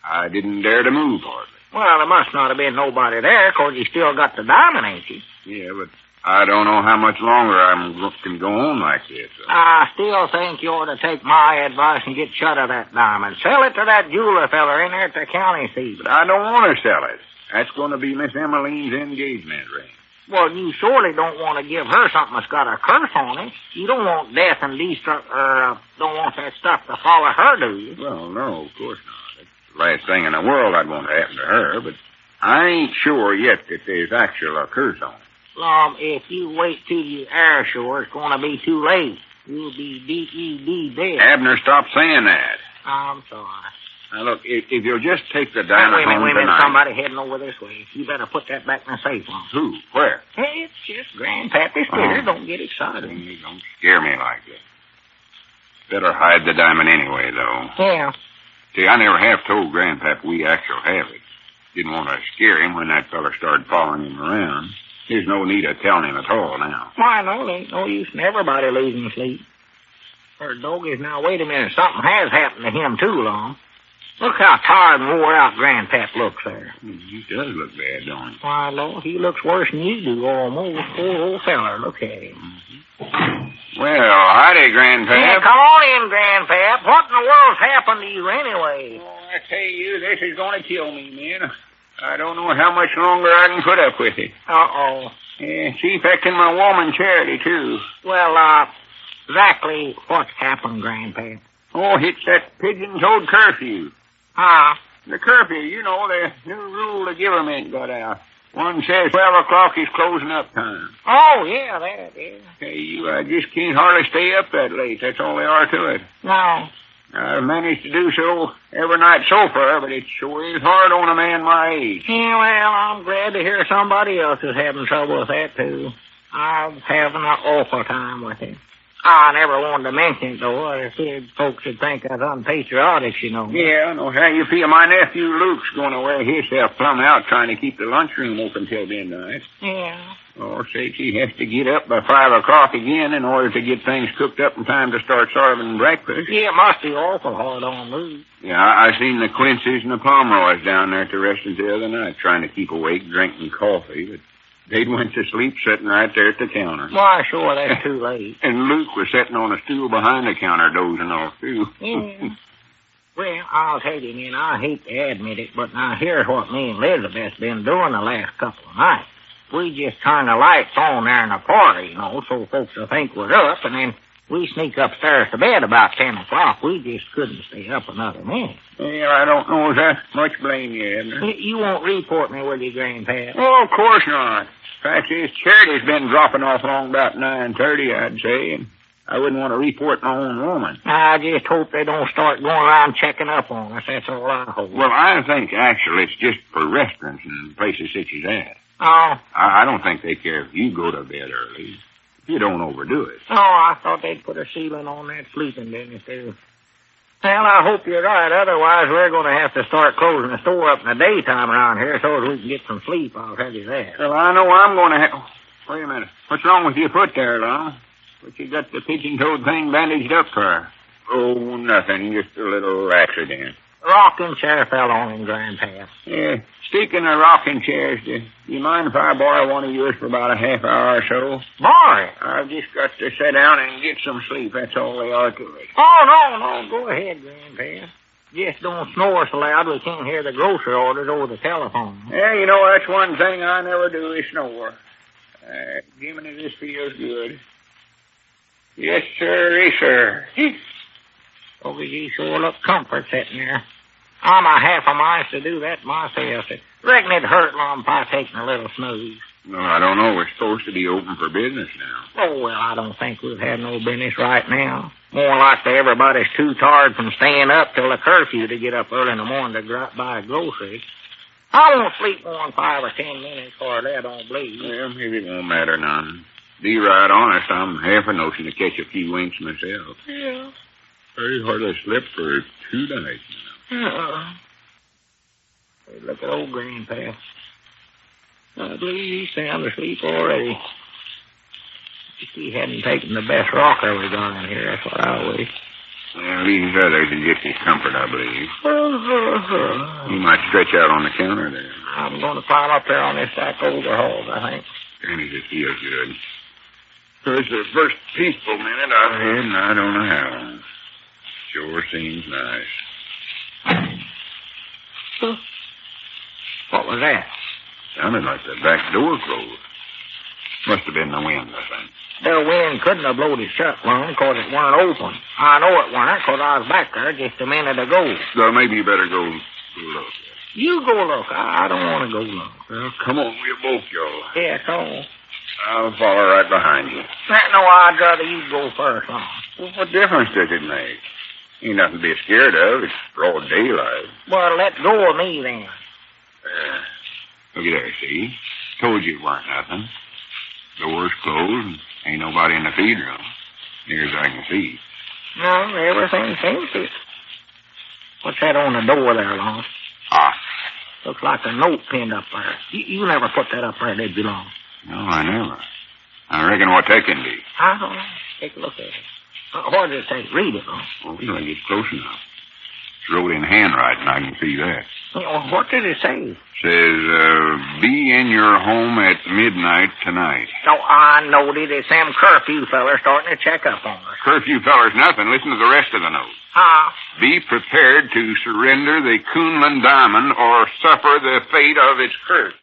I didn't dare to move hardly. Well, there must not have been nobody there, 'cause you still got the diamond, ain't you? Yeah, but I don't know how much longer I can go on like this. I still think you ought to take my advice and get shut of that diamond. Sell it to that jeweler feller in there at the county seat. But I don't want to sell it. That's going to be Miss Emmeline's engagement ring. Well, you surely don't want to give her something that's got a curse on it. You don't want death and don't want that stuff to follow her, do you? Well, no, of course not. That's the last thing in the world I'd want to happen to her, but I ain't sure yet that there's actually a curse on it. If you wait till you are sure, it's going to be too late. You'll be dead dead. Abner, stop saying that. I'm sorry. Now, look, if you'll just take the diamond home wait a minute. tonight... Somebody heading over this way. You better put that back in the safe. Who? Where? Hey, it's just Grandpappy's spirit. Don't get excited. Don't scare me like that. Better hide the diamond anyway, though. Yeah. See, I never have told Grandpap we actually have it. Didn't want to scare him when that fella started following him around. There's no need of telling him at all now. Why, no, there ain't no use in everybody losing sleep. Her doggies, now, wait a minute. Something has happened to him, too, Lum. Look how tired and wore out Grandpap looks there. He does look bad, don't he? Why, Lord, he looks worse than you do, almost. Poor old feller, look at him. Well, howdy, Grandpap. Yeah, come on in, Grandpap. What in the world's happened to you anyway? Oh, I tell you, this is going to kill me, man. I don't know how much longer I can put up with it. Uh-oh. Yeah, she affecting my woman Charity, too. Well, exactly what's happened, Grandpap? Oh, it's that pigeon-toed curfew. The curfew, you know, the new rule the government got out. One says 12 o'clock is closing up time. Oh, yeah, that, yeah. Hey, I just can't hardly stay up that late. That's all there are to it. No. I've managed to do so every night so far, but it sure is hard on a man my age. Yeah, well, I'm glad to hear somebody else is having trouble with that, too. I'm having an awful time with it. I never wanted to mention it, though. I feared folks would think I was unpatriotic, you know. Yeah, I know how you feel. My nephew Luke's going to wear himself plumb out trying to keep the lunchroom open till midnight. Yeah. Oh, sakes, he has to get up by 5 o'clock again in order to get things cooked up in time to start serving breakfast. Yeah, it must be awful hard on Luke. Yeah, I seen the Quincy's and the Pomeroys down there at the restaurant the other night trying to keep awake drinking coffee, but they'd went to sleep sitting right there at the counter. Why, sure, that's too late. And Luke was sitting on a stool behind the counter dozing off, too. Yeah. Well, I'll tell you, man, I hate to admit it, but now here's what me and Elizabeth's been doing the last couple of nights. We just turn the lights on there in the parlor, you know, so folks will think we're up, and then we sneak upstairs to bed about 10 o'clock. We just couldn't stay up another minute. Well, I don't know if that's much blame you, Abner. You won't report me, will you, Grandpa? Oh, of course not. Fact is, Charity's been dropping off along about 9:30, I'd say, and I wouldn't want to report my own woman. I just hope they don't start going around checking up on us. That's all I hope. Well, I think actually it's just for restaurants and places such as that. Oh. I don't think they care if you go to bed early. You don't overdo it. Oh, I thought they'd put a ceiling on that sleeping business, too. Well, I hope you're right. Otherwise, we're going to have to start closing the store up in the daytime around here so that we can get some sleep, I'll tell you that. Well, I know I'm going to have... Wait a minute. What's wrong with your foot there, Lum? What you got the pigeon-toed thing bandaged up for? Oh, nothing. Just a little accident. Rocking chair fell on him, Grandpa. Yeah. Speaking of rocking chairs, do you mind if I borrow one of yours for about a half hour or so? Borrow it? I've just got to sit down and get some sleep. That's all they are to it. Oh, no. Go ahead, Grandpa. Just don't snore so loud we can't hear the grocery orders over the telephone. Yeah, you know, that's one thing I never do is snore. Gimme, this feels good. Yes, sir. Oh, you sure look comfort sitting there. I'm a half a mind to do that myself. Reckon it'd hurt Lum by taking a little snooze. No, I don't know. We're supposed to be open for business now. Oh, well, I don't think we'll have no business right now. More likely everybody's too tired from staying up till the curfew to get up early in the morning to drop by groceries. I won't sleep more than 5 or 10 minutes or that don't bleed. Well, maybe it won't matter none. Be right honest, I'm half a notion to catch a few winks myself. Yeah. Very hardly slept for 2 nights now. Hey, look at old Grandpa. I believe he's sound asleep already. If he hadn't taken the best rocker we got in here, that's what I wish. Well, these others will get his comfort, I believe. You might stretch out on the counter there. I'm going to climb up there on this stack of overhauls, I think. Danny, it feels good. It's the first peaceful minute I've had, and I don't know how long. Sure seems nice. What was that? Sounded like the back door closed. Must have been the wind, I think. The wind couldn't have blowed it shut long because it weren't open. I know it weren't because I was back there just a minute ago. So maybe you better go look. You go look. I don't want to go look. Well, come on, we'll both go. Yeah, come on. I'll follow right behind you. No, I'd rather you go first, huh? Well, what difference does it make? Ain't nothing to be scared of. It's broad daylight. Well, let go of me then. Look at there, see? Told you it weren't nothing. Door's closed and ain't nobody in the feed room. Near as I can see. No, everything seems to. What's that on the door there, Long? Looks like a note pinned up there. You never put that up there, did you, Long? No, I never. I reckon what that can be. I don't know. Take a look at it. What does it say? Read it, Long. Well, till I get close enough. It's wrote in handwriting, I can see that. Well, what did it say? Says, be in your home at midnight tonight. Oh, I knowed it. It's them curfew fellers starting to check up on us. Curfew fellers nothing. Listen to the rest of the note. Be prepared to surrender the Kunlun diamond or suffer the fate of its curse.